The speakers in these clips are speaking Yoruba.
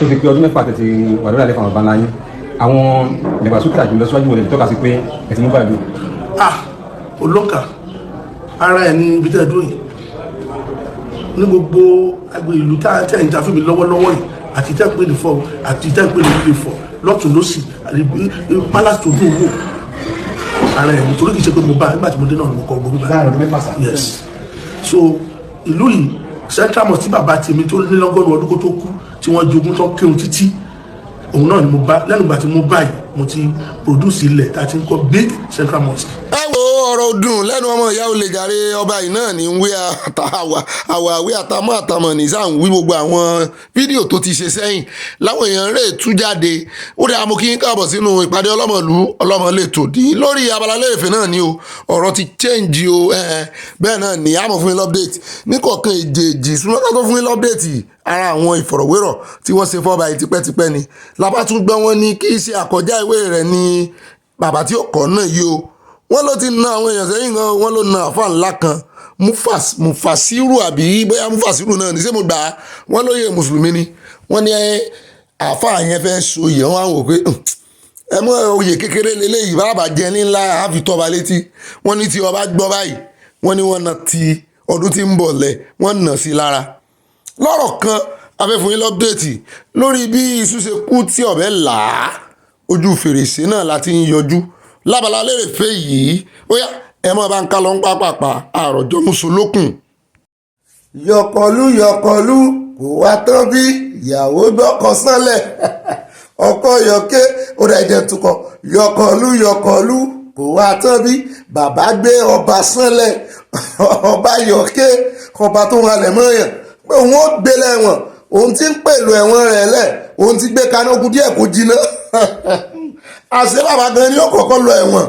tó fi pé ọdún mẹ́fà tètè wà lórí àlefa àwọn bàbá yín àwọn ìdàgbàsókè àjò lọ síwájú wọlé tọ́ka sí pé ẹ ti mú báyìí. olóka ara ẹ̀ ní ibi tẹ́ ẹ dúró yìí ní gbogbo agbo ìlú tá à ń jà fún mi lọ́wọ́lọ́wọ́ yìí àti tẹ́ ń pè ní fọ́ àti tẹ́ ń pè ní ilé fọ́ lọ́tún lọ́sì palace tó dùn wò ara ẹ̀ nítorí kì í ṣe pé mo bá nígbà tí mo dé náà mo kọ́ gbogbo báyìí. Yes. So ìlú yìí central mosque tí bàbá tèmi tó ní lọ́gọ́rùn ọdún kó tó kú tí wọ́n jogún tó kírun títí òun náà ni mo bá lẹ́nu ìgbà tí mo bá yìí mo ti produce ilẹ̀ tá a ti ń kọ́ big central mosque. ẹ wo ọ̀rọ̀ dùn lẹ́nu ọmọ ìyá olè jàre ọba yìí náà ní wí àwàwí àtàmọ́ àtàmọ́ ní sáà ń wí gbogbo àwọn fídíò tó ti ṣe sẹ́yìn láwọn èèyàn rẹ̀ tú jáde ó dẹ̀ amú kí n káàbọ̀ sínú ìpàdé ọlọ́mọ lè tò dín lórí abala lẹ́ẹ̀fẹ̀ náà ni o ọ̀rọ̀ ti change o bẹ́ẹ̀ náà ní àmọ̀ fún yín lọ́pdẹ̀tì ní kọ̀ọ̀kan èjèèjì súnmọ́ká tó fún yín lọ́pdẹ̀tì ara àwọn ìfọ̀rọ̀wérọ̀ tí wọ́n ṣe fọ́ba yìí tipẹ́tipẹ́ ni lábàtúgbọ́n wọn ní kí í ṣe àkọjá ìwé rẹ̀ ní bàbá tí ó kọ́ náà yìí o wọ́n ló ti na àwọn èèyàn sẹ́yìn gan wọ́n ló na àfa ńlá kan mufasiru àbí bóyá mufasiru náà ní sẹ́ mo gbà á wọ́n lóye mùsùlùmí ni wọ́n ní àfa yẹn fẹ́ soyè wọ́n á wò pé ẹ mọ oyè kékeré lélẹ́yìí bàbá jẹ ní ńlá àfi tọ́ba létí wọ́n ní tí ọba gbọ́ báyìí wọ́n ní wọ́n na ti ọdún tí ń bọ̀ lẹ̀ wọ́n nà sí lára lọ́rọ̀ kan afẹ́fún yín lọ́pdẹ̀tì lórí bí iṣu ṣe kú tí ọ̀bẹ là á ojú fèrèsé náà láti ń yọjú lábala lérè fẹ́ yìí ó yá ẹ mọ́ bá ń ká lọ ń pápápá àròjọ mùsùlùkùn. yọkọlú kò wá tán bí ìyàwó gbọ́kọ sánlẹ̀ ọkọ yọké ó dà jẹ́ tukọ̀ yọkọlú kò wá tán bí bàbá gbé ọba sánlẹ̀ ọba yọké ọba tó ń halẹ̀ mọ́yàn pé òun ó gbé lẹ́wọ̀n òun ti ń pèlú ẹ̀wọ̀n rẹ̀ lẹ̀ òun ti gbé kanókun díẹ̀ kó jiná àṣẹ bàbá gan ni ó kọ́kọ́ lọ ẹ̀wọ̀n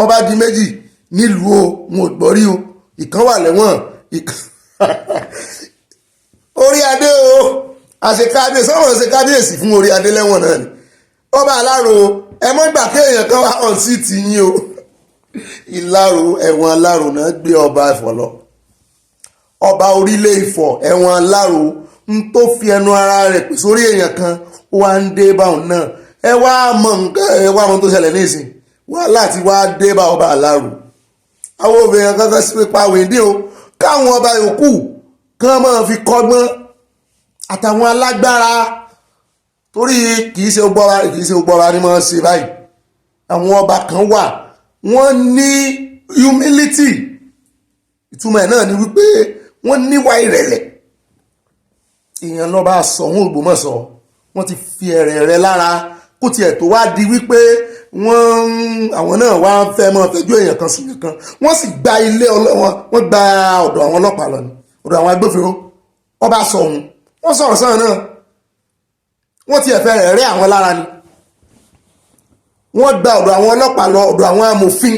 ọba di méjì nílùú o wọn ò gbọ́ rí o ìkan wà lẹ́wọ̀n orí adé o àṣekábíyèsí fún orí adé lẹ́wọ̀n náà ni ọba aláró ẹ mọ́ gbà kéèyàn kan wá hàn sí ti yín o ìláró ẹ̀wọ̀n aláró náà gbé ọba Ifọ̀ lọ ọba orílẹ̀ Ifọ̀ ẹ̀wọ̀n aláró ń tó fi ẹnu ara rẹ̀ pè sórí èèyàn kan wá ń dé báwọn náà ẹ wá mọ nǹkan ẹ wá mọ tó ṣẹlẹ̀ nísìn wá láti wá dé bá ọba aláró àwọn obìnrin kankan sí pípa wèndé o káwọn ọba yòókù kán máa fi kọ́gbọ́n àtàwọn alágbára torí kìí ṣe gbọ́ra ni máa ń ṣe báyìí àwọn ọba kan wà wọ́n ní humility ìtumọ̀ ẹ̀ náà ni wípé wọ́n níwà ìrẹ̀lẹ̀ èèyàn lọ́ba sọ wọn Ògbómọ̀ṣọ́ wọ́n ti fi ẹ̀rẹ̀ rẹ̀ lára kó tiẹ̀ tó wá di wípé àwọn náà wá fẹ́ mọ́ fẹjọ́ èèyàn kan sí nìkan wọ́n sì gba ilé wọ́n gba ọ̀dọ̀ àwọn ọlọ́pàá lọ ni ọ̀dọ̀ àwọn agbófinró ọba sọ òun wọ́n sọ̀rọ̀ sọ̀rọ̀ náà wọ́n ti ẹ̀fẹ́ rẹ̀ rẹ́ àwọn lára ni wọ́n gba ọ̀dọ̀ àwọn ọlọ́pàá lọ ọ̀dọ̀ àwọn amòfin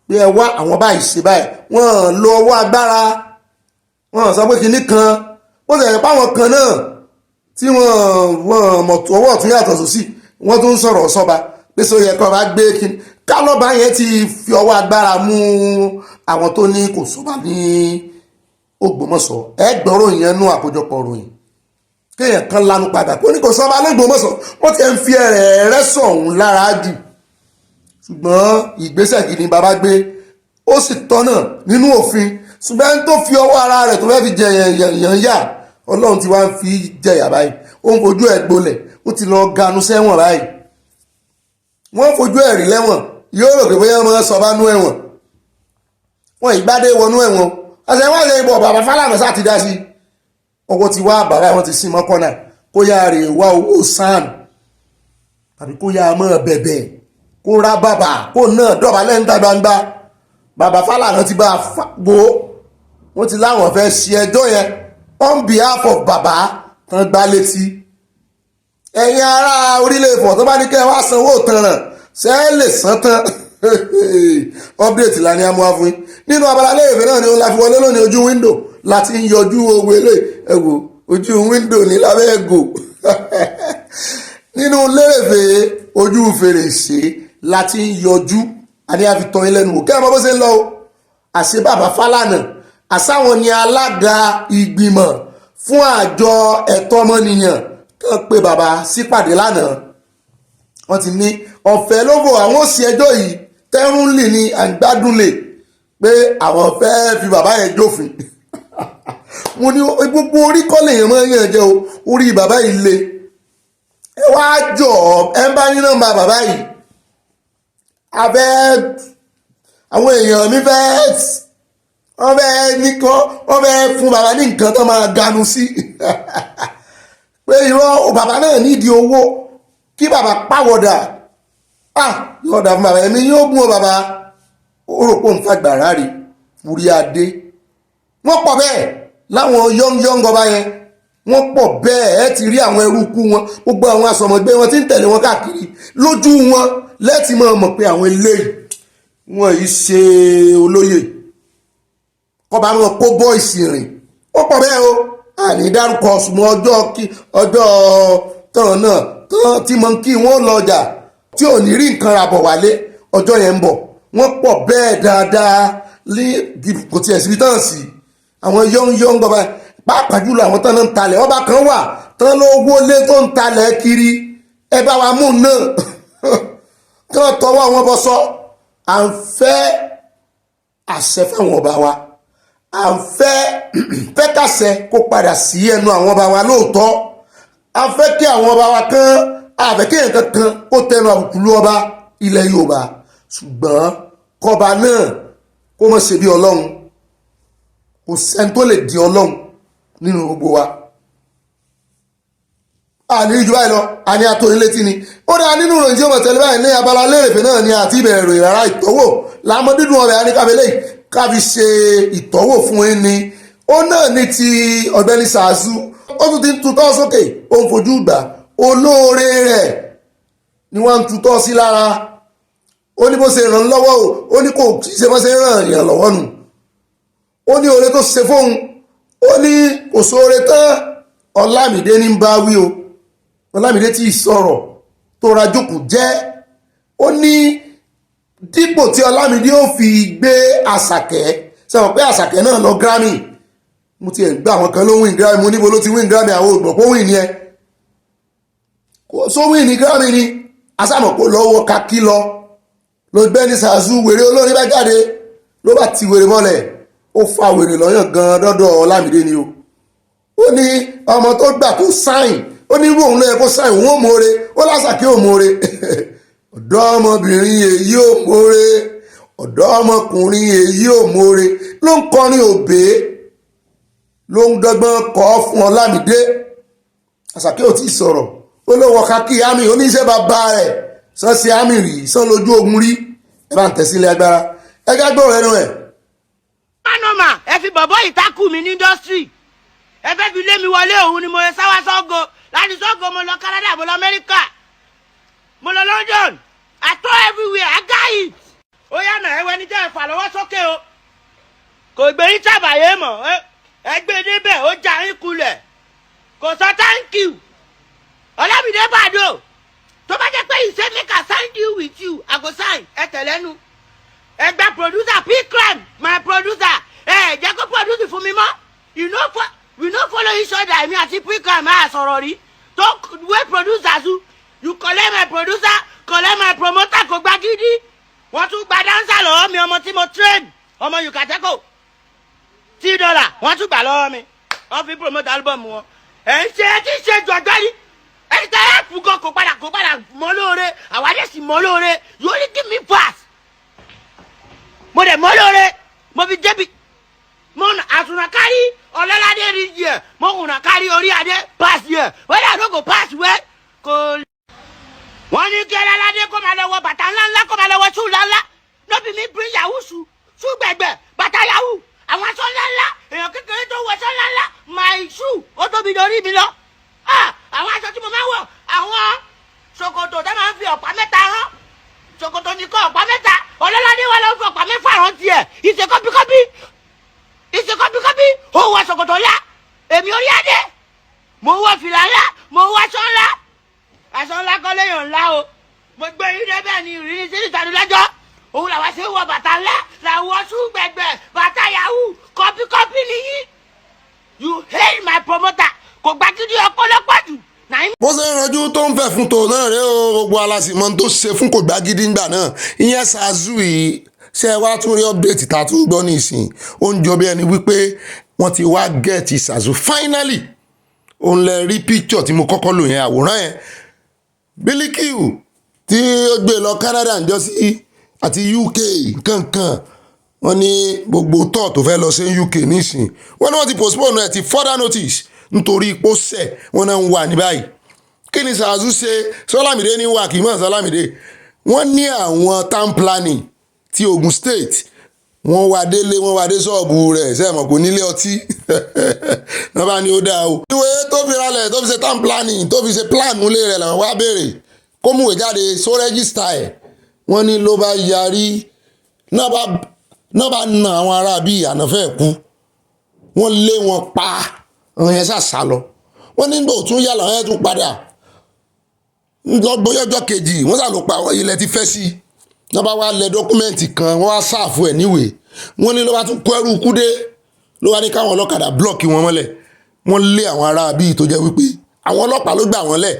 pé ẹ wá àwọn báyìí ṣe báyìí wọ́n lo ọwọ́ agbára wọ́n sọ pé kinní kan ó sì ẹ̀ páwọn kan náà tí wọ́n mọ̀tò ọwọ́ ọ̀tún yàtọ̀ sósì wọ́n tún sọ̀rọ̀ sọ́ba pé sóyẹ kan bá gbé kinní kálọ́ba yẹn ti fi ọwọ́ agbára mú àwọn tó ní kò sọ́ba ní Ògbómọ̀ṣọ́ ẹ gbọ́rọ̀ yẹn nú àkójọpọ̀ ròyìn kéèyàn kan lanu padà kó ní kò sọ́ba l'Ógbómọ̀ṣọ́ wọ́n ti ń fi ẹ̀rẹ̀ rẹ́ sọ̀hún lára jù ṣùgbọ́n ìgbésẹ̀ gidi bàbá gbé ó sì tọ́nà nínú òfin ṣùgbọ́n ẹni tó fi ọwọ́ ara rẹ̀ tó fẹ́ fi jẹ yàn yà Ọlọ́run ti wá ń fi jẹyà báyìí ó ń fojú ẹ̀ gbolẹ̀ ó ti lọ ganu sẹ́wọ̀n báyìí wọ́n fojú ẹ̀ rí lẹ́wọ̀n yóò rò pé bóyá wọ́n sọ bá nú ẹ̀wọ̀n wọ́n ìgbádé wọnú ẹ̀wọ̀n àṣẹ wọ́n ṣe ibọ̀ bàbá Fálànà sá ti dá sí ọwọ́ ti wá bàbá wọn ti sí mọ́kànnà kó yá rè wá owó sàn tàbí kó yá mọ́ bẹ̀bẹ̀ kó rá bàbà kó náà dọ̀bálẹ̀ níta gbangba bàbá Fálànà ti bá gbó wọ́n ti láwọn fẹ́ ṣe ẹjọ́ yẹn on behalf of bàbá tán gbá létí ẹ̀yin ará orílẹ̀ Ifọ̀ tó bá ní kẹ́ wá sanwó tanràn ṣe é lè san tán update la ní amúhá fún yín nínú abala léèfé náà ni ó la fi wọlé lónìí ojú wíńdò láti ń yọjú owó ilé ẹ̀wò ojú wíńdò ní lábẹ́ ẹ̀gò nínú léèfé ojú fèrèsé láti ń yọjú àní àfitàn ilẹ̀ nù kí ẹ mọ bó ṣe ń lọ o àṣẹ bàbá Fálànà àsáwọn ni alága ìgbìmọ̀ fún àjọ ẹ̀tọ́ ọmọnìyàn tán pé bàbá sípàdé lánàá wọ́n ti ní ọ̀fẹ́ lóko àwọn òsì ẹjọ́ yìí tẹ́rùnlì ni àgbádùnlé pé àwọn fẹ́ fi bàbá yẹn jófin mo ní gbogbo orí kọ́lé yẹn mọ́ yẹn jẹ́ o orí bàbá yìí le ẹ wá jọ ẹ ń bá ní nọ́mbà bàbá yìí abẹ́ àwọn èèyàn mi fẹ́ wọ́n fẹ́ fún bàbá ní nǹkan tó máa ganu sí pé irọ́ bàbá náà nídìí owó kí bàbá pàwọ̀dà yóò dà fún bàbá ẹ̀mí yóò gún ọ bàbá ó rò pé òun fagbára rí orí adé wọ́n pọ̀ bẹ́ẹ̀ láwọn yọ́ngọ́ngọ́ bá yẹn wọ́n pọ̀ bẹ́ẹ̀ ẹ ti rí àwọn ẹrúkú wọn gbogbo àwọn asọ̀mọ̀gbé wọn tí ń tẹ̀lé wọn káàkiri lójú wọn lẹ́tì mọ̀ pé àwọn eléyìí wọn yìí ṣe olóyè kọba wọn kó bọ́ìsì rìn ó pọ̀ bẹ́ẹ̀ o àní dárúkọ ṣùgbọ́n ọjọ́ tán náà tí mo ń kí wọ́n lọ́jà tí ò ní rí nǹkan ra bọ̀ wálé ọjọ́ yẹn ń bọ̀ wọ́n pọ̀ bẹ́ẹ̀ dáadáa kò tiẹ̀ síbi tán sí àwọn yọ́ngọ́ngọ́ bàbá pàápàá jùlọ àwọn tán náà ń talẹ̀ ọba kan wà tán ló wọlé tó ń talẹ̀ kiri ẹ bá wa mú náà tán tọwọ́ wọn bọ́ sọ à ń fẹ́ àṣẹ fáwọn ọba wa à ń fẹ́ kàṣẹ kó padà sí ẹnu àwọn ọba wa lóòótọ́ a fẹ́ kí àwọn ọba wa kan àfẹ́kẹ́yìn kankan kó tẹnu àbùkù lú ọba ilẹ̀ Yorùbá ṣùgbọ́n kọba náà kó mọ̀ ṣe bí Ọlọ́run kò sẹ́ni tó lè di Ọlọ́run nínú gbogbo wa àní ìjú báyìí lọ àní àtòyìn létí ni ó dáa nínú ìròyìn tí ó mọ̀ tẹ́lẹ̀ báyìí ní abala lérèfé náà ni àti ìbẹ̀rẹ̀ ìròyìn rárá ìtọ́wò láàmú dídùn ọbẹ̀ àníkàbẹ̀lẹ̀ káfi ṣe ìtọ́wò fún yín ni ó náà ní ti Ọ̀gbẹ́ni Sàásù ó tún ti ń tutọ́ sókè ó ń fojú gbà olóore rẹ̀ ni wọ́n ń tutọ́ sí lára ó ní bó ṣe ràn lọ́wọ́ ó ní kò ṣe bó ṣe ràn yàn lọ́wọ́ nù ó ní oore tó ṣe fóun ó ní kò sóore tán Ọlámídé ní bá wí o Ọlámídé tí ì sọ̀rọ̀ tó ra jókòó jẹ́ ó ní dípò tí Ọlámídé ó fi gbé Àṣàkẹ́ sọ̀rọ̀ pé Àṣàkẹ́ náà lọ Grammy mo ti ẹ̀ gbá àwọn kan ló win Grammy mo níbo ló ti win Grammy àwọn ògbọ̀n kó win ni ẹ kò só win ní Grammy ni asámọ̀ kó lọ́wọ́ kakí lọ Ọ̀gbẹ́ni Sàásù wèrè olórin bá jáde ló bá ti wèrè mọ́lẹ̀ ó fa wèrè lọ́yàn gan dọ́dọ̀ Ọlámídé ni o ó ní ọmọ tó gbà tó sáìn ó ní irú òun lẹ́yìn kó sáìn òun ò mọ̀ọ́re ó lásàkí ò mọ̀ọ́re ọ̀dọ́ ọmọbìnrin èyí ò mọ̀ọ́re ọ̀dọ́ ọmọkùnrin èyí ò mọ̀ọ́re ló ń kọrin òbé ló ń dọ́gbọ́n kọ́ fún Ọlámídé Àṣàkí ò tí ì sọ̀rọ̀ ó lówó kakí àmì oníṣẹ́ bàbá rẹ̀ sàn sí àmì rí sàn lójú ogun rí ẹ bá ń tẹ̀sílẹ̀ agbára ẹ gbàgbọ́ rẹ̀ nù ẹ̀. manoma ẹ fi bọ̀bọ̀ ìtakù mi ní indọ́sítírì ẹ fẹ́ fi lé mi wọlé òun ni mo yẹ sáwá sọ́go láti sọ́go mo lọ Canada mo lọ Amẹ́ríkà mo lọ London I tour everywhere I got it. ó yànnà ẹwẹ́ ní jẹ́ ẹ̀fà lọ́wọ́ sókè o kò gbé yín tàbàyé mọ̀ ẹ gbé débẹ̀ ó jà yín kulẹ̀ kò sọ thank you Ọlámídé bàdó tó bá jẹ́ pé ìṣe make I sign deal with you I go sign ẹ tẹ̀lẹ́nu ẹ gba producer P-Crime my producer ẹ jẹ́ kó produce fún mi mọ́ we no follow each other èmi àti P-Crime máa sọ̀rọ̀ rí tó wé producer su you collect my producer collect my promoter kò gba gidi wọ́n tún gba dancer lọ́wọ́ mi ọmọ tí mo train ọmọ Yukateko $10 wọ́n tún gbà lọ́wọ́ mi wọ́n fi promote album wọn ẹ̀ ń ṣe tí ń ṣe jọjọ́ rí ẹni tẹ́ ẹ̀ fún gan kò padà mọ́ lóore àwádìí sì mọ́ lóore you only give me pass mo dẹ̀ mọ́ lóore mo fi débi mo àtúnàkárí ọlọ́ládé rí yẹ mo hùnàkárí orí adé pass yẹ wẹ́dà ló kò pass wẹ́ kò. wọ́n ní kí ọlọ́ládé kó máa lọ wọ bàtà ńláńlá kó máa lọ wọ ṣú ńláńlá lóbi mi bring yahoo ṣú gbẹ̀gbẹ̀ bàtà yahoo àwọn aṣọ ńláńlá èèyàn kékeré tó wọ aṣọ ńláńlá my shoe ó tóbi lórí mi lọ àwọn aṣọ tí mo máa ń wọ̀ àwọn ṣòkòtò tó máa ń fi ọ̀pá mẹ́ta rán ṣòkòtò nìkan ọ̀pá mẹ́ta ọlọ́ládé wà lọ́wọ́ fi ọ̀pá mẹ́fà rán tiẹ̀ ìṣe kọ́bíkọ́bí ó wọ ṣòkòtò ńlá èmi orí adé mo wọ fìlà ńlá mo wọ aṣọ ńlá kọ́ léèyàn ńlá o mo gbé yín débẹ̀ ní ìrírí sí ìtàdúlẹ́jọ́ òun làwọn ṣe ń wọ bàtà ńlá làwọn ṣú gbẹ̀gbẹ̀ bàtà yahoo kọ́bíkọ́bí nìyí you hate my promoter kò gba gidi ọpọlọpọ jù na him. bó ṣe ń ranjú tó ń fẹ́ fún tòun náà rẹ o gbogbo alásìmọ́ tó ṣe fún kò gbá gidi ńgbà náà ìyẹn ṣáàzù yìí ṣe wá tún rí update tá a tún gbọ́ nísìn ó ń jọ bí ẹni wípé wọ́n ti wá gẹ̀ẹ́tì ṣáàzù finally òun lè rí picture tí mo kọ́kọ́ lò yẹn àwòrán yẹn Bílíkìú tí ó gbé lọ Canada ǹjọ́ sí àti UK kankan wọ́n ní gbogbo tọ́ tó fẹ́ lọ sí UK nísìn wọ́n ní wọ́n ti postpone ẹ̀ ti further notice nítorí ipò sẹ̀ wọ́n náà ń wà ní báyìí kí ni ṣáàzù ṣe Sọlámídé ní wà kì í mọ̀ Sọlámídé wọ́n ní àwọn town planning ti Ogun State wọ́n wá délé wọ́n wá dé ṣọ́ọ̀bù rẹ̀ sẹ́mọ̀ kò nílé ọtí náà bá ní ó dáa o. ìwé tó fi ralẹ̀ tó fi ṣe town planning tó fi ṣe plan múlẹ̀ rẹ̀ làwọn wá béèrè kó mú ìwé jáde só rẹ́gísítà ẹ̀ wọ́n ní ló bá yarí náà bá na àwọn ará bíi ànáfẹ́ kú wọ́n lé wọn pa àwọn yẹn sàṣà lọ wọ́n ní gbò tún yà làwọn yẹn tún padà lọ́gbọ́yọ́jọ́ kejì wọ́n sà ló pa ilẹ̀ ti fẹ́ sí i wọ́n bá wá lẹ dọ́kúmẹ́ǹtì kan wọ́n wá sáàfù ẹ̀ níwèé wọ́n ní ló bá tún kó ẹrú kúdé ló wá ní káwọn ọlọ́kadà blọ́ọ̀kì wọn mọ́lẹ̀ wọ́n lé àwọn ará bíi tó jẹ́ wípé àwọn ọlọ́pàá ló gbà wọ́n lẹ̀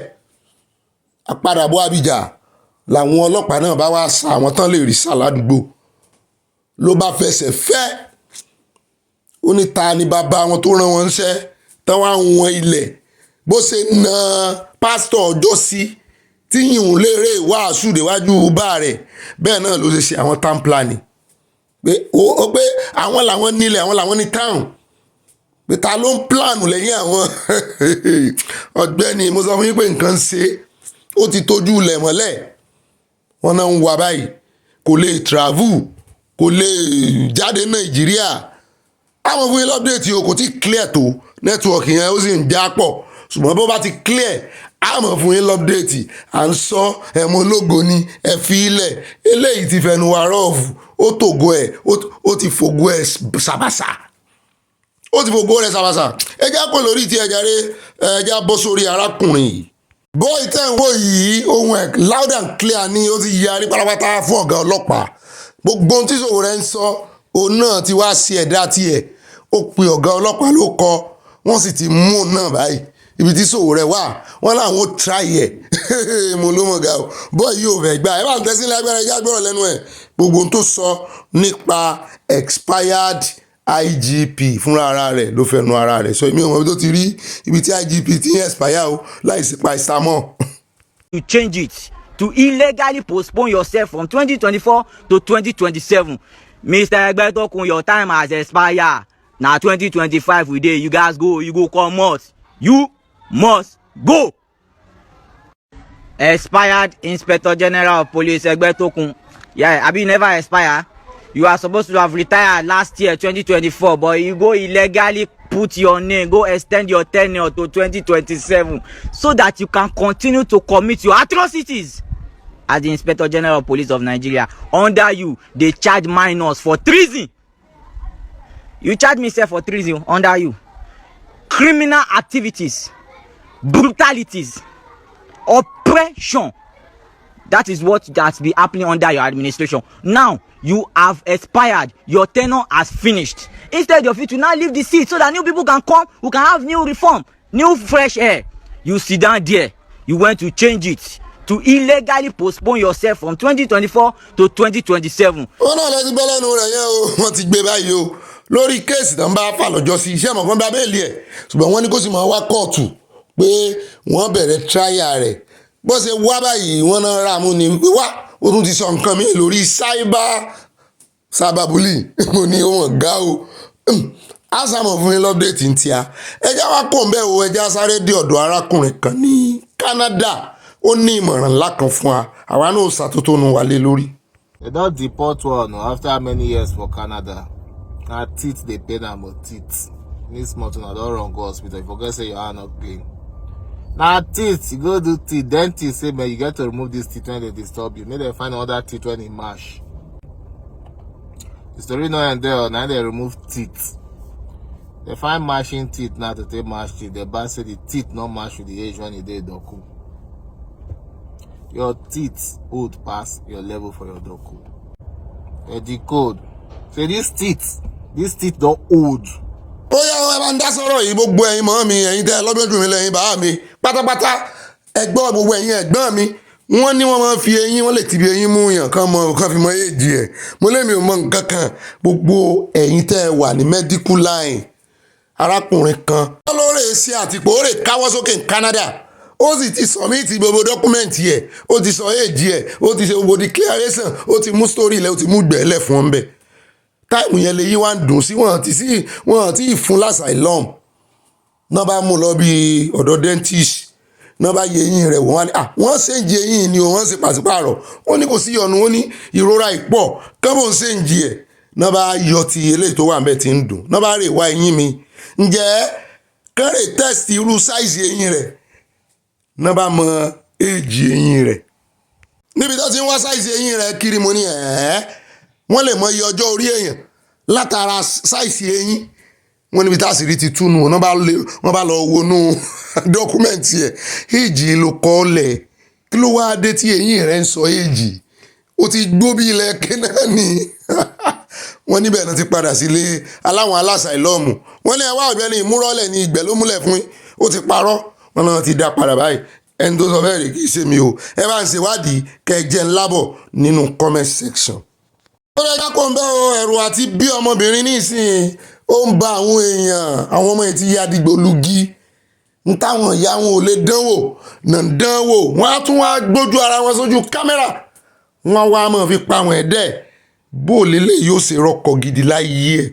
àpadàbọ̀ Abidjan làwọn ọlọ́pàá náà bá wá sa àwọn tán lè rí sá ládùúgbò ló bá fẹsẹ̀ fẹ́ ó ní ta ni bàbá wọn tó rán wọn ṣẹ́ tán wá wọn ilẹ̀ bó ṣe na pásítọ̀ ọjọ́ sí tí yìnyín lérè wàásù déwájú bá rẹ̀ bẹ́ẹ̀ náà ló ṣe ṣe àwọn town planning pé àwọn làwọn nílẹ̀ àwọn làwọn ní town pé ta ló ń plan lẹ́yìn àwọn Ọ̀gbẹ́ni mo sọ fún yín pé nǹkan ṣe ó ti tójú ilẹ̀ mọ́lẹ̀ wọn náà ń wá báyìí kò lè travel kò lè jáde Nàìjíríà àwọn fún yín lọ́pdẹ̀tì o kò tí clear tó nẹ́tíwọ̀kì yẹn ó sì ń já pọ̀ ṣùgbọ́n bó bá ti clear àmọ́ fún yín lọ́pdẹ̀tì à ń sọ ẹ̀mọ́ ológo ni ẹ fi ilẹ̀ eléyìí ti fẹnu wa rọ́ọ̀fù ó tògo ẹ̀ ó ti fògo ẹ̀ ṣàbàṣà ẹ já pè lórí ti ẹ̀já rẹ ẹ já bọ́ sórí arákùnrin yìí bóyá ìtẹ̀wò yìí ohun ẹ̀ loud and clear ni ó ti yarí pátápátá fún ọ̀gá ọlọ́pàá gbogbo ohun tí Sowore ń sọ òun náà ti wá sí ẹ̀dá tiẹ̀ ó pe ọ̀gá ọlọ́pàá ló kọ wọ́n sì ti mú un náà báyìí ibi tí Sowore wà wọ́n láwọn ó try ẹ̀ mo ló mọ̀ ga o bọ́ yìí ò fẹ́ gbà ẹ bá ń tẹ́sí lágbára ẹja gbọ́rọ̀ lẹ́nu ẹ̀ gbogbo ohun tó sọ nípa expired IGP fúnra ara rẹ̀ ló fẹnu ara rẹ̀ sọ èmi ò mọ̀ bí tó ti rí ibi tí IGP ti ń expire o láì sí pa ìsámọ́. You change it to illegally postpone yourself from 2024 to 2027. Mr. Egbetokun, your time has expired. Now 2025 we dey, you guys go, you go comot. You must go. Expired Inspector General of Police Egbetokun. Yeah, have you never expire? You are supposed to have retired last year, 2024, but you go illegally put your name, go extend your tenure to 2027 so that you can continue to commit your atrocities as the Inspector General of Police of Nigeria. Under you, they charge minors for treason. You charge me, sir, for treason under you. Criminal activities, brutalities, oppression. That is what has been happening under your administration. Now, you have expired. Your tenure has finished. Instead of you to now leave the seat so that new people can come, who can have new reform, new fresh air. You sit down there. You want to change it to illegally postpone yourself from 2024 to 2027. ó náà lẹ́sìn gbọ́ lẹ́nu rẹ̀ yẹn o wọ́n ti gbé báyìí o lórí kéèsì tó ń bá fà lọ́jọ́ sí iṣẹ́ mọ̀kàn bá bẹ́ẹ̀lì ẹ̀ ṣùgbọ́n wọ́n ní kó sì máa wá kóòtù pé wọ́n bẹ̀rẹ̀ tíráyà rẹ̀ bó ṣe wá báyìí wọ́n náà rà mú ni wípé wá ó tún ti sọ nǹkan mi lórí cyberbullying mo ní wọn ga o àṣàmọ̀ fún yín lọ́pdẹ̀tì ń tíya ẹjá wá kò ń bẹ́ẹ̀ o ẹjá sáré dé ọ̀dọ̀ arákùnrin kan ní Canada ó ní ìmọ̀ràn ńlá kan fún wa àwa náà ṣàtótónu wà lé lórí. They don deport one after many years for Canada. Na teeth dey pain am, but teeth. This month una don run go hospital. You forget say your hand no pain. Na teeth, you go do teeth. Dentist say, man, you get to remove this teeth when they disturb you. Make them find other teeth when e mash. The story no end there. Now they remove teeth. They find mashing teeth now to take mash teeth. The bank say the teeth no match with the age when e dey doku. Your teeth old pass your level for your doku. You decode. Say these teeth don't old. ó yá ẹ bá ń dá sọ̀rọ̀ yìí gbogbo ẹ̀yin mọ́ mi ẹ̀yin tẹ́ lọ́gbọ́n jù mí lẹ́yìn bàá mi pátápátá ẹgbọ́n gbogbo ẹ̀yin ẹ̀gbọ́n mi wọ́n ní wọ́n máa fi eyín wọ́n lè ti bi eyín mú yàn kán mọ kán fi mọ èjì ẹ̀ mo lé mi ò mọ nǹkan kan gbogbo ẹ̀yin tẹ́ wà ní medical line arákùnrin kan lóore ṣe àtìpó ó rè káwọ́ sókè ní Canada ó sì ti sọ̀míìtì gbogbo dọ́kúmẹ̀ntì ẹ̀ ó ti sọ èjì ẹ̀ ó ti ṣe gbogbo declaration ó ti mú story ilẹ̀ ó ti mú gbẹ̀ẹ́lẹ̀ fún ọ́n bẹ̀ táìmù yẹn lè yí wá ń dùn sí wọn àti ìfún lásàìlọ́m náà bá mú lọ bí ọ̀dọ̀ dentist náà bá yẹ eyín rẹ̀ wọ́n á ní wọ́n ṣèǹjì eyín ni wọ́n ṣe pàṣípààrọ̀ wọ́n ní kò sí ọ̀nù wọ́n ní ìrora ìpọ̀ kẹ́bọ̀ ń ṣèǹjì ẹ̀ náà bá yọ ti eléyìí tó wà níbẹ̀ tí ń dùn náà bá rè wá eyín mi ǹjẹ́ kẹ́rẹ̀ test irú sáìsì eyín rẹ̀ náà bá mọ èjì eyín rẹ̀ níbi tó ti ń wá sáìsì eyín rẹ̀ kiri mo ní wọ́n lè mọ iye ọjọ́ orí èèyàn látara sáìsì eyín wọ́n níbi tá a sì rí ti túnu wọ́n bá lọ wọnú dọ́kúmẹ̀ntì ẹ̀ èjì ló kọ́ lẹ̀ kí ló wáá dé tí eyín rẹ̀ ń sọ èjì ó ti gbó bí ilẹ̀ kénáà ni wọ́n níbẹ̀ náà ti padà sílé aláwọn aláṣàìlọ́ọ̀mù wọ́n ní ẹwà ọ̀gbẹ́ni ìmúrọ́lẹ̀ ní ìgbẹ́ ló múlẹ̀ fún yín ó ti parọ́ wọn náà ti dá padà báyìí ẹni tó sọ bẹ́ẹ̀ rè kì í ṣe mi o ẹ bá ń ṣèwádìí kẹjẹ ńlábọ̀ nínú comment section. ó lè dákọ̀ ń bẹ́ o ẹ̀rù àti bí ọmọbìnrin nísìnyí ó ń ba àwọn èèyàn àwọn ọmọ yìí ti yá dìgbò lugi ń táwọn ìyá wọn ò lè dánwò náà dánwò wọn á tún wá gbójú ara wọn sójú kámẹ́rà wọn wá mọ̀ fi pa àwọn ẹ̀dẹ́ bó lélẹ̀ yóò ṣe rọkọ̀ gidi láyé ẹ̀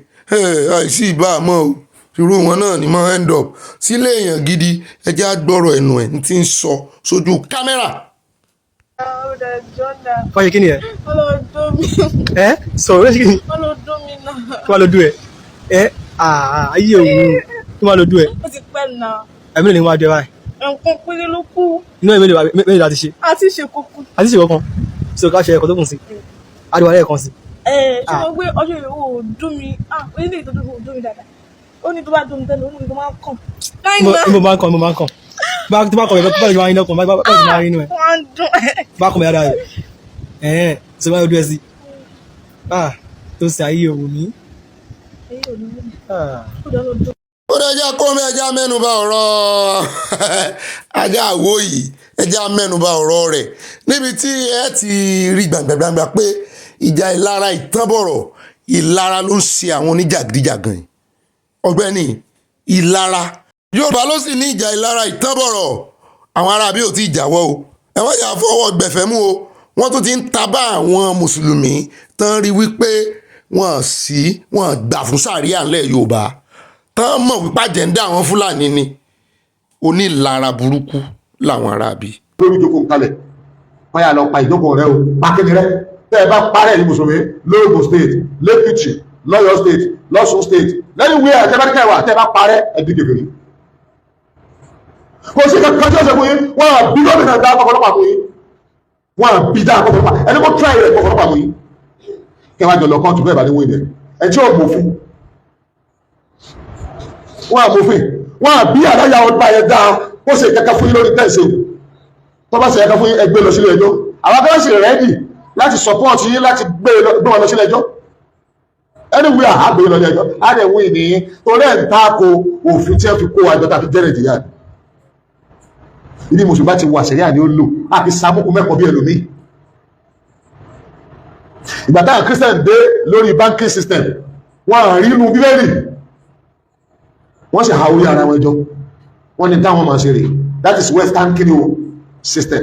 àìsí ìbá àmọ́ o irú wọn náà ni máa end up sílé èèyàn gidi ẹjẹ́ àgbọ̀rọ̀ ẹnu ẹ̀ ń ti ń sọ sójú kámẹ́rà. Fáyé kí ni ẹ? Ọlọ́dún mi. Ẹ sọ̀rọ̀ lẹ́sìn kí ni? Ọlọ́dún mi náà. Kí wàá lọ dún ẹ? Ayé òun kí wàá lọ dún ẹ? Ó ti pẹ́ náà. Ẹ̀mí lè ní wá dé báyìí. Nǹkan péré ló kù. Inú ẹ̀mí lè láti ṣe. Àti ṣe kókó. Àti ṣe kankan. Ṣé o ká ṣe ẹ̀kọ́ tó kùn sí? Adìwà lẹ́ẹ̀kan sí. Ṣé mo gbé ọjọ́ ìwé ò dún mi? Onílé ìtọ́jú ò dún mi dáadáa. Ó ní tó bá dún mi tẹ́lẹ̀, ó ní tó máa ń kàn. Mo máa ń kàn. Tó bá kọ̀ bẹ́ẹ̀ tó máa ń iná kan, bá tó máa ń inú ẹ̀. Wọ́n á dún ẹ̀. Bá kọ̀ bẹ́ẹ̀ dáa rẹ̀. Ṣé máa dún ẹ sí? Tó ṣe ayé òun mi. Ayé òun mi. Ó dá lọ dún. ó dẹ̀ ẹja kó mi ẹja mẹ́nuba ọ̀rọ̀ ajá àwo yìí ẹja mẹ́nuba ọ̀rọ̀ rẹ̀ níbi tí ẹ ti rí gbàngbàngbà pé ìjà ìlara ìtànbọ̀rọ̀ ìlara ló ń ṣe àwọn oníjàgídíjàgan yìí ọ̀gbẹ́ni ìlara Yorùbá ló sì ní ìjà ìlara ìtànbọ̀rọ̀ àwọn arábí ò tí ì jáwọ́ o ẹ wọ́n yà fọwọ́ gbẹ̀fẹ́ mú o wọ́n tún ti ń tabá àwọn mùsùlùmí tán rí wípé wọ́n gbà fún sàríà ńlẹ̀ Yorùbá tán mọ̀ wípé àjẹ́ndá àwọn Fúlàní ni onílara burúkú làwọn arábí. lórí ìjókòó kalẹ̀ wọ́n yà lọ pa ìjókòó rẹ o pàkéjì rẹ tẹ́ ẹ bá parẹ́ ní mùsùlùmí lóògùn state lẹ́kìtì lọ́yọ̀ state lọ́sùn state lẹ́yìn wíyà àtẹ́báríkà wà tẹ́ ẹ bá parẹ́ ẹbí kékeré. kò sí kankan tí ó ṣe fún yín wọ́n á bí gómìnà dá kọ́kọ́lọ́pàá fún yín wọ́n á bí dá kọ́kọ́lọ́pàá ẹni kó tíráì rẹ̀ kọ́kọ́lọ́pàá fún yín kẹwàá jọ lọ kọ́ọ̀tù bẹ́ẹ̀ bá ní wíìnì ẹ̀ tí ó gbòfin wọ́n á gbòfin wọ́n á bí àdáyà ọgbà yẹn dáa ó ṣe kẹ́kẹ́ fún yín lórí tẹ̀sí tó bá ṣe kẹ́kẹ́ fún yín ẹgbẹ́ lọ sílé ẹjọ́ àwọn akẹ́kọ̀ọ́ sì rẹ́dì láti support yín láti gbé wọn lọ sílé ẹjọ́ anywhere á gbé lọ sílé ẹjọ́ á dẹ̀ wí ní torí ẹ̀ ń tako òfin tí wọ́n fi kó àjọ tàbí jẹ́ Nàìjíríà ìdí mùsùlùmí ti wà sẹ́yà ni ó lò á fi sàmúkú mẹ́kọ̀ọ́ bí ẹlòmíì ìgbà táwọn Christian dé lórí banking system wọ́n rí inú Bíbélì wọ́n sì ha orí ara wọn jọ wọ́n ní táwọn máa ṣe rè that is western kini system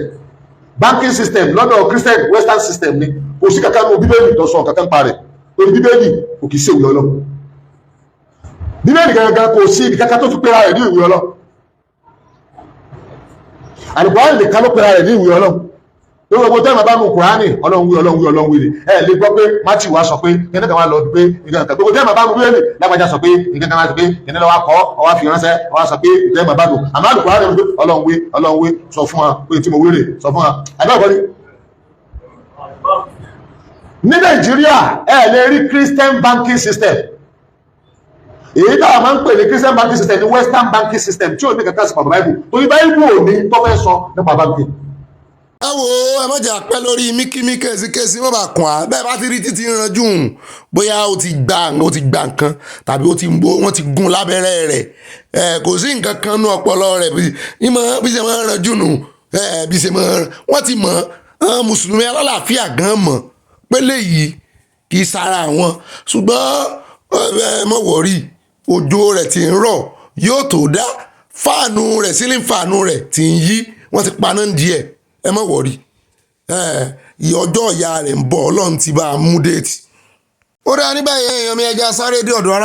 banking system lọ́dọ̀ Christian western system ni kò sí kankan ní Bíbélì tó sọ kankan pa rẹ̀ lórí Bíbélì kò kì í ṣe ìwé ọlọ́ Bíbélì gangan kò sí ibi kankan tó fi pera rẹ̀ ní ìwé ọlọ́ Àlùkùránì nìkan ló pera rẹ̀ ní ìwé ọlọ́ lórí ọgbọ́n tẹ́lẹ̀ bá mú Kùránì ọlọ́run wí ni ẹ lè gbọ́ pé Matthew wá sọ pé kẹ́ni kan wá lọ pé nǹkan kan gbogbo tẹ́lẹ̀ bá mú Bíbélì lágbájá sọ pé nǹkan kan wá sọ pé kẹ́ni lọ́wọ́ kọ́ ọwọ́ fi ránṣẹ́ ọwọ́ sọ pé tẹ́lẹ̀ bá dùn àmọ́ Àlùkùránì rẹ̀ ọlọ́run wí sọ fún wa pé tí mo wí rè sọ fún wa àbẹ́ ọ̀bọ ni. ní Nàìjíríà ẹ lè rí Christian banking system èyí tá a máa ń pè ní Christian banking system ní Western banking system tí ò ní kankan sí pàbó Bible torí Bible ò ní tó fẹ́ sọ nípa banking ẹ wo ẹ má jà pẹ́ lórí míkímí kẹ́síkẹ́sí má bàa kàn á bẹ́ẹ̀ bá ti rí títí ranjú bóyá ó ti gba nǹkan tàbí wọ́n ti gún lábẹ́rẹ́ rẹ̀ kò sí nǹkan kan nú ọpọlọ rẹ̀ bí ṣe máa ranjú bí ṣe máa wọ́n ti mọ̀ mùsùlùmí alálàáfíà gan mọ̀ pé léyìí kì í sára wọn ṣùgbọ́n mọ̀ wọ̀rí òjò rẹ̀ ti ń rọ̀ yóò tó dá fáànù rẹ̀ sílíǹ fáànù rẹ̀ ti ń yí wọ́n ti paná díẹ̀ ẹ mọ̀ wọ̀rí ọjọ́ ìyá rẹ̀ ń bọ̀ ọlọ́run ti bá a mú déètì. ó dáa ní báyìí èèyàn mi ẹja sáré dé ọ̀dọ̀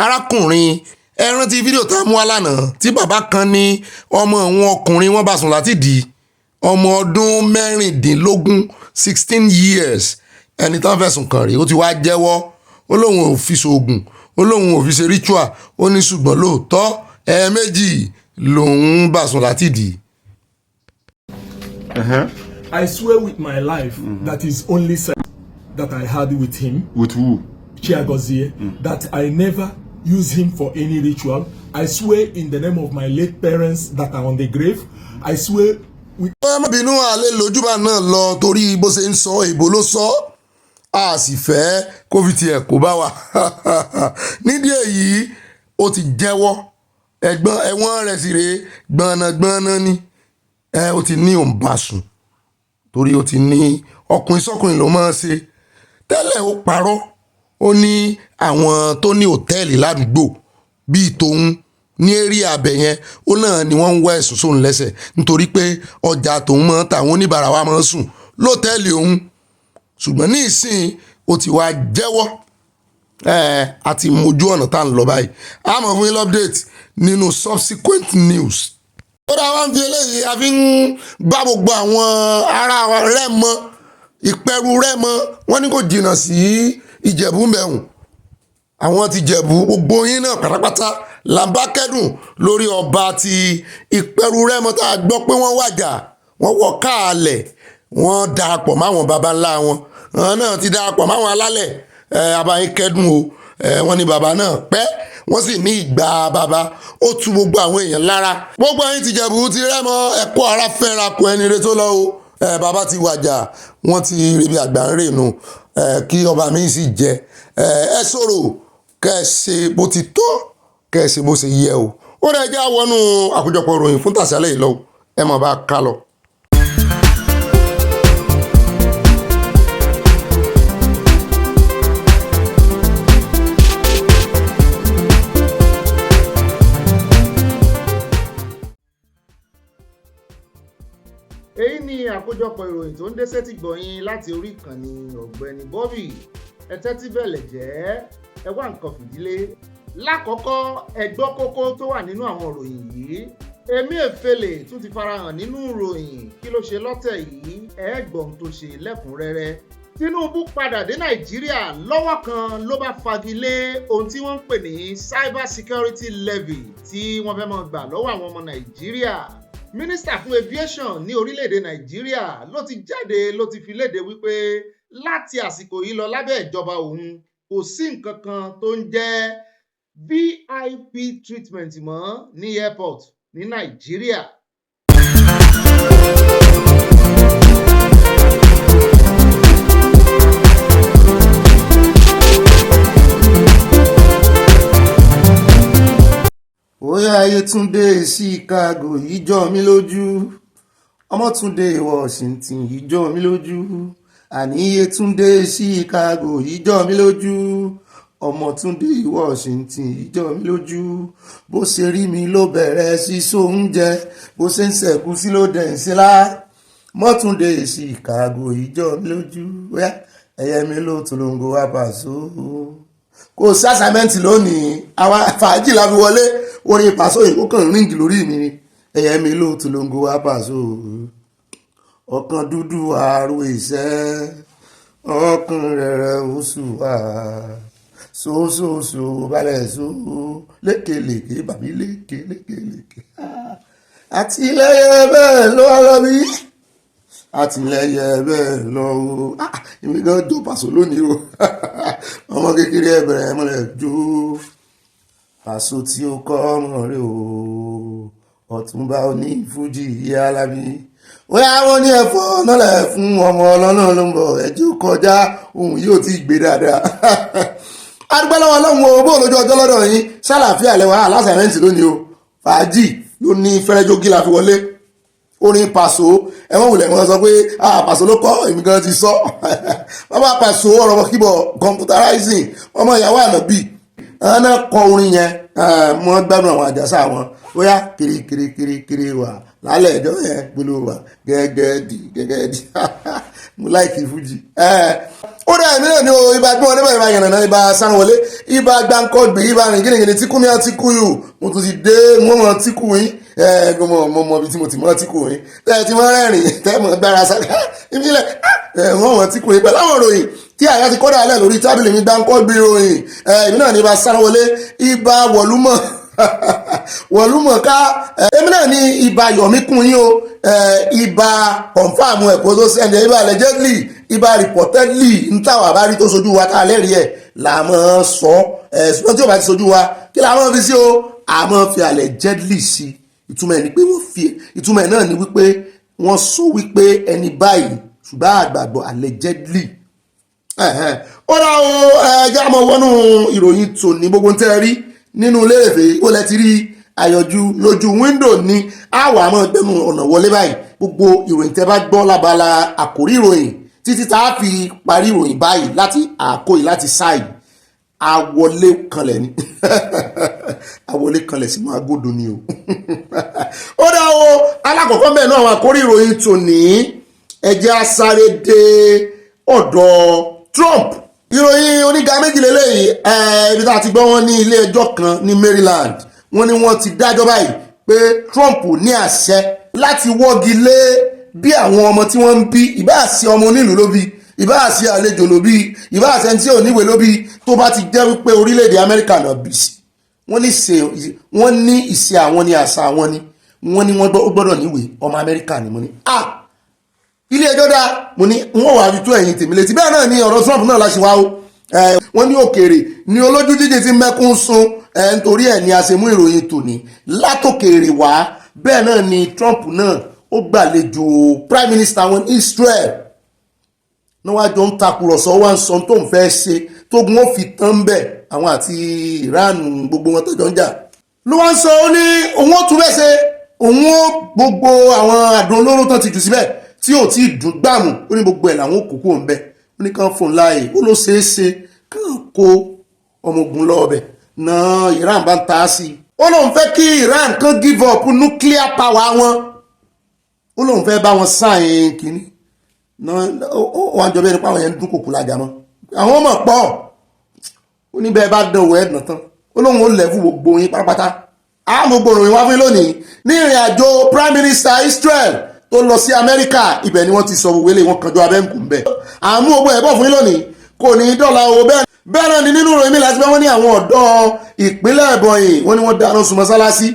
arákùnrin ẹ rántí fídíò tá a mú wá lánàá tí bàbá kan ní ọmọ òun ọkùnrin wọn bá sùn láti dì í ọmọ ọdún 16 years ẹni tán fẹ̀sùn kàn rèé ó ti wá jẹ́wọ́ ó lóun ò fi ṣoògùn ó lóun ò fi ṣe ritual ó ní ṣùgbọ́n lóòótọ́ ẹ̀ẹ̀mejì lòun bá sùn láti dì í. I swear with my life that is only sex that I had with him. With who? Chiagozie. That I never use him for any ritual. I swear in the name of my late parents that are on the grave. I swear with. ẹ má bínú àlè lójúbà náà lọ torí bó ṣe ń sọ èbó ló sọ a sì fẹ́ covid ẹ̀ kó bá wa nídìí èyí ó ti jẹ́wọ́ ẹ̀wọ̀n rẹ̀ sì rèé gbọ̀nàgbọ̀nà ni ó ti ní òun bá sùn torí ó ti ní ọkùnrin sọ́kùnrin ló máa ń ṣe tẹ́lẹ̀ ó parọ́ ó ní àwọn tó ní hòtẹ́ẹ̀lì ládùúgbò bíi tòun ní eré abẹ yẹn ó náà ni wọ́n ń wá ẹ̀sùn sóun lẹ́sẹ̀ nítorí pé ọjà tòun mọ́ tàwọn oníbàárà wa máa ń sùn lọ́tẹ́ẹ̀lì òun ṣùgbọ́n ní ìsìn ó ti wá jẹ́wọ́ àti mojú ọ̀nà tá à ń lọ báyìí a máa fún yín update nínú subsequent news. ó dá wá ń fi eléyìí a fi ń bá gbogbo àwọn ará Rẹ́mọ Ìpẹ́rù Rẹ́mọ wọ́n ní kò jìnnà sí Ìjẹ̀bú mẹ́hùn àwọn ti Jẹ̀bú gbogbo yín náà pátápátá là ń bá kẹ́dùn lórí ọba ti Ìpẹ́rù Rẹ́mọ tá a gbọ́ pé wọ́n wàjà wọ́n wọ káàlẹ̀ wọ́n darapọ̀ máwọn baba ńlá wọn náà ti darapọ̀ máwọn alálẹ̀ abayín kẹ́dùn o wọ́n ní baba náà pẹ́ wọ́n sì ní ìgbà baba ó tu gbogbo àwọn èèyàn lára gbogbo ẹ̀yin ti Jẹ̀bú ti Rẹ́mọ ẹ̀kọ́ ara fẹ́ra kọ ẹni rẹ tó lọ o baba ti wàjà wọ́n ti rebi àgbà ń rè nù kí ọba mi sì jẹ ẹ sọ̀rọ̀ kẹ́ ẹ ṣe bó ti tọ́ kẹ́ ẹ ṣe bó ṣe yẹ o ó rẹ̀ já wọnú àkójọpọ̀ ìròyìn fún tàṣálẹ̀ yìí lọ ẹ mọ̀ bá ká lọ. èyí ni àkójọpọ̀ ìròyìn tó ń dé sétí gbọ̀yìn láti orí ìkànnì ọ̀gbẹ́ni Bobby ẹ tẹ́tí bẹ̀lẹ̀ jẹ́ ẹ wá nǹkan fìdílé. lákọ̀ọ́kọ́ ẹ gbọ́ kókó tó wà nínú àwọn ìròyìn yìí. Emefiele tún ti farahàn nínú ìròyìn kí ló ṣe lọ́tẹ̀ yìí ẹ gbọ́ ohun tó ṣe lẹ́kùnrẹ́rẹ́. Tinubu padà dé Nàìjíríà lọ́wọ́ kan ló bá fagilé ohun tí wọ́n ń pè ní cyber security levy tí wọ́n fẹ́ máa gbà lọ́wọ́ àwọn ọmọ Nàìjíríà. Mínísítà fún aviation ní orílẹ̀-èdè Nàìjíríà ló ti jáde ló ti fi léde wípé láti àsìkò yìí lọ lábẹ́ ìjọba òun kò sí nǹkan kan tó ń jẹ́ VIP treatment mọ́ ní airport ní Nàìjíríà. Oya Ayétúndé Chicago yìí jọ mí lójú Ọmọ́túndé Washington yìí jọ mí lójú àní Yétúndé Chicago yìí jọ mí lójú Ọmọ́túndé Washington yìí jọ mí lójú bó ṣe rí mi ló bẹ̀rẹ̀ sí sóúnjẹ bó ṣe ń ṣẹ̀kú sí ló dẹ̀ ń ṣe lá Mọ́túndé Chicago yìí jọ mí lójú ẹ̀yẹ mi ló tolongo wá pàṣọ kò sí àsámẹ́ǹtì lónìí àwa fàájì la fi wọlé orin pàṣọ yìí ó kàn ríǹgì lórí mi ni ẹ̀yẹ mi ló tolongo wá pàṣọ ọkàn dúdú àrò ìṣẹ́ ọkàn rẹ̀rẹ̀ oṣù wà sóṣooṣo balẹ̀ so lékelèké bàbí lékelèké àtìlẹ́yẹ bẹ́ẹ̀ ló wá lọ bí àtìlẹ́yẹ bẹ́ẹ̀ lọ o èmi gan jó pàṣọ lónìí o ọmọ kékeré ẹ̀bẹ̀rẹ̀ mọ́lẹ̀ jó pàṣọ tí ó kọ́ ọmọ rẹ̀ o Ọ̀túnba oní fújì Alábí bóyá wọ́n ní ẹ̀fọ́ nọ́lẹ̀ fún ọmọ ọlọ́nà ló ń bọ̀ ẹ̀jú kọjá ohun yóò ti gbé dáadáa. adúgbò lọ́wọ́ ọlọ́run o bó lójú ọjọ́ lọ́dọ̀ yín sálàáfíà lẹ́wà aláṣàmẹ́ǹtì lónìí o fàájì ló ní fẹ́rẹ́jógí la fi wọlé orin pàṣọ ẹ̀wọ̀n wùlẹ̀ wọn sọ pé pàṣọ ló kọ́ èmi gan ti sọ bàbá pàṣọ ọ̀rọ̀ kíbọ̀ computerizing ọmọ ìyàwó ànábì àwọn náà kọ orin yẹn wọ́n gbádùn àwọn àjàsà wọn bóyá kiri wà lálẹ́ ẹjọ́ yẹn gbólóhùn wà gẹ́gẹ́dì mo láìkì fújì. ó dẹ̀ mí náà ní o ibà gbọ́n níbẹ̀ ibà yànnà ibà sanwó-olé ibà gbáǹkọ́gbì ibà rìn gínígíní tí kú mi àti kú yù mo tún ti dé mọ́ tí kú yín mo ibi tí mo ti mọ́ tí kú yín tẹ́ ti mọ́ rẹ́rìn tẹ́ mọ́ gbára sáré ìbílẹ̀ wọ́n tí kú yín pẹ̀lú àwọn ìròyìn tí àyà ti kọ́dà alẹ́ lórí tábìlì mi gbáǹkọ́gbì ìròyìn èmi náà ní ibà sanwó-olé ibà wọ̀lúmọ̀ ká èmi náà ní ibà yọ̀míkún yín o ibà confam ẹ̀kọ́ tó sẹ́ndẹ̀ ibà allegedly ibà reportedly ń tàwà bá rí tó sojú wa tá a lẹ́rìí ẹ̀ là mọ́ sọ ṣùgbọ́n tí ó bá ti sojú wa kí la mọ́ fi sí o a mọ́ fi allegedly sí ìtumọ̀ ẹ̀ ni pé wọ́n fi ìtumọ̀ ẹ̀ náà ni wípé wọ́n sọ wípé ẹni báyìí ṣùgbọ́n àgbàgbọ́ allegedly ó dá o ẹjẹ́ àmọ́ wọnú ìròyìn tòní gbogbo ń tẹ́ rí nínú ilé-ìwé ó lẹ ti rí àyànjú lójú wíńdò ní àwọ̀ àmọ́ gbẹ́nu ọ̀nà wọlé báyìí gbogbo ìròyìn tẹ́ bá gbọ́ lábala àkórí ìròyìn títí tá a fi parí ìròyìn báyìí láti àkóyì láti sáì àwọlé kanlẹ̀ ni àwọlé kanlẹ̀ sínú agodo ni o. ó dá o alákọ̀ọ́kọ́ bẹ́ẹ̀ náà àwọn àkórí ìròyìn tòní ẹjẹ́ asáré dé ọ̀dọ̀ Trump ìròyìn oníga méjìlélẹ́yìí ibi tá a ti gbọ́ wọn ní ilé ẹjọ́ kan ní Maryland wọ́n ní wọ́n ti dájọ́ báyìí pé Trump ní àṣẹ láti wọ́gi lé bí àwọn ọmọ tí wọ́n ń bí ìbáàsí ọmọ onílùú ló bí ìbáàsí àlejò ló bí ìbáàsí ẹni tí ò níwèé ló bí tó bá ti jẹ́ wípé orílẹ̀-èdè Amẹ́ríkà náà bí sí wọ́n ní ìṣe àwọn ní àṣà àwọn ni wọ́n ní wọ́n gbọ́dọ̀ níwèé ọmọ Amẹ́ríkà ni mo ní ilé ẹjọ́ dá mo ní wọ́n wà rí tó ẹ̀yìn tèmi létí bẹ́ẹ̀ náà ni ọ̀rọ̀ Trump náà láṣẹ wá o wọ́n ní òkèèrè ní olójú jíjìn tí mẹ́kún sun nítorí ẹ̀ ni a ṣe mú ìròyìn tòní látòkèèrè wá bẹ́ẹ̀ náà ni Trump náà ó gbàlejò Prime Minister wọn Israel níwájú ń takùrọ̀sọ wá ń sọ tó ń fẹ́ ṣe tógun ó fi tán bẹ̀ àwọn àti Iran gbogbo wọn tọ́jọ́ ń jà ló wá ń sọ ó ní òun ó tún bẹ́ẹ̀ ṣe òun ó gbogbo àwọn àdùn olóró tán ti jù síbẹ̀ tí ò tí dùn gbàmù ó ní gbogbo ẹ̀ làwọn òkòkò ń bẹ ó ní kàn fún láàyè ó ló ṣeé ṣe kàn kó ọmọ ogun lọ́ọ̀bẹ̀ náà Iran bá ń ta á sí i ó lóun fẹ́ kí Iran kàn give up nuclear power wọn ó lóun fẹ́ bá wọn sáyẹn kínní náà ó wà jọ bẹ́ẹ̀ nípa àwọn yẹn ń dún kòkó lájà mọ́ àwọn ọmọ pọ̀ ó ní bẹ́ẹ̀ bá dán owó ẹ̀dùn tán ó lóun ó lẹ́fù gbogbo yín pátápátá àmọ́ gbòòrò wá fún lónìí ní ìrìn àjò Prime Minister Israel tó lọ sí Amẹ́ríkà ibẹ̀ ni wọ́n ti sọ wọlé wọn kanjọ abẹ́ǹkù ń bẹ̀ àmú ogbó ẹ̀bọ̀ fún lónìí kò ní dọ́là owó bẹ́ẹ̀ náà ni nínú ìròyìn mi láti bẹ́ wọ́n ní àwọn ọ̀dọ́ ìpínlẹ̀ Ebonyi wọ́n ní wọ́n dáná sun mọ́sálásí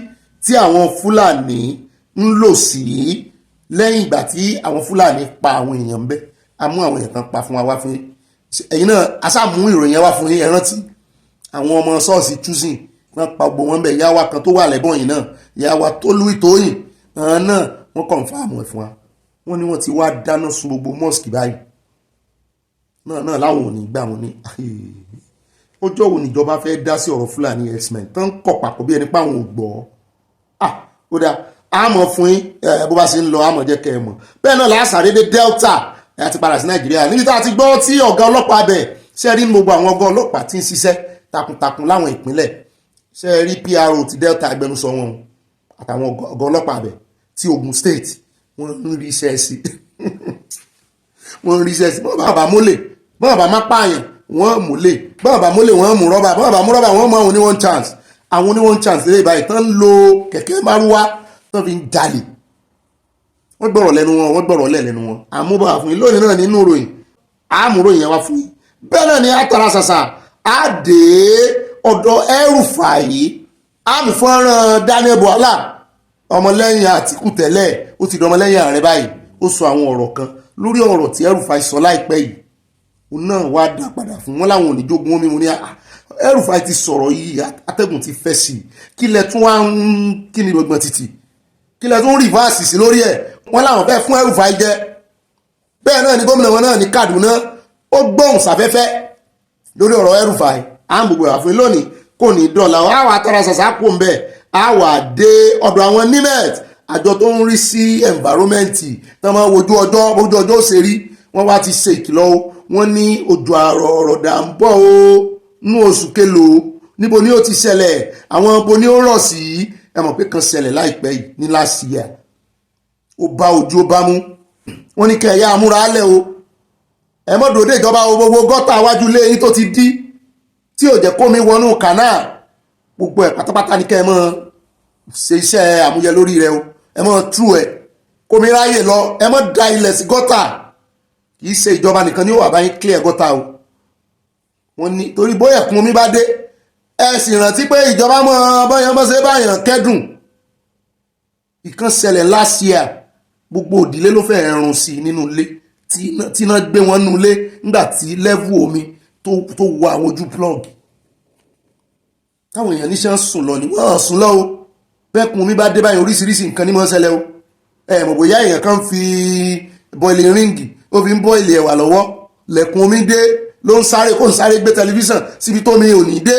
tí àwọn Fúlàní ń lò sí lẹ́yìn ìgbà tí àwọn Fúlàní pa àwọn èèyàn ń bẹ̀ àmú àwọn èèyàn kan pa fún wa wá fún ẹ̀yin náà aṣáàmú ìròyìn yẹn wá fún yín ẹ rántí àwọn ọmọ ṣọ́ọ̀ṣì choosing wọ́n pa gbogbo wọn bẹ̀ yáwa kan tó wà lẹ́bọ̀nyìn náà yáwa tó lùí tóyìn náà wọ́n kọ̀nfàmù ẹ̀ fún wa wọ́n ní wọ́n ti wá dáná sun gbogbo mosque báyìí náà láwọn ò ní gbà wọ́n ní ọjọ́ wo níjọba fẹ́ dá sí ọ̀rọ̀ Fúlàní herdsmen tán kọ̀ papọ̀ bí ẹni pé àwọn ò gbọ́ ó dáa àmọ́ fún yín bó bá ṣe ń lọ àmọ́ jẹ́ kẹ́ ẹ mọ̀ bẹ́ẹ̀ náà làásàrè dé Delta àti padà sí Nàìjíríà níbi tá a ti gbọ́ tí ọ̀gá ọlọ́pàá bẹ̀ ṣe rí gbogbo àwọn ọgá ọlọ́pàá tí ń ṣiṣẹ́ takuntakun láwọn ìpínlẹ̀ ṣe rí PRO ti Delta agbẹnusọ wọn àtàwọn ọgá ọlọ́pàá bẹ̀ tí Ogun State wọ́n ń ríṣẹ́ sí wọ́n ń ríṣẹ́ sí bọ́ọ̀bà mólè bọ́ọ̀bà má pààyàn wọ́n múlé bọ́ọ̀bà mólè wọ́n mú rọ́bà bọ́ọ̀bà mú rọ́bà wọ́n mú àwọn oníwọ̀n chance àwọn oníwọ̀n chance lè báyìí tán lo kẹ̀kẹ́ márúwá tán fi ń jalè wọ́n gbọ́rọ̀ lẹ́nu wọn wọ́n gbọ́rọ̀ lẹ́nu wọn àmúbọ̀ fún yín lónìí náà nínú ìròyìn àmúròyìn yẹn wá fún yín bẹ́ẹ̀ náà ni àtàrà ṣàṣà àdé ọ̀dọ̀ El-Rufai àmì fọ́nrán Daniel Buhala ọmọlẹ́yìn Àtíkù tẹ́lẹ̀ ó ti di ọmọlẹ́yìn ààrẹ báyìí ó sọ àwọn ọ̀rọ̀ kan lórí ọ̀rọ̀ tí El-Rufai sọ láìpẹ́ yìí òun náà wá dá padà fún wọn láwọn oníjógun omi mo ní El-Rufai ti sọ̀rọ̀ yìí atẹ́gùn ti fẹ́ sí i kí lẹ tún wá ń kí ni gbọ̀ngbọ̀n títì kí lẹ tún rìvásì sí lórí ẹ̀ wọ́n láwọn fẹ́ fún El-Rufai jẹ bẹ́ẹ̀ náà ni gómìnà wọn náà ní Kaduna ó gbóhùn sáfẹ́fẹ́ lórí ọ̀rọ̀ El-Rufai à ń gbogbo àfin lónìí kò ní dọ̀là á wà tara ṣàṣà kó ń bẹ̀ á wà dé ọ̀dọ̀ àwọn nimet àjọ tó ń rí sí environment tí wọ́n máa wojú ọjọ́ ó ṣe rí wọ́n wá ti ṣe ìkìlọ̀ wọ́n ní òjò àrọ̀ọ̀dà ń bọ̀ ó nú oṣù kélòó níbo ni ó ti ṣẹlẹ̀ àwọn ibo ni ó rọ̀ sí ẹ mọ̀ pé kan ṣẹlẹ̀ láìpẹ́ yìí ní last year ó bá ojú ó bá mú wọ́n ní kẹ̀yà amúra alẹ́ o ẹ mọ́ dòde ìjọba gbogbo gọ́tà wájú ilé yín tó ti dí tí ò jẹ́ kómi wọnú kànáà gbogbo ẹ̀ pátápátá ní kẹ́ ẹ mọ́ ṣe iṣẹ́ àmúyẹ lórí rẹ o ẹ mọ́ tú ẹ kómi ráyè lọ ẹ mọ́ da ilẹ̀ sí gọ́tà kì í ṣe ìjọba nìkan ni ó wà bá yín clear gọ́tà o wọ́n ní torí bóyá ẹ̀kún omi bá dé ẹ sì rántí pé ìjọba mọ́ bọ́yàn bọ́ ṣe báyàn kẹ́dùn ìkan ṣẹlẹ̀ last year gbogbo òdílé ló fẹ́ rùn sí nínú ilé tí iná gbé wọn nínú ilé nígbà tí level omi tó wọ àwọn ojú plug táwọn èèyàn níṣẹ́ ń sùn lọ ni wọ́n sùn lọ o bẹ́ẹ̀kún omi bá dé báyìí oríṣiríṣi nǹkan ní mọ́ ṣẹlẹ̀ o ẹ mọ̀ bóyá èèyàn kan fi bọ́ìlì ríǹgì ó fi ń bọ́ìlì ẹ̀wà lọ́wọ́ lẹ̀kùn omi dé ló ń sáré kó ń sáré gbé tẹlifíṣàn síbi tó mi ò ní dé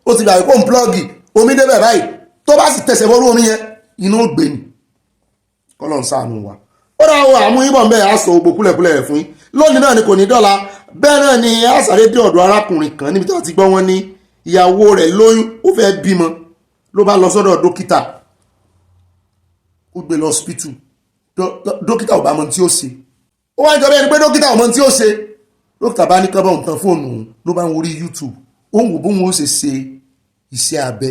ó ti gbà pé kó ń plọ́ọ̀gì omi dé bẹ̀ báyìí tó bá sì tẹ̀sẹ̀ bọ́rú omi yẹn inú ó gbé ni kọ́lọ̀ ń ṣàánú wa ó dá àwọn àmúyíbọ̀ mẹ́ẹ̀ á sọ gbogbo kúlẹ̀kúlẹ̀ rẹ̀ fún yín lónìí náà ni kò ní dọ́là bẹ́ẹ̀ náà ni á sáré dé ọ̀dọ̀ arákùnrin kan níbi tí wọ́n ti gbọ́ wọn ní ìyàwó rẹ̀ lóyún ó fẹ́ bímọ ló bá lọ sọ́dọ̀ dókítà ó gbé lọ hospital dókítà ò bá mọ tí ó ṣe ó wá ń jọ bẹ́ẹ̀ ni pé dókítà ò mọ tí ó ṣe dókítà bá ní kọ́ bá òun tan fóònù ló bá ń worí YouTube ó ń wò bóun ó ṣe ṣe iṣẹ́ abẹ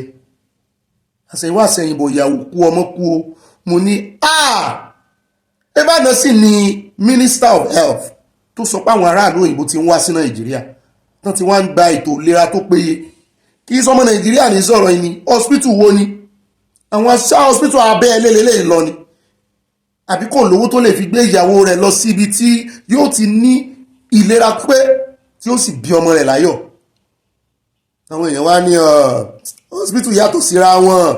àṣẹyìnwá àṣẹyìnbọ̀ ìyàwó kú ọmọ kú o mo ní Ìbàdàn sì ni Minister of Health tó sọ pé àwọn aráàlú òyìnbó ti ń wá sí Nàìjíríà tán ti wá ń gba ètò ìlera tó péye kì í sọmọ Nàìjíríà ní sọ̀rọ̀ yìí ni hospital wo ni àwọn aṣá hospital abẹ́ ẹlẹ́lẹ́lẹ́ lọ ni àbí kò lówó tó lè fi gbé ìyàwó rẹ̀ lọ sí ibi tí yóò ti ní ìlera pé tí ó sì bí ọmọ rẹ̀ láyọ̀ àwọn èèyàn wá ní hospital yàtọ̀ síra wọn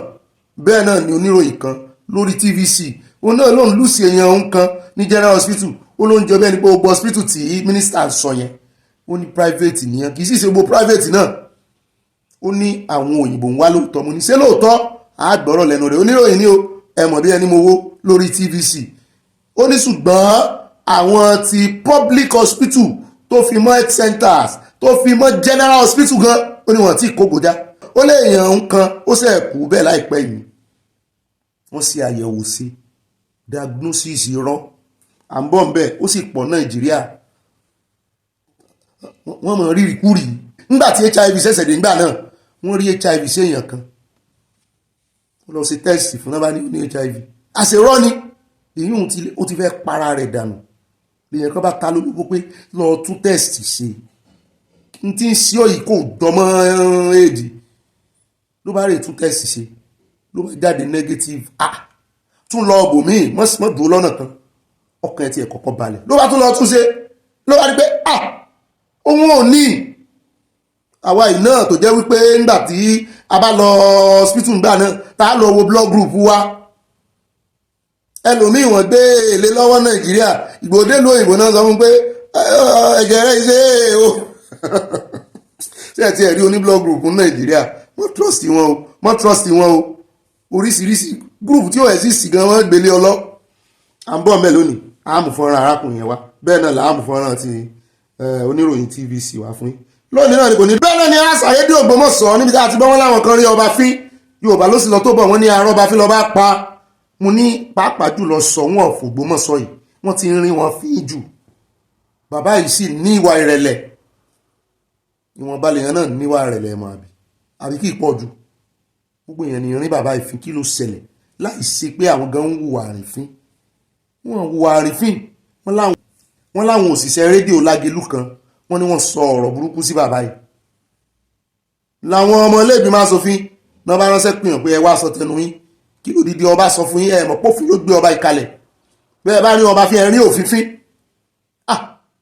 bẹ́ẹ̀ náà ni oníròyìn kan lórí TVC òun náà ló ń lùsì èèyàn òun kan ní general hospital ó ló ń jọ bẹ́ẹ̀ ni pé gbogbo hospital tí minister sọ yẹn ó ní private nìyẹn kì í sì ṣe gbogbo private náà ó ní àwọn òyìnbó ń wá lóòótọ́ mo ní ṣé lóòótọ́ àgbọ̀rọ̀ lẹ́nu rẹ̀ oníròyìn ní o ẹ mọ̀ bí ẹni mo wó lórí TVC ó ní ṣùgbọ́n àwọn ti public hospital tó fi mọ́ health centers tó fi mọ́ general hospital gan ó ní wọ́n ti kógojá ó lè èèyàn ń kan ó sì kú bẹ́ẹ̀ láìpẹ́ yìí wọ́n ṣe àyẹ̀wò sí diagnosis irọ́ à ń bọ̀ ń bẹ̀ ó sì pọ̀ Nàìjíríà wọ́n mọ̀ rírì kúrì nígbà tí HIV ṣẹ̀ṣẹ̀ dé nígbà náà wọ́n rí HIV sí èèyàn kan ó lọ sí test fún náà bá ní HIV àṣerọ́ ni èyí ó ti fẹ́ para rẹ̀ dànù lèyàn kan bá ta lólobó pé lọ tún test ṣe n tí ń ṣe òyì kò dọmọ́ èdè ló bá rè tún test ṣe ló bá jáde negative tún lọ ọbọ míì mọ́ dúró lọ́nà kan ọkàn ẹ̀ tí ẹ̀ kọ́kọ́ balẹ̀ ló bá tún lọ tún ṣe ló bá rí pé òun ò ní àwa yìí náà tó jẹ́ wípé nígbà tí a bá lọ hospital nígbà náà tá a lọ wo blood group wa ẹlòmíì wọ́n gbé èlé lọ́wọ́ Nàìjíríà ìgbòdé ló òyìnbó náà sọ fún pé ẹ̀jẹ̀ rẹ̀ ṣe é o ṣé ẹ̀ tí ẹ̀ rí oní blood group ní Nàìjíríà wọ́n trust wọn o oríṣiríṣi group tí ó exist gan wọ́n gbélé ọlọ́ à ń bọ̀ mẹ́ lónìí àmù fọ́nrán arákùnrin yẹn wá bẹ́ẹ̀ náà làámù fọ́nrán ti oníròyìn TVC wá fún yín lónìí náà ni kò ní bẹ́ẹ̀ náà ni àṣàyédè Ògbómọ̀ṣọ́ níbi tí a ti bọ́ wọn láwọn kan rí ọba fín Yorùbá ló sì lọ tó bọ̀ wọ́n ní arọ́ba fín lọ́ba pa mo ní pàápàá jùlọ sọ wọn Ògbómọ̀ṣọ́ yìí wọ́n ti rin wọn fín jù bàbá yìí sì ní ìwà ìrẹ̀lẹ̀ ìwọ̀nba lèèyàn náà níwà ìrẹ̀lẹ̀ mọ́ àbí kì í pọ̀ jù gbogbo èèyàn ní rin bàbá ìfín kí ló ṣẹlẹ̀ láì ṣe pé àwọn gan ń hùwà àrífín wọ́n hùwà àrífín wọ́n láwọn òṣìṣẹ́ rédíò Lágelú kan wọ́n ní wọ́n sọ ọ̀rọ̀ burúkú sí bàbá yìí làwọn ọmọ ilé-ìgbìmọ̀ aṣòfin náà bá ránṣẹ́ pìyàn pé ẹ wá sọ tẹnu yín kí ló dídí ọba sọ fún yín ẹ mọ̀ pófin ló gbé ọba ìkalẹ̀ bẹ́ẹ̀ bá rí ọba fi ẹ̀rín òfin fín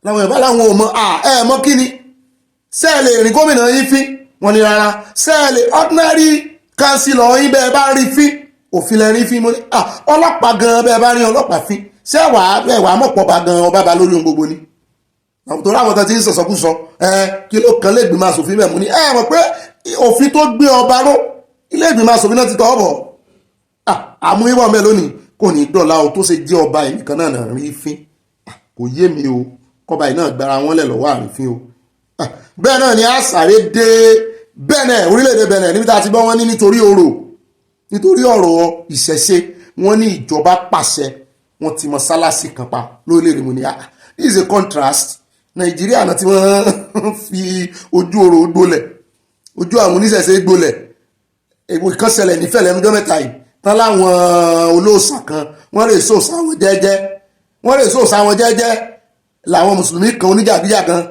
làwọn ẹ̀bá láwọn ò mọ̀ ẹ mọ̀ kí ni sẹ́ẹ̀lì ìrìn gómìnà yín fín wọ́n ní rárá sẹ́ẹ̀lì ordinary councillor yín bẹ́ẹ̀ bá rí fín òfin lẹ́rìn fín mo ní ọlọ́pàá gan bẹ́ẹ̀ bá rí ọlọ́pàá fín ṣé wàá mọ̀pọ̀ bá gan ọba bá lórí ohun gbogbo ni tó láwọn kan ti ń sọ̀sọ́kúsọ kí ló kan lè gbìmọ̀ asòfin bẹ́ẹ̀ mo ní mọ̀ pé òfin tó gbé ọba ró ilé ìgbìmọ̀ asòfin náà ti tọ́ ọ̀bọ̀ àmúyíwọ̀ mẹ́ lónìí kò ní dọ̀la o tó ṣe jẹ́ ọba ẹnìkan náà rí fín kò yé mi o kọba yìí náà gbára wọn lẹ̀ lọ́wọ́ àrífín o bẹ́ẹ̀ náà ni a sáré dé Benin orílẹ̀-èdè Benin níbi tá a ti gbọ́ wọn ní nítorí ọ̀rọ̀ ìṣẹ̀ṣe wọn ní ìjọba pàṣẹ wọn ti mọ́sálásí kan pa lórílẹ̀-èdè mu ní this is a contrast Nàìjíríà náà tí wọ́n fi ojú ọ̀rọ̀ gbolẹ̀ ojú àwọn oníṣẹ̀ṣe gbolẹ̀ èwo kan ṣẹlẹ̀ nífẹ̀ẹ́ lẹ́nu ọjọ́ mẹ́ta yìí tán láwọn olóòṣà kan wọ́n lè sòòṣà wọn jẹ́jẹ́ làwọn mùsùlùmí kan oníjàgíjàgan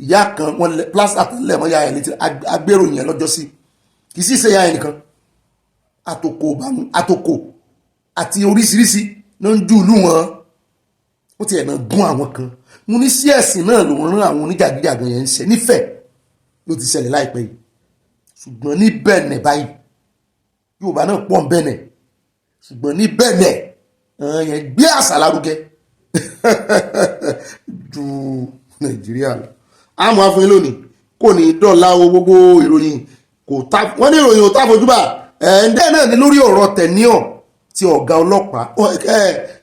ìyá kan wọ́n lẹ plásítà tó lẹ̀ mọ́ ya ẹ̀ létí agbérò yẹn lọ́jọ́ sí kì í sì ṣe ya ẹ̀ nìkan àtòkò àti oríṣiríṣi ló ń jù lù wọ́n ó ti ẹ̀nà gún àwọn kan mo ní sí ẹ̀sìn náà ló rán àwọn oníjàgíjàgan yẹn ń ṣe nífẹ̀ẹ́ ló ti ṣẹlẹ̀ láìpẹ́ yìí ṣùgbọ́n ní Benin báyìí Yorùbá náà pọ̀ ń Benin ṣùgbọ́n ní Benin yẹn gbé àṣà lárugẹ ju Nàìjíríà lọ àmọ́ àfihàn lónìí kò ní dọ́là gbogbo ìròyìn wọ́n ní ìròyìn ò táfojúbà ẹ̀ẹ́dẹ́ náà ní lórí ọ̀rọ̀ tenure ti ọ̀gá ọlọ́pàá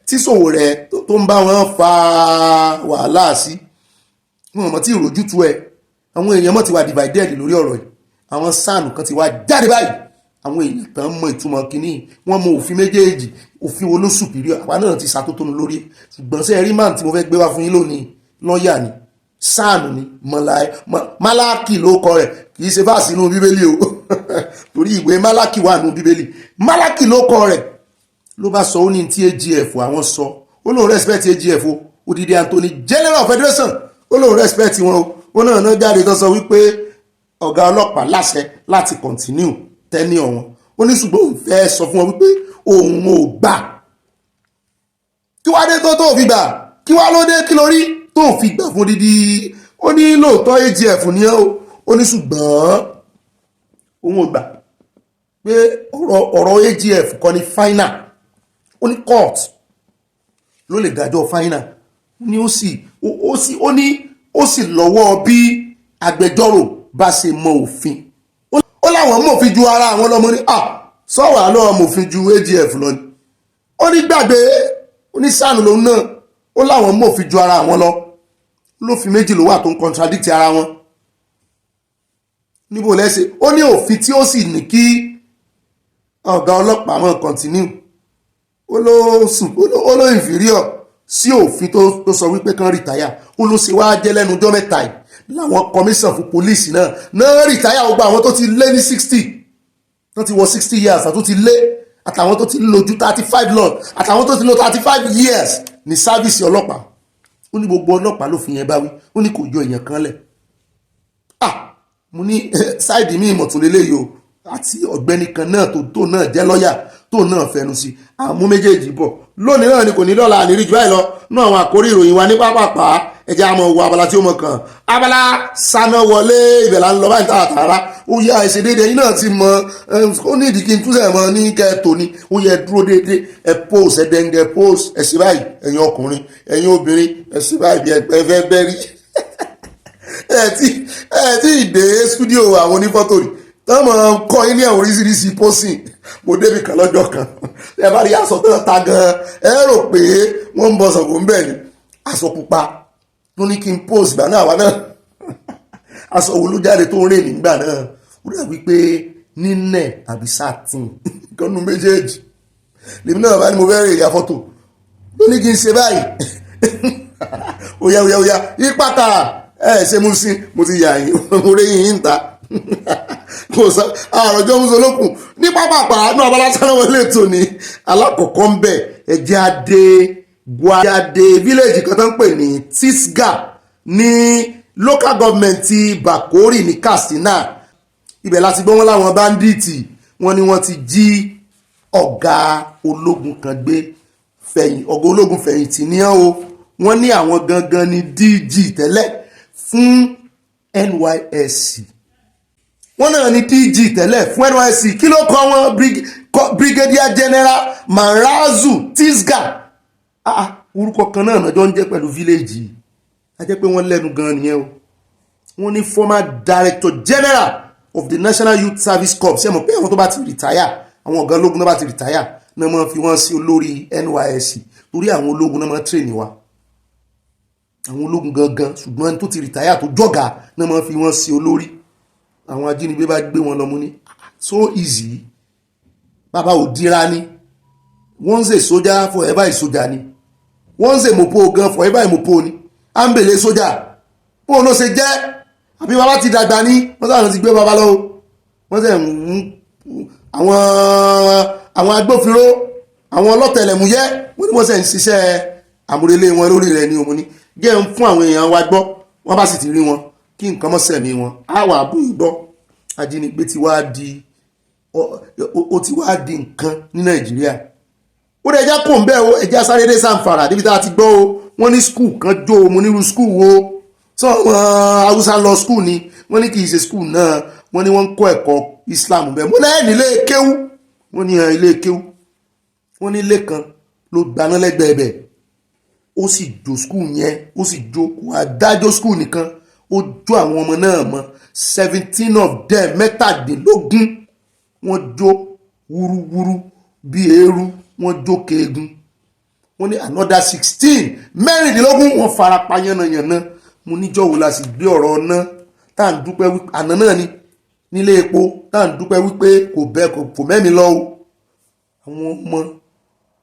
tí Sowore tó ń bá wọn fa wàhálà sí wọn mọ̀ tí ìròjútu ẹ̀ àwọn èèyàn mọ̀ ti wà divided lórí ọ̀rọ̀ yìí àwọn sáànù kan ti wá jáde báyìí àwọn èèyàn tán mọ ìtumọ̀ kínní wọ́n mọ òfin méjèèjì òfin wo ló superior àwa náà ti ṣàtótónu lórí ṣùgbọ́n ṣé ẹrí máà tí mo fẹ́ gbé wá fún yín lónìí lọ́ọ̀yà ni sáànù ni Málákì ló kọ rẹ̀ kì í ṣe fáàsì inú bíbélì o torí ìwé Málákì wà nínú bíbélì Málákì ló kọ rẹ̀ ló bá sọ ó ní tí AGF àwọn sọ ó lóun respect AGF o odidi Anthony General of Federation ó lóun respect wọn o ó náà jáde tó sọ wípé ọ̀gá ọlọ́pàá láṣẹ láti continue tenure wọn ó ní ṣùgbọ́n òun fẹ́ sọ fún wọn wípé òun ò gbà kí wá dé tó fi gbà kí wá ló dé kí ló rí tó fi gbà fún dídí ó ní lóòótọ́ AGF ní ó ní ṣùgbọ́n òun ò gbà pé ọ̀rọ̀ AGF kọ́ ní final ó ní court ló lè dájọ́ final ní ó sì lọ́wọ́ bí agbẹjọ́rò bá ṣe mọ òfin ó láwọn mọ̀fin ju ara àwọn lọ́mọ ní sọ́wọ́ àlọ́ mọ̀fin ju AGF lọ ni ó ní gbàgbé oníṣàánú lòun náà ó láwọn mọ̀fin ju ara àwọn lọ lófin méjì ló wà tó ń contradict ara wọn níbo lẹ́sẹ̀ ó ní òfin tí ó sì ní kí ọ̀gá ọlọ́pàá mọ̀ continue ó ló inferior sí òfin tó sọ wípé kán rìtáyà ó ló ṣe wá jẹ́ lẹ́nu ọjọ́ mẹ́ta yìí láwọn commission fún police náà rìtáyà gbogbo àwọn tó ti lé ní 60 tó ti wọ 60 years àtó ti lé àtàwọn tó ti lò ju 35 lọ àtàwọn tó ti lò 35 years ní sáfíìsì ọlọ́pàá ó ní gbogbo ọlọ́pàá ló fi yẹn báwí ó ní kò yọ èèyàn kan lẹ̀ mo ní sáìdì mi ìmọ̀túnlélẹ́ yìí o àti ọ̀gbẹ́ni kan náà tó náà jẹ́ lọ́ọ̀yà tó náà fẹnu sí àmú méjèèjì bọ̀ lónìí náà ni kò ní dọ́là àníríjú báyìí lọ náà àwọn àkórí ìròyìn wa ní pápápá ẹjẹ́ àmọ́ wo abala tí ó mọ̀ kàn abala sáná wọlé ibẹ̀ là ń lọ báyìí tààrà ó yẹ àìṣe déédéé yín náà ti mọ ó ní ìdí kí n túnṣe mọ ní kẹtò ni ó yẹ dúró déédéé ẹ pose ẹ dẹ́ngẹ pose ẹ sì báyìí ẹ̀yin ọkùnrin ẹ̀yin obìnrin ẹ sì báyìí bí ẹ fẹ́ bẹ́rí ẹ tí ìdè stúdíò àwọn onífọ́tò rí tọ́mọ̀ kọ́ ilé àwọn oríṣiríṣi pósìn mo débi kan lọ́jọ́ kan ẹ bá rí aṣọ tó ta gan ẹ rò pé wọ́n ń bọ Ṣàngó ń bẹ̀ ni aṣọ pupa ló ní kí n pose ìgbà náà wá náà aṣọ wo ló jáde tó ń rìn nígbà náà ó dà wípé nínẹ̀ tàbí satin kọ́nù méjèèjì lèmi náà bá ní mo fẹ́ rè ya fọ́tò ló ní kí n ṣe báyìí oya yípàtà ṣe mú sí mo ti yà yín mo rí yín ń ta kò sọ àròjọ musolókun ní pápápá ní abala sára wọlé ètò ní alákọ̀ọ́kọ́ ń bẹ̀ ẹ̀jẹ̀ adé village kan tó ń pè ní Tisga ní local government ti Bakori ní Katsina ibẹ̀ láti gbọ́ wọn láwọn báńdíìtì wọn ni wọ́n ti jí ọ̀gá ológun kan gbé ọ̀gá ológun fẹ̀yìntì ní ọ́ wọ́n ní àwọn gangan ní DG tẹ́lẹ̀ fún NYSC wọ́n náà ní DG tẹ́lẹ̀ fún NYSC kí ló kọ́ wọn Brigadier General Marazu Tisga orúkọ kan náà jọ ń jẹ́ pẹ̀lú village yìí a jẹ́ pé wọ́n lẹ́nu gan nìyẹn o. Wọ́n ní former Director General of the National Youth Service Corps ṣe mọ̀ pé àwọn tó bá ti retire àwọn ọ̀gá ológun náà bá ti retire náà máa fi wọ́n sí olórí NYSC torí àwọn ológun náà máa train wa àwọn ológun gangan ṣùgbọ́n ẹni tó ti retire tó jọ̀gá náà máa fi wọ́n sí olórí. Àwọn ajínigbé bá gbé wọn lọ mú ní so easy bàbá ò dira ni once a soldier forever a soldier ni once a mopo gan forever a mopo ni ambele soldier bó ló ṣe jẹ́ àbí bàbá ti dàgbà ní wọ́n sáà ti gbé bàbá lọ́wọ́ wọ́n sẹ̀ àwọn agbófinró àwọn ọlọ́tẹlẹ̀múyẹ́ wọ́n ní wọ́n sẹ̀ ń ṣiṣẹ́ àmúrelé wọn lórí rẹ̀ ní òmùní jẹ́ ń fún àwọn èèyàn wa gbọ́ wọ́n bá sì ti rí wọn kí nǹkan mọ́ sẹ̀mí wọn á wà bú ìgbọ́ ajínigbé ti wá di nǹkan ní Nàìjíríà. Ó dẹ̀ já kò ń bẹ́ o ẹja sáré dé Sàǹfàrà débi tá a ti gbọ́ o wọ́n ní skul kan jó o mo nírú skul wo sọ Haúsá lọ skul ni wọ́n ní kì í ṣe skul náà wọ́n ní wọ́n ń kọ́ ẹ̀kọ́ Islam bẹ́ẹ̀ mo lẹ́yìn nílé kéwú wọ́n ní ilé kéwú wọ́n ní ilé kan ló gbaná lẹ́gbẹ̀ẹ́ bẹ̀ ó sì jó skul yẹn ó sì jó kó adájọ́ skul nìkan ó jó àwọn ọmọ náà mọ́ 17 of them mẹ́tàdínlógún wọ́n jó wúrúwúrú bí eérú wọ́n jó keegun wọ́n ní another 16 mẹ́rìndínlógún wọ́n fara pa yánnayànna mo níjọ́ wo la sì gbé ọ̀rọ̀ ọ̀nà tá à ń dúpẹ́ wípé àná náà ni nílé epo tá à ń dúpẹ́ wípé kò bẹ́ẹ̀ kò mẹ́mi lọ́wọ́ àwọn ọmọ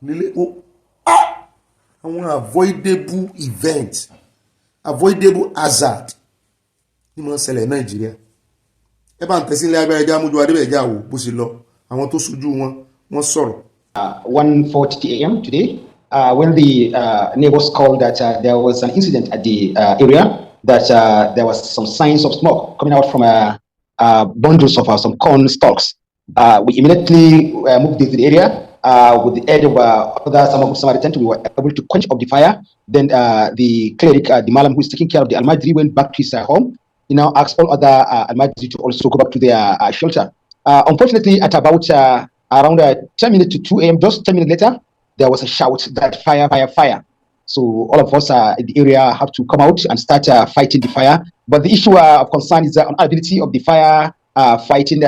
nílé epo àwọn avoidable event avoidable hazard ní mọ̀ ń ṣẹlẹ̀ Nàìjíríà. Ẹ bá ń tẹ̀sí ilé agbára ẹja mójú adébẹ̀já wò bó ṣe lọ àwọn tó ṣojú wọn sọ̀rọ̀. 1:40 a.m. today, when the neighbors called that there was an incident at the area, that there was some signs of smoke coming out from bundles of some corn stalks. We immediately moved into the area with the aid of other Samaritans. We were able to quench up the fire. Then the cleric, the Malam who is taking care of the Almajiri, went back to his home. He now asked all other Almajiri to also go back to their shelter. Unfortunately, at about around 10 minutes to 2 a.m., just 10 minutes later, there was a shout that fire, fire, fire. So all of us in the area have to come out and start fighting the fire. But the issue of concern is the unavailability of the fire fighting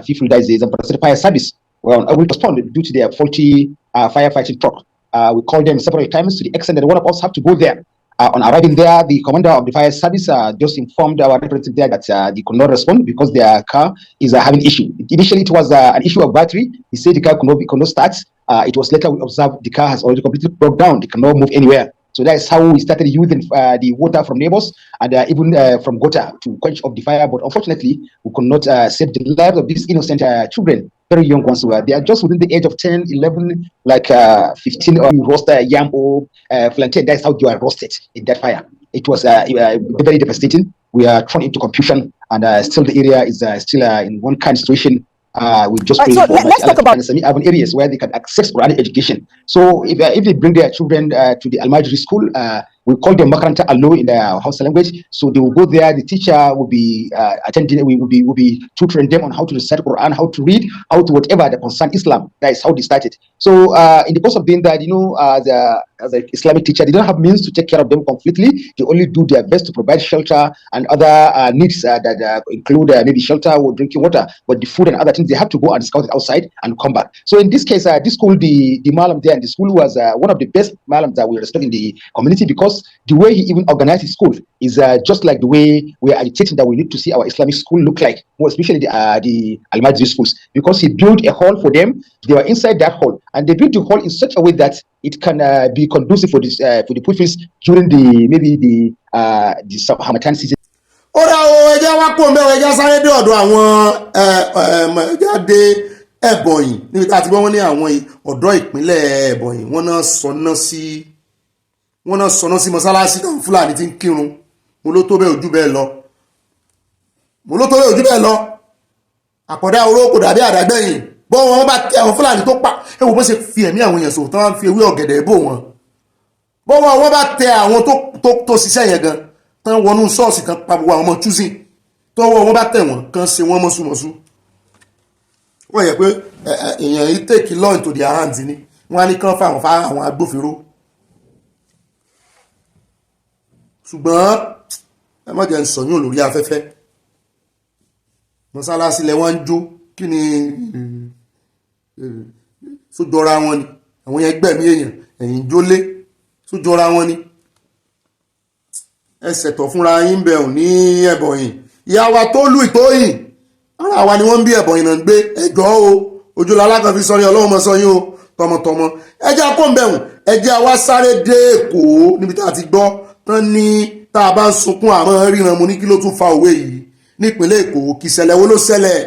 people that is the fire service. Well, we responded due to their faulty firefighting truck. We called them several times to the extent that one of us have to go there. On arriving there, the commander of the fire service just informed our representative there that they could not respond because their car is having issue. Initially, it was an issue of battery. He said the car could not start. It was later we observed the car has already completely broke down. It cannot move anywhere. So that is how we started using the water from neighbors and even from gutter to quench up the fire. But unfortunately, we could not save the lives of these innocent children, very young ones. They are just within the age of 10, 11, like 15 or roaster, yam or plantain. That's how you are roasted in that fire. It was very devastating. We are thrown into confusion, and still the area is still in one kind of situation. We just so let's talk about semi-urban areas where they can access Quranic education. So if they bring their children to the Al-Majri school, we call them Makaranta Allo in their Hausa language. So they will go there. The teacher will be attending. We will be tutoring them on how to recite Quran, how to read, how to whatever the concern Islam. That is how they started. So in the course of doing that, as an Islamic teacher, they don't have means to take care of them completely. They only do their best to provide shelter and other needs that include maybe shelter or drinking water. But the food and other things, they have to go and scout it outside and come back. So in this case, this school, the Malam there in the school was one of the best Malams that we respect in the community, because the way he even organized his school is just like the way we are agitating that we need to see our Islamic school look like, more especially the Al-Majri schools, because he built a hall for them. They were inside that hall, and they built the hall in such a way that it can be conducive for the pupils during the Hamatan season. Ó dá o ẹjẹ́ wá pò mẹ́wàá ẹjẹ́ sáré dé ọ̀dọ̀ àwọn ẹjẹ́ dé Ebonyi níbi tá a ti gbọ́ wọ́n ní àwọn ọ̀dọ́ ìpínlẹ̀ Ebonyi wọ́n náà sọná sí mọ́sálásí táwọn Fúlàní ti ń kírun. Mo ló tó bẹ́ẹ̀ ojú bẹ́ẹ̀ lọ àpọ̀dá oró kò dàbí àdágbẹ̀yìn bọ́ wọn bá tẹ àwọn Fúlàní tó pa ẹwọ bó ṣe fi ẹ̀mí àwọn èèyàn sòtán wọ́n fi ewé ọ̀gẹ̀dẹ̀ bò wọn bọ́ wọn bá tẹ àwọn tó ṣiṣẹ́ yẹn gan tán wọnú ṣọ́ọ̀ṣì kan pa gbogbo àwọn ọmọ chúsìn tọ́wọ́ wọn bá tẹ̀ wọ́n kan ṣe wọ́n mọ́súmọ́sú. wọ́n yẹ pé èèyàn yìí take law into their hands ni wọ́n á ní kán fáwọn àwọn agbófinró ṣùgbọ́n ẹ má jẹ́ ń sọ yún lórí afẹ́fẹ́ mọ́sálásí lẹ wọ́n ń jó kí ni sójọra wọn ni àwọn yẹn gbẹ̀mí èèyàn ẹ̀yìn jólé sójọra wọn ni ẹ ṣètò fúnra yín bẹ̀rù ní Ebonyi ìyá wa tó lù ìtóyìn ara wa ni wọ́n ń bí Ebonyi náà gbé ẹjọ́ o ojúlọ alákan fi sọrí ọlọ́run mọ́ sọ yín o tọmọtọmọ ẹjẹ́ akóńbẹ̀hùn ẹjẹ́ àwa sáré dé Èkó níbi tá a ti gbọ́ tán ní tá a bá ń sunkún àmọ́ ríran mu ní kí ló tún fa òwe yìí nípínlẹ̀ Èkó kì í ṣẹlẹ̀ wo ló ṣẹlẹ̀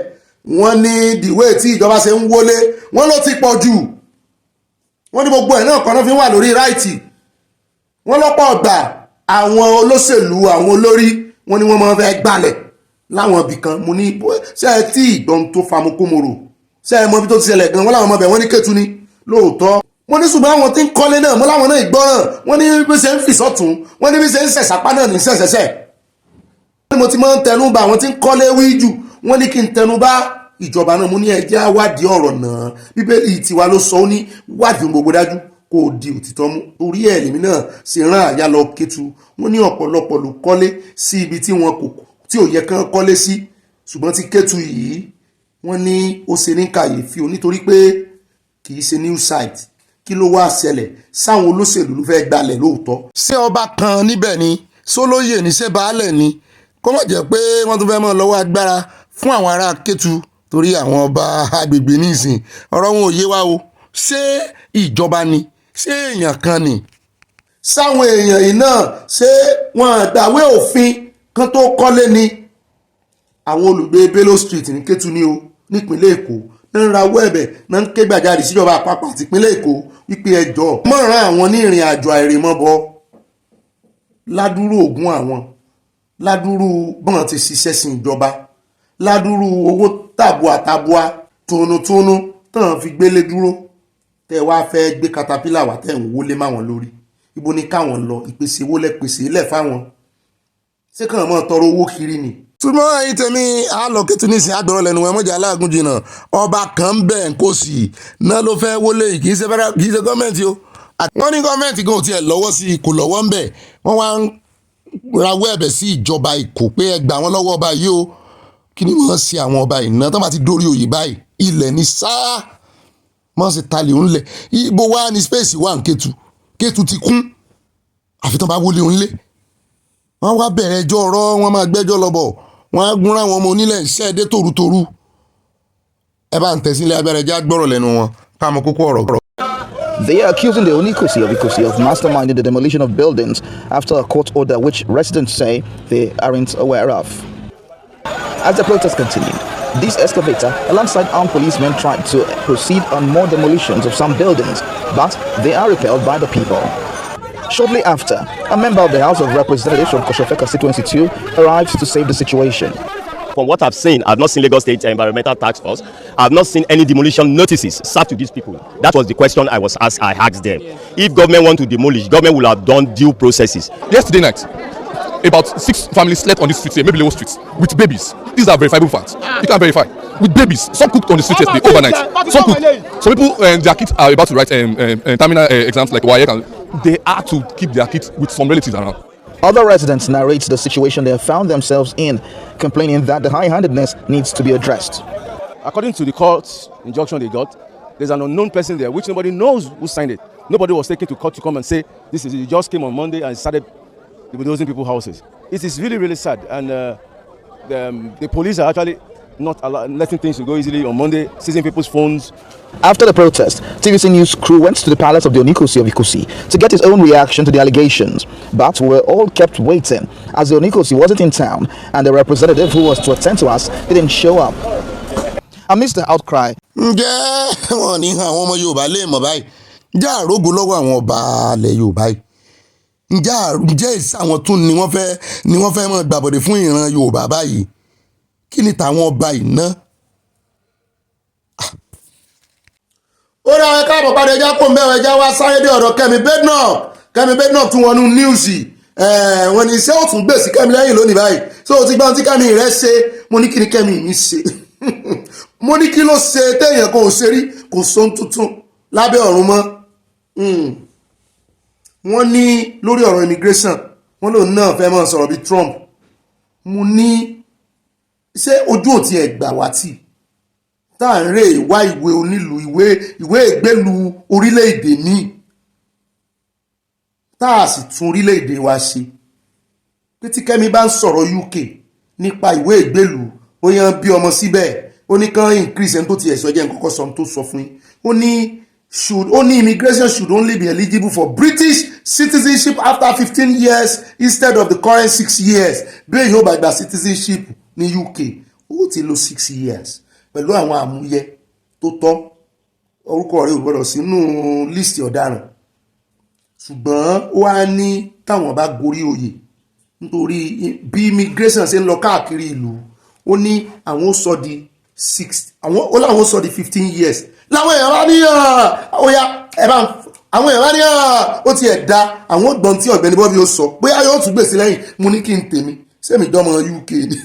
wọ́n ní dìwé tí ìjọba ṣe ń wọlé wọ́n ló ti pọ̀ jù wọ́n ní gbogbo ẹ̀ náà kan náà fi wà lórí ráìtì wọ́n lọ́pọ̀ ọ̀gbà àwọn olóṣèlú àwọn olórí wọ́n ní wọ́n máa fẹ́ gbalẹ̀ láwọn ibì kan mo ní ṣe é tí ìgbọ́n tó famokómoro ṣe é mọ ibi tó ti ṣẹlẹ̀ gan wọ́n láwọn ọmọ bẹ̀ wọ́n ní Kétu ni lóòótọ́ wọ́n ní ṣùgbọ́n àwọn tí ń kọ́lé náà mọ́ láwọn náà ìgbọ́ràn wọ́n ní bí ṣe ń fì sọ́tún wọ́n ní bí ṣe ń ṣẹ̀ṣàpá náà ní ṣẹ̀ṣẹ̀ṣẹ̀ wọ́n ní mo ti máa ń tẹnu bá àwọn tí ń kọ́lé wí jù wọ́n ní kí n tẹnu bá ìjọba náà mo ní ẹjẹ́ wádìí ọ̀rọ̀ náà bíbélì tiwa ló sọ ó ní wádìí gbogbo dájú kó o di òtítọ́ mú torí ẹ̀ lèmi náà ṣe rán àyà lọ Kétu wọ́n ní ọ̀pọ̀lọpọ̀ ló kọ́lé sí ibi tí wọn kò tí ò yẹ kán kọ́lé sí ṣùgbọ́n ti Kétu yìí wọ́n ní ó ṣe ní kàyéfì o nítorí pé kì í ṣe new site kí ló wá ṣẹlẹ̀ sáwọn olóṣèlú ló fẹ́ gbalẹ̀ lóòótọ́. ṣé ọba kan níbẹ̀ ni sólóyè ní ṣé baálẹ̀ ni kó má jẹ́ pé wọ́n tún fẹ́ mọ́ lọ́wọ́ agbára fún àwọn ará Kétu torí àwọn ọba agbègbè nísìn ọ̀rọ̀ wọn ò yé wa o ṣé ìjọba ni ṣé èèyàn kan ni. sáwọn èèyàn yìí náà ṣé wọn àgbàwé òfin kan tó kọ́lé ni àwọn olùgbé Bello Street ní Kétu ni o nípínlẹ̀ Èkó náà ń rawọ́ ẹ̀bẹ̀ náà ń ké gbàjarè síjọba àpapọ̀ àti ìpínlẹ̀ Èkó wípé ẹjọ́ mọ̀ràn àwọn ní ìrìn àjò àìrèmọ́bọ ládùúrú ògùn àwọn ládùúrú bọ́n ti ṣiṣẹ́ sí ìjọba ládùúrú owó tàbùà tónútónú tán fi gbélé dúró tẹ́ wá fẹ́ gbé katapila wá tẹ́ ń wọlé máwọn lórí ibo ni káwọn lọ ìpèsè owó lẹ́pèsè ilẹ̀ fáwọn ṣé kàn mọ́ tọrọ owó kiri ni. túmọ̀ ẹ̀yin tèmi àlọ́ Kétu ní ìsìn àgbọ̀rọ̀ lẹ́nu ẹ̀ mọ́jà aláàgùn jìnnà ọba kan bẹ̀ ń kó sí náà ló fẹ́ wọlé kì í ṣe gọ́ọ̀mẹ̀ntì o wọ́n ní gọ́ọ̀mẹ̀ntì gan ò tiẹ̀ lọ́wọ́ sí i kò lọ́wọ́ ń bẹ̀ wọ́n wá ń rawọ́ ẹ̀bẹ̀ sí ìjọba Èkó pé ẹ gbà wọ́n lọ́wọ́ ọba yìí o kí ni wọ́n ṣe àwọn ọba ìná tó bá ti dórí oyè báyìí ilẹ̀ ní sáà wọ́n ṣe talẹ̀ òun lẹ̀ ibo wá ní space wà ní Kétu ti kún àfi tó bá wọlé òun lé wọ́n wá bẹ̀rẹ̀ ẹjọ́ ọ̀rọ̀ wọn máa gbẹ́jọ́ lọ́bọ̀ wọ́n á gúnra àwọn ọmọ onílẹ̀ iṣẹ́ dé tòrútòrú ẹ bá ń tẹ̀sílẹ̀ abẹ́rẹ́ já gbọ́rọ̀ lẹ́nu wọn ká mọ kókó ọ̀rọ̀. They are accusing the Onikosi of Ikosi of masterminding the demolition of buildings after a court order which residents say they aren't aware of. As the protest continued, this excavator alongside armed policemen tried to proceed on more demolitions of some buildings, but they are repelled by the people. Shortly after, a member of the House of Representatives from Koshofeka Constituency 2 arrived to save the situation. From what I've seen, I've not seen Lagos State Environmental Task Force. I've not seen any demolition notices served to these people. That was the question I asked them. If government want to demolish, government will have done due processes. Yesterday night, about 6 families slept on the streets here, maybe Lagos streets, with babies. These are verifiable facts. You can verify. With babies. Some cooked on the streets yesterday, overnight. Some cooked. Some people, their kids are about to write terminal exams like WAEC. They are to keep their kids with some relatives around. Other residents narrate the situation they have found themselves in, complaining that the high-handedness needs to be addressed. According to the court's injunction they got, there's an unknown person there, which nobody knows who signed it. Nobody was taken to court to come and say, this is it. It just came on Monday and started bulldozing people's houses. It is really, really sad. And the police are actually not letting things go easily on Monday, seizing people's phones. After the protest, TVC News crew went to the palace of the Onikosi of Ikosi to get his own reaction to the allegations, but we were all kept waiting as the Onikosi wasn't in town and the representative who was to attend to us didn't show up. Amidst the outcry, ǹjẹ́ wọn ní àwọn ọmọ Yorùbá lè mọ̀ báyìí ǹjẹ́ àrógò lọ́wọ́ àwọn ọba alẹ̀ Yorùbá yìí ǹjẹ́ ìsà àwọn tún ni wọ́n fẹ́ mọ̀ gbàbọ̀dẹ̀ fún ìran Yorùbá báyìí kí ni tàwọn ọba yìí ná. ó ra ẹ̀ka àbọ̀ padà ẹja kó mẹ́wàá ẹja wá sáré dé ọ̀dọ̀ Kemi Bednop tún wọnú níwùsì wọ́n ní iṣẹ́ òtún gbèsè Kemi lẹ́yìn lónìí báyìí so ti gbọ́n tí Kemi rẹ̀ ṣe mo ní kí ni Kemi mi ṣe mo ní kí ló ṣe téèyàn kan ò ṣe rí, kò sóhun tuntun lábẹ́ ọ̀run mọ́. Wọ́n ní lórí ọ̀rọ̀ immigration wọ́n lòun náà fẹ́ máa sọ̀rọ̀ bí Trump. Mo ní ṣé ojú ò tiẹ̀ gbà wá tì tá à ń rè wá ìwé onílù ìwé ìgbélú orílẹ̀-èdè míì tá a sì tún orílẹ̀-èdè wa ṣe. Pé tí Kẹ́mi bá ń sọ̀rọ̀ UK nípa ìwé ìgbélú ó yan bí ọmọ síbẹ̀ ó ní kán increase ẹni tó ti ẹ̀sọ́ jẹ́ nǹkan sọ tó sọ fún yín. Ó ní immigration should only be eligible for British citizenship after 15 years instead of the current 6 years. Bẹ́ẹ̀ yóò bá gba citizenship ní UK ó ti lò 6 years pẹ̀lú àwọn àmúyẹ tó tọ́. Orúkọ rẹ̀ ò gbọ́dọ̀ sínú list ọ̀daràn. Ṣùgbọ́n ó wá ní táwọn bá gorí oyè nítorí bí immigration ṣe ń lọ káàkiri ìlú ó ní àwọn ó sọ di 15 years láwọn èèyàn bá ní ọ̀ya ẹ̀bá àwọn èèyàn bá ní ó ti ẹ̀dá àwọn ògbọ́n tí ọ̀gbẹ́ni Bobby ó sọ bóyá yóò tún gbèsè lẹ́yìn. Mo ní kí n tèmi sẹ́mi dọ́mọ UK ni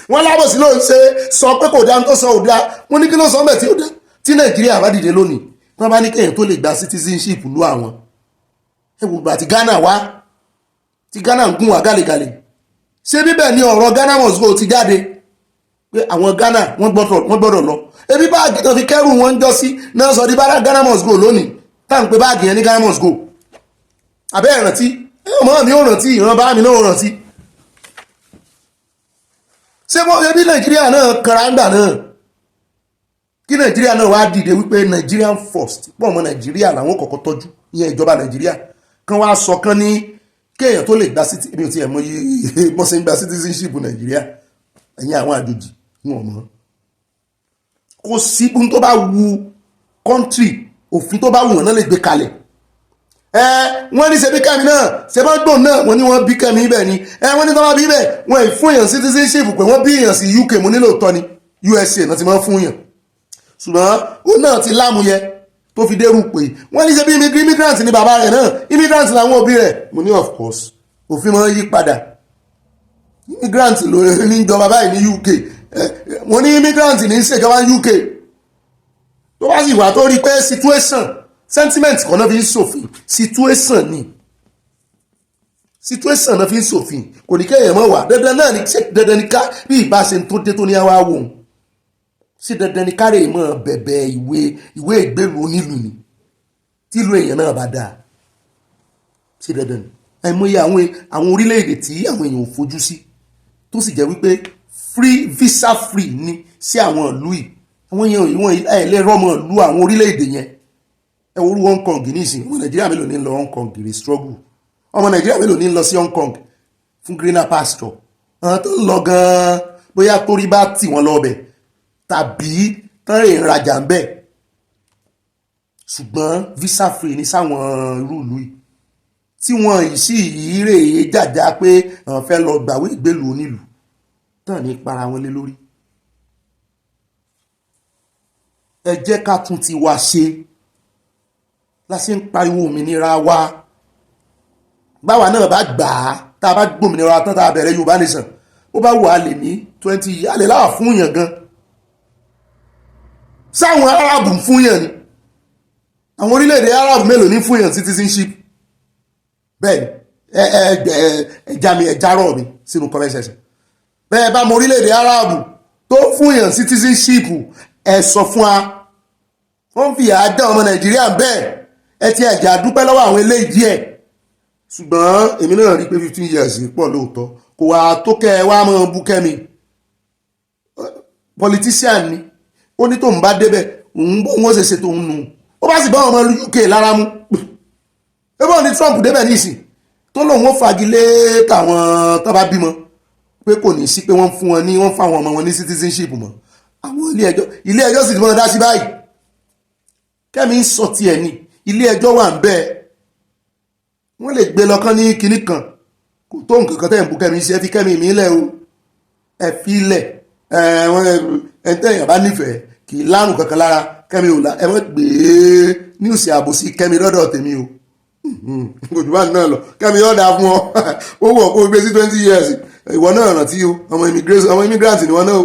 wọ́n lábòsí ló ń ṣe sọ pé kò dá tó sọ ò dá. Mo ní kí ló sọ mẹ́ tí ó dá tí Nàìjíríà bá dìde lónìí wọ́n bá ní kéèyàn tó lè gba citizenship lú àwọn ẹ̀wùgbà tí Ghana wá tí Ghana ń gún wá gàlégàlé. Ṣé bíbẹ̀ ni ọ̀rọ̀ Ghana must go ti jáde pé àwọn Ghana wọ́n gbọ́dọ̀ lọ. Ebi báàgì tó fi kẹ́rù wọn ń jọ sí náà sọ di bára Ghana must go lónìí táà ń pe báàgì yẹn ní Ghana must go. Àbẹ́ ìrántí ọmọ mi ò rántí ìran bá mi náà ò rántí. Ṣé wọ́n ebi Nàìjíríà náà kanra ń gbà náà kí Nàìjíríà náà wá dìde wípé Nigerian first pọ̀ ọmọ Nàìjíríà làwọn kọ́kọ́ tọ́jú ìyẹn ìjọba Nàìjíríà kan wá sọ kan ní kéèyàn tó lè gba mi ò tiẹ̀ mọ iye bọ́ sí ń gba citizenship Nàìjíríà ẹ̀yìn àwọn àjòjì wọn mọ́. Kò sí ohun tó bá wu country òfin tó bá wù wọ́n náà lè gbé kalẹ̀. Wọ́n ní ṣe bí Kẹ́mi náà ṣe bá gbòòn náà wọ́n ní wọ́n bí Kẹ́mi ibẹ̀ ni wọ́n ní tó bá bí ibẹ̀ wọ́n ì fún èèyàn citizenship pé wọ́n bí èèyàn sí UK mo nílò tọ́ ni USA náà ti máa ń fún èèyàn. Ṣùgbọ́n ó náà ti lámúyẹ tó fi dérú pé wọ́n ní ṣe bí immigrant ni bàbá rẹ̀ náà immigrant làwọn òbí rẹ̀. Mo ní of course òfin máa ń yí padà. Immigrant ló ní ìjọba báyìí ní UK wọ́n ní immigrant ní ìṣèjọba UK tó bá sì wà tó rí pé situation sentiment kan náà fi ń ṣòfin situation náà fi ń ṣòfin kò ní kéèyàn mọ̀ wá dandan náà ní dandan ní ká bí ìbáṣe tó dé tó ní àwa wò ó sí dandan ní kárẹ̀ mọ́ bẹ̀bẹ̀ ìwé ìgbélú onílù ni tí ìlú èèyàn náà bá dáa sí dandan ní àìmọye àwọn orílẹ̀-èdè tí àwọn èèyàn ò fojú sí tó sì jẹ́ wípé visa free ni sí àwọn ìlú yìí àwọn èèyàn ìwọ̀n ẹ̀lẹ́rọ̀ ọmọ ìlú àwọn orílẹ̀-èdè yẹn ẹ wo Hong Kong nísìnyí ọmọ Nàìjíríà mélòó ní lọ Hong Kong rè struggle ọmọ Nàìjíríà mélòó ní lọ sí Hong Kong fún greener pasture àwọn tó ń lọ gan-an bóyá torí bá tì wọ́n lọ bẹ̀ tàbí tán rè ń rajà ń bẹ̀ ṣùgbọ́n visa free ní sáwọn irú ìlú yìí tí wọ́n yìí sì rè é jàjà pé àwọn fẹ́ lọ gbàwé ìgbélú onílù tán ní para wọn lé lórí. Ẹ jẹ́ ká tún ti wá ṣe la ṣe ń pariwo òmìnira wa báwa náà bá gbà á tá a bá gbòmìnira tán tá a bẹ̀rẹ̀ Yorùbá nation ó bá wà lè ní 20 alẹ́ láwà fún yàn gan sáwọn Arab ń fún yàn ni àwọn orílẹ̀-èdè Arab mélòó ní fún yàn citizenship bẹ́ẹ̀ ẹ̀járọ̀ mi sínú comment section bẹ́ẹ̀ bá mọ orílẹ̀-èdè Arab tó fún yàn citizenship ẹ sọ fún wa wọ́n fi àádọ́ ọmọ Nàìjíríà bẹ́ẹ̀ ẹ ti ẹ̀jà dúpẹ́ lọ́wọ́ àwọn eléyìí díẹ̀ ṣùgbọ́n èmi náà rí pé 15 years pọ̀ lóòótọ́ kò wá tó kẹ́ ẹ wá mọ́ bú Kẹ́mi politician ni ó ní tóun bá débẹ̀ òun bó wọ́n ṣe ṣe tóun nù ó bá sì bá ọmọ UK lára mú ẹgbẹ́ ní Trump débẹ̀ nísìn tó lòun ó fagilé tàwọn tó bá bímọ pé kò ní sí pé wọ́n fún wọn ní wọ́n fáwọn ọmọ wọn ní citizenship mọ́ àwọn ilé ẹjọ́ sì ti mọ́ dá sí báyìí Kẹ́mi ń sọ tiẹ̀ ní ilé ẹjọ́ wà ń bẹ́ẹ̀ wọ́n lè gbé lọ́kàn ní kinní kan kò tó nǹkan kan tẹ́ ń bú Kẹ́mi ṣe fi Kẹ́mi mi lẹ̀ o ẹ fi lẹ̀ ẹ tẹ́yìn bá nífẹ̀ẹ́ kì í lárùn kankan lára Kẹ́mi ò la ẹ mọ̀ gbé níwùsì àbòsí Kẹ́mi lọ́dọ̀ tèmi o òjò bá náà lọ Kẹ́mi ọ̀dà fún ọ ó wọ̀ kó gbé sí 20 years ìwọ náà rántí o ọmọ immigrant ni wọ́n náà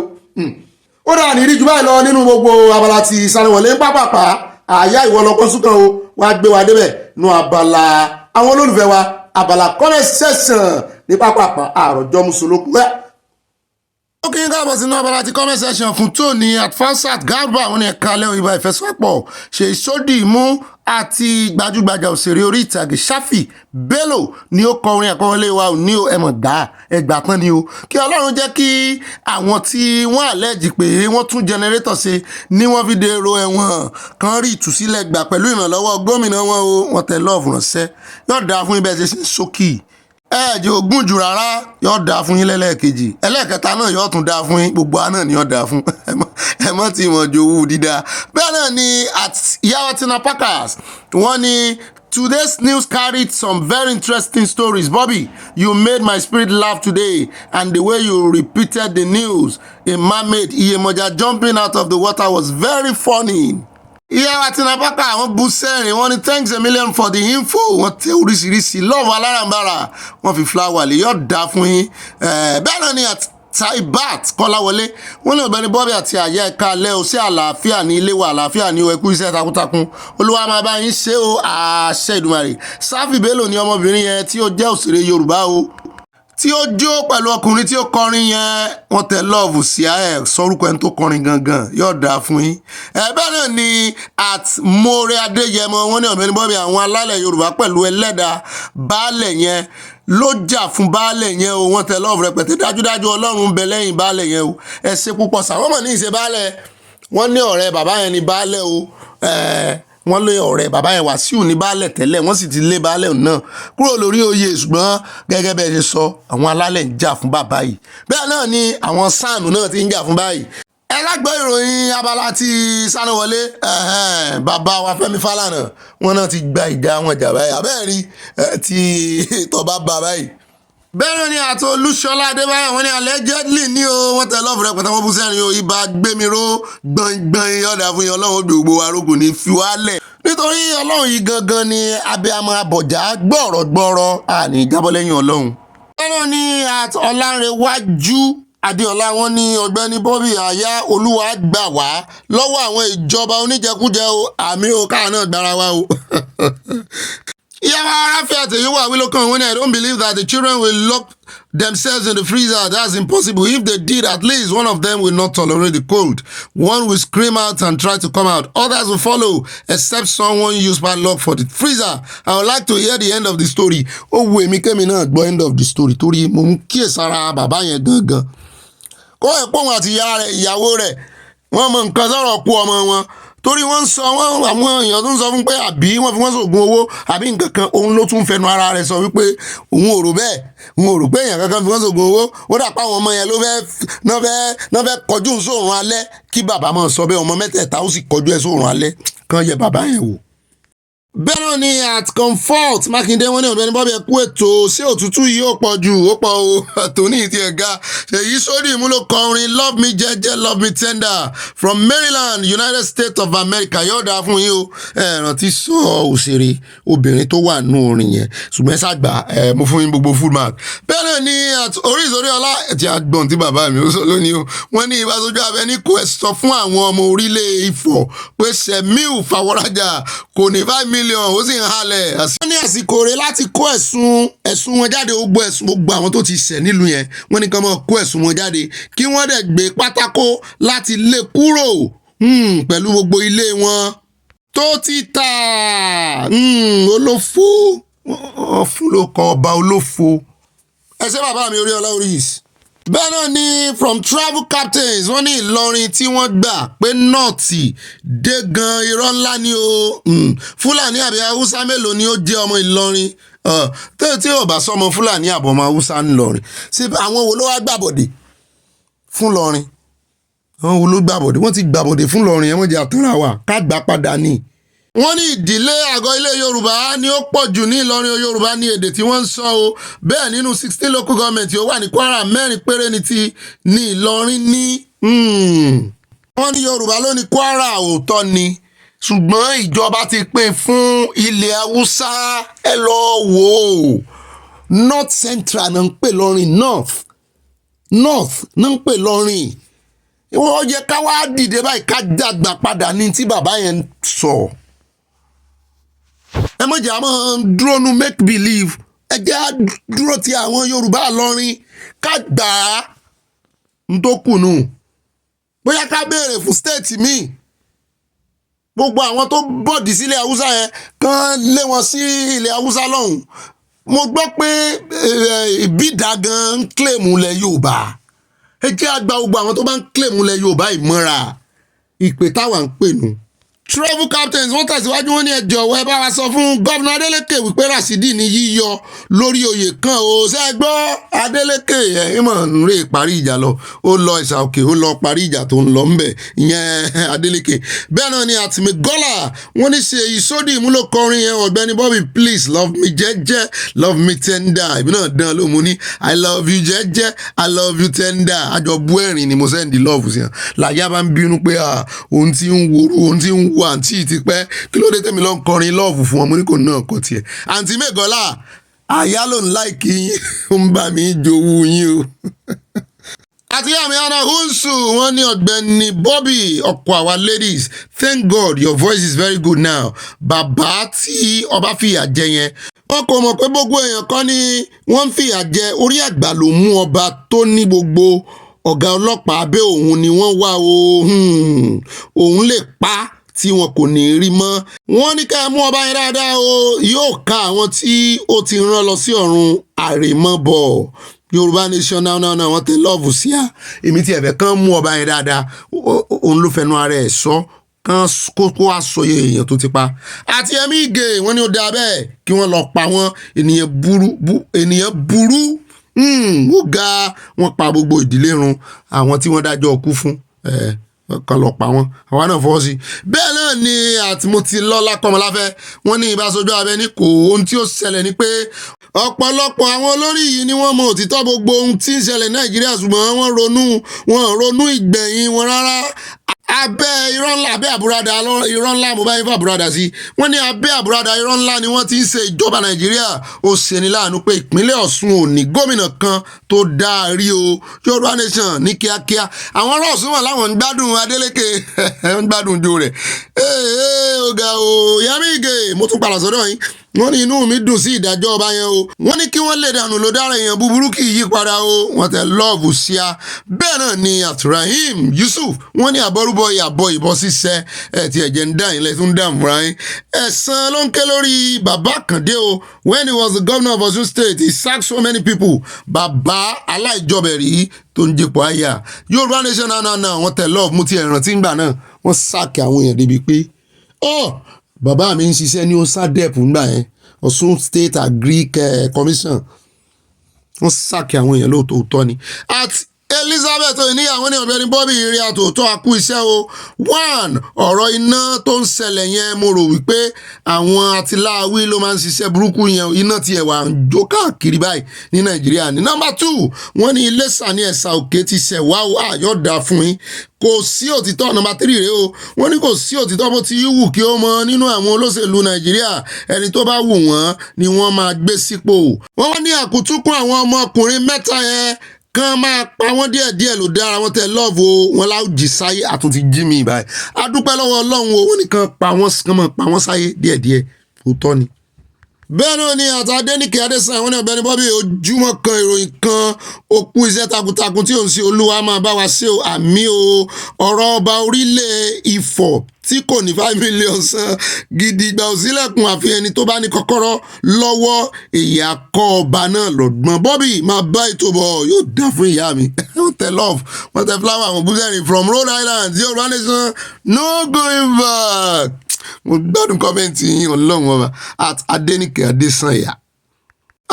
o ó dà ní rí jù báyìí lọ nínú gbogbo abala ti Saniwọlé ń pápápá àyà ìwọ lọkọ súnkàn o wá gbé wa débẹ̀ nú abala àwọn olólùfẹ́ wa abala comment section ní pápápá àròjọ mùsùlùkù ẹ̀. ó kí n káàbọ̀ sínú abala ti comment section fún tóní atfalsat garba àwọn ní ẹ̀ka alẹ́ òyìnbá ìfẹsọ̀pọ̀ ṣe ìsódì mú àti gbajúgbajà òṣèré orí ìtàgé Shafi Bello ni ó kọ orin àkọwọlé wa ò ní ẹmọ̀ gbà ẹgbà tán ni o kí Ọlọ́run jẹ́ kí àwọn tí wọ́n àlẹ́jì pé wọ́n tún jẹnẹrétọ̀ ṣe ní wọ́n fi dèrò ẹ̀wọ̀n kan rí ìtúsílẹ̀ gbà pẹ̀lú ìrànlọ́wọ́ gómìnà wọn o wọ́n tẹ lọ́ọ̀fù ránṣẹ́ yóò dáa fún ibẹ̀ ṣe ṣókì ẹ̀ẹ́dì ogún jù rárá yóò dáa fún yín lẹ́lẹ́kejì ẹlẹ́ẹ̀kẹta náà yóò tún dáa fún yín gbogbo àná ni yóò dáa fún ẹ̀mọ́ tí wọ́n jowú dídá bẹ́ẹ̀ náà ni at Yawatina Packers wọ́n ní today's news carried some very interesting stories. Bobby, you made my spirit laugh today, and the way you repeated the news, a mermaid Iyemoja jumping out of the water was very funny. Yawatina Packers àwọn bú sẹ́rìn wọ́n ní thanks a million for the info wọ́n tẹ oríṣiríṣi love alárànbarà wọ́n fi flower lè yọ̀ dá fún yín bẹ́ẹ̀ náà ni at Taibat Kọ́láwọlé wọ́n ní Ọ̀gbẹ́ni Bobby àti àyà ẹ̀ka alẹ́ o sí àlàáfíà ní ilé wa àlàáfíà ní ẹkú iṣẹ́ takuntakun Olúwa máa bá yín ṣe o àṣẹ Ìdùmarè. Shafi Bello ni ọmọbìnrin yẹn tí ó jẹ́ òṣèré Yorùbá o tí ó jó pẹ̀lú ọkùnrin tí ó kọrin yẹn wọ́n tẹ lọ́ọ̀fù sí ẹ̀ sọ́rùkọ ẹni tó kọrin gangan yóò dáa fún yín. bẹ́ẹ̀ náà ni at More Adéyẹmọ wọ́n ní Ọ̀gbẹ́ni Bobby àwọn alálẹ̀ Yorùbá pẹ̀lú ẹlẹ́dàá baálẹ̀ yẹn ló jà fún baálẹ̀ yẹn o wọ́n tẹ lọ́ọ̀fù rẹpẹtẹ dájúdájú Ọlọ́run ń bẹ lẹ́yìn baálẹ̀ yẹn o ẹ ṣe púpọ̀ sàwọn mọ̀ ní ìṣe baálẹ̀ wọ́n ní ọ̀rẹ́ bàbá yẹn ní baálẹ̀ o wọ́n lé ọ̀rẹ́ bàbá yẹn Wàsíù ní baálẹ̀ tẹ́lẹ̀ wọ́n sì ti lé baálẹ̀ náà kúrò lórí oyè ṣùgbọ́n gẹ́gẹ́ bẹ́ẹ̀ ṣe sọ àwọn alálẹ̀ ń jà fún bàbá yìí bẹ́ẹ̀ náà ni àwọn sáànù náà ti ń jà fún báyìí. ẹ lágbọ́ ìròyìn abala ti Saniwọlé bàbá wa Fẹ́mi Fálànà wọn náà ti gba ìjà wọn jà báyìí abẹ́ẹ̀ rí ti tọ́ba bá báyìí. bẹ́ẹ̀ ni àti Olúṣọlá Adébáyọ̀ wọ́n ní allegedly ní o wọ́n tẹ lọ́ọ̀fù rẹpẹtẹ wọ́n bú sẹ́rin o ibà gbémiró gbọ̀ngbọ̀n yọ̀dà fún yín Ọlọ́run gbogbo arógùn ní fiwálẹ̀ nítorí Ọlọ́run yìí gangan ni abiyamọ abọ̀já gbọ̀rọ̀gbọ̀rọ̀ àní ìjábọ̀ lẹ́yìn Ọlọ́run. bẹ́ẹ̀ ni àti Ọlánrewájú Adéọlá wọ́n ní Ọ̀gbẹ́ni Bobby àyà Olúwa gbà wá lọ́wọ́ àwọn ìjọba oníjẹkújẹ o àmì o káà náà gbára wa o. Yeah, I don't believe that the children will lock themselves in the freezer. That's impossible. If they did, at least one of them will not tolerate the cold. One will scream out and try to come out. Others will follow, except someone use padlock for the freezer. I would like to hear the end of the story. Oh, wait, me Kemi náà gbọ́ end of the story. Torí mo ń kíyèsára bàbá yẹn gangan. Kó ẹ̀ pọ̀ wọn àti ìyàwó rẹ̀. Wọ́n mọ nǹkan sọ̀rọ̀ kú ọmọ wọn. Torí wọ́n ń sọ àwọn èèyàn tó ń sọ fún pé àbí wọ́n fi wọ́n sògùn owó àbí nǹkan kan òun ló tún fẹnu ara rẹ̀ sọ wípé òun ò rò bẹ́ẹ̀ òun ò rò pé èèyàn kankan fi wọ́n sògùn owó ó dà pa àwọn ọmọ yẹn ló fẹ́ kọjú sóòrùn alẹ́ kí bàbá máa sọ bẹ́ẹ̀ ọmọ mẹ́tẹ̀ẹ̀ta ó sì kọjú ẹ̀ sóòrùn alẹ́ kan yẹ bàbá yẹn wò. bẹ́ẹ̀ náà ni at comfort Mákindé wọ́n ní Ọ̀gbẹ́ni Bobby ẹ̀kú ètò ṣé òtútù yìí ó pọ̀ jù ó pọ̀ o tòní ti ẹ̀ga èyí sódì ìmúlò kọrin love me jẹ́jẹ́ love me tender from Maryland United States of America yóò dáa fún yín o rántí sọ òṣèré obìnrin tó wà nù orin yẹn ṣùgbọ́n ṣàgbà mo fún yín gbogbo full mark. bẹ́ẹ̀ náà ni at oríṣiríṣi ọlá ti àgbọ̀n tí bàbá mi ó sọ lónìí o wọ́n ní ìbáṣojú abẹ́ní kò ẹ̀ sọ fún àwọn ọmọ orílẹ̀ Ifọ̀ pé Sẹ̀míù Fàwọ́rajà kò ní 5 million ó sì ń halẹ̀. wọ́n ní àsìkò rẹ̀ láti kó ẹ̀sùn wọn jáde ó gbọ́ ẹ̀sùn gbogbo àwọn tó ti ṣẹ̀ nílùú yẹn wọ́n ní kí wọ́n kó ẹ̀sùn wọn jáde kí wọ́n dẹ̀ gbé pátákó láti lé kúrò pẹ̀lú gbogbo ilé wọn tó ti tà olófo fún ló kọ ọba olófo ẹsẹ̀ bàbá mi Oríọlá Oríyìí. bẹ́ẹ̀ náà ni from travel captains wọ́n ní Ìlọrin tí wọ́n gbà pé nọ́ọ̀tì dé gan irọ́ ńlá ni o Fúlàní àbí Haúsá mélòó ni ó jẹ́ ọmọ Ìlọrin tí ò bá sọmọ Fúlàní àbọ̀ ọmọ Haúsá ńlọrin sí àwọn wo ló wá gbàbọ̀dè fún lọrin àwọn wo ló gbàbọ̀dè wọ́n ti gbàbọ̀dè fún lọrin ẹ̀ wọ́n jẹ́ àtúnra wa ká gbà padà ní. wọ́n ní ìdílé àgọ́ ilé Yorùbá ni ó pọ̀ jù ní Ìlọrin Yorùbá ní èdè tí wọ́n ń sọ o bẹ́ẹ̀ nínú 16 local government ó wà ní Kwara 4 péré ní Ìlọrin ní. wọ́n ní Yorùbá ló ní Kwara òótọ́ ni ṣùgbọ́n ìjọba ti pín fún ilẹ̀ Haúsá ẹ lọ wò ó North Central náà ń pè lọ́rin North náà ń pè lọ́rin wọ́n yẹ ká wá dìde báyìí ká dàgbà padà ní tí bàbá yẹn sọ. ẹ mọ̀ jẹ́ àmọ́ dúró nu make believe, ẹ jẹ́ á dúró ti àwọn Yorùbá lọ́rin ká gbà á ń tó kùnú. Bóyá ká béèrè fún state míì, gbogbo àwọn tó bọ̀dì sílẹ̀ Haúsá yẹn kàn lé wọn sí ilẹ̀ Haúsá lọ́hùn. Mo gbọ́ pé ìbídà gan ń kílèmù ilẹ̀ Yorùbá. Ẹ jẹ́ àgbà gbogbo àwọn tó bá ń kílèmù ilẹ̀ Yorùbá ìmọ̀ra ìpè táwa ń pè nù. Travel captains wọ́n tẹ̀síwájú wọn ní ẹ jọ̀wọ́ ẹ bá wa sọ fún gómìnà Adeleke wípé Rasidi ní yíyọ lórí oyè kan o. Ṣé ẹ gbọ́ Adeleke ìmọ̀ ń rè parí ìjà lọ, ó lọ ìsà òkè ó lọ parí ìjà tó ń lọ ńbẹ̀ ìyẹn Adeleke. Bẹ́ẹ̀ náà ni Àtìmẹ́gọ́là wọ́n ní ṣe ìsódì ìmúlò kọrin yẹn Ọ̀gbẹ́ni Bobby please love me jẹ́jẹ́ love me tender. Ìbí náà dán ló mú ní I love you jẹ́jẹ́ I love you tender. Àjọ bú ẹ̀rín ni mo sẹ́ndì love sí hàn. Làyà bá ń bínú pé òun ti ń wòrú òun ti ń wo àǹtí ti pẹ́ kí ló dé tẹ́mi lọ ń kọrin lọ́ọ̀fù fún wọn mo ní kò náà kọ tiẹ̀. àǹtí Mẹ́gọ́lá àyà ló ń láìkí yín ó ń bá mi jowú yín o. àti àmì àná húnsù wọn ní Ọ̀gbẹ́ni Bobby ọkọ àwa ladies thank God your voice is very good now. Bàbá tí ọba fìyà jẹ yẹn wọn kò mọ̀ pé gbogbo èèyàn kan ni wọ́n ń fìyà jẹ, orí àgbà ló mú ọba tó ní gbogbo ọ̀gá ọlọ́pàá abẹ́ òun ni wọ́n wá o òun lè pa tí wọn kò ní rí mọ́. Wọ́n ní ká mú ọba yẹn dáadáa o, yóò ká àwọn tí ó ti rán lọ sí ọ̀run àrèmabọ̀. Yorùbá nation náà wọ́n tẹ lọ́ọ̀fù sí à. Èmi tí ẹ̀fẹ̀ kan mú ọba yẹn dáadáa òun ló fẹnu ara ẹ̀ sọ kan kó wá sọ èèyàn tó ti pa. Àti ẹ̀mí ìgè wọ́n ní ó dáa bẹ́ẹ̀ kí wọ́n lọ pa wọ́n. Ènìyàn burú ó ga wọ́n pa gbogbo ìdílé run àwọn tí wọ́n dájọ́ ọkú fún kan lọ pa wọn àwa náà fọwọ́ sí. Bẹ́ẹ̀ náà ni àti mo ti lọ́lá Kọ́mọláfẹ́ wọ́n ní ìbáṣojú abẹ ní kò ohun tí ó ṣẹlẹ̀ ni pé ọ̀pọ̀lọpọ̀ àwọn olórí yìí ni wọ́n mọ òtítọ́ gbogbo ohun tí ń ṣẹlẹ̀ Nàìjíríà ṣùgbọ́n wọ́n ronú ìgbẹ̀yìn wọn rárá. Abẹ́ irọ́ ńlá abẹ́ àbúradà irọ́ ńlá mo bá yín fún àbúradà sí. Wọ́n ní abẹ́ àbúradà irọ́ ńlá ni wọ́n ti ń ṣe ìjọba Nàìjíríà. Ó ṣeni láàánú pé ìpínlẹ̀ Ọ̀ṣun ò ní gómìnà kan tó dáa rí o. Yorùbá nation ní kíákíá àwọn ará Ọ̀ṣun wà láwọn ń gbádùn Adeleke ń gbádùn jo rẹ̀. Ọ̀gá o Yẹmí Ìgè mo tún padà sọ́dọ̀ yín. Wọ́n ní inú mi dùn sí ìdájọ́ ọba yẹn o. Wọ́n ní kí wọ́n lè dànù ló dára èèyàn búburú kì í yí padà o. Wọ́n tẹ lọ́ọ̀bù sí a. Bẹ́ẹ̀ náà ni Abdulrahim Yusuf wọ́n ní àbọ̀rúbọ̀ ìyàbọ̀ ìbọn ṣiṣẹ́ tí ẹ̀jẹ̀ ń dà yín lẹ́tún dà múra yín. Ẹ̀san ló ń ké lórí bàbá Kàndé o. When he was the governor of Osun State he sacked so many people. Bàbá aláìjọbẹ̀rí tó ń jẹ́pọ̀ àyà. Yorùbá nation náà wọ́n tẹ lọ́ọ̀bù mú ti ẹ̀rántí ńgbà náà. Wọ́n sáàkì àwọn èèyàn débi pé bàbá mi ń ṣiṣẹ́ ní osadep ńgbà yẹn Ọ̀ṣun State Agric Commission wọ́n sáàkì àwọn èèyàn lóòótọ́ ni. Àti Elizabeth oníyàwó ní Ọ̀gbẹ́ni Bobby ìrìn àtòótọ́ akú iṣẹ́ o. Ọ̀rọ̀ iná tó ń ṣẹlẹ̀ yẹn mo rò wípé àwọn atiláwí ló máa ń ṣiṣẹ́ burúkú yẹn iná tiẹ̀ wà ń jó káàkiri báyìí ní Nàìjíríà ní. Number 2 wọ́n ní Iléṣà ní Ẹ̀sà Òkè ti ṣẹ̀wá àyọ̀dà fún yín. Kò sí òtítọ́. Number 3 rèé o. Wọ́n ní kò sí òtítọ́ bó ti wù kí ó mọ nínú àwọn olóṣèlú Nàìjíríà ẹni tó bá wù wọ́n ni wọ́n máa gbé sípò. Wọ́n wá ní àkútúkún àwọn ọmọkùnrin mẹ́ta yẹn kan máa pa wọ́n díẹ̀díẹ̀ ló dára wọ́n tẹ lọ́ọ̀bù o wọn láwùjì sáyé àtúntì jí mi báyìí. A dúpẹ́ lọ́wọ́ Ọlọ́run o wọ́n nìkan kan máa pa wọ́n sáyé díẹ̀díẹ̀ òótọ́ ni. Bẹ́ẹ̀ náà ni Adéníkè Adésàn wọ́n ní Ọ̀gbẹ́ni Bobby ojúmọ́ kan ìròyìn kan òkú iṣẹ́ takuntakun tí òun sí Olúwa máa bá wa ṣe àmì o. Ọ̀rọ̀ ọba orílẹ̀ Ifọ̀ tí kò ní 5 million san gidi gba òsílẹ̀kùn àfi ẹni tó bá ní kọ́kọ́rọ́ lọ́wọ́ èyí akọ́ ọba náà lọ́gbọ́n. Bobby máa bá ètò bọ̀ yóò dá fún ìyá mi. Wọ́n tẹ love wọ́n tẹ flower àwọn búzẹ́rìn from Rhode Island Yorùbá nation no going back. Mo gbádùn kọ́mẹ́ǹtì yín Ọlọ́run ọba at Adéníkè Adésànyà.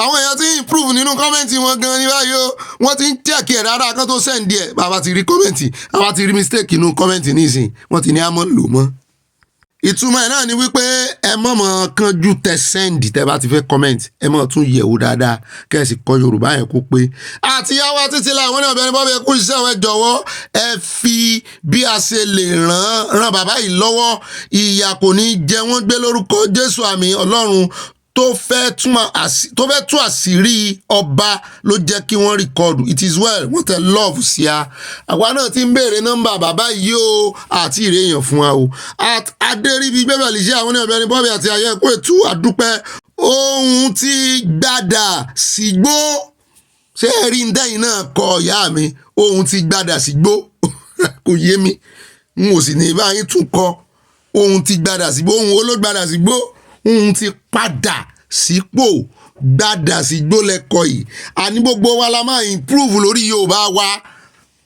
Àwọn èèyàn ti ń improve nínú kọ́mẹ́ǹtì wọn gan ní báyìí o. Wọ́n ti ń check ẹ̀ rárá kan tó send ẹ̀. Bàbá ti rí kọ́mẹ́ǹtì àwa ti rí mistake nínú kọ́mẹ́ǹtì nísìn wọ́n ti ní àmọ́ lò mọ́. Ìtumọ̀ ẹ̀ náà ni wípé ẹ mọ̀mọ́ kánjú tẹ send tẹ bá ti fẹ́ comment ẹ mọ̀ tún yẹ̀wò dáadáa kẹ́sì kọ Yorùbá yẹn kó pé. Àti yàwá títí láwọn ní Ọ̀gbẹ́ni Bobby kú iṣẹ́ ẹ jọ̀wọ́ ẹ fi bí a ṣe lè ràn bàbá yìí lọ́wọ́ ìyà kò ní jẹ wọ́n gbé lórúkọ Jésù àmì Ọlọ́run tó fẹ́ tú àṣírí ọba ló jẹ́ kí wọ́n rìkọ́dù. It is well, wọ́n tẹ love sí a. Àwa náà ti ń béèrè nọ́mbà bàbá yìí o àti ìrèyàn fún wa o. Adéríbi Beverly ṣe àwọn ní Ọ̀gbẹ́ni Bobby àti Ayẹ́kú ètú àdúpẹ́. Ohun ti gbádà sígbó. Ṣé ẹ̀rí ń dẹ́yìn náà kọ ìyá mi? Ohun ti gbádà sígbó. Kò yé mi. N ò sì ní báyìí tún kọ. Ohun ti gbádà sígbó. Ohun ológbádà sígbó. Ohun ti padà sípò gbádà sígbó lẹ́kọ̀ọ́ yìí. Àní gbogbo wa la máa improve lórí Yorùbá wa.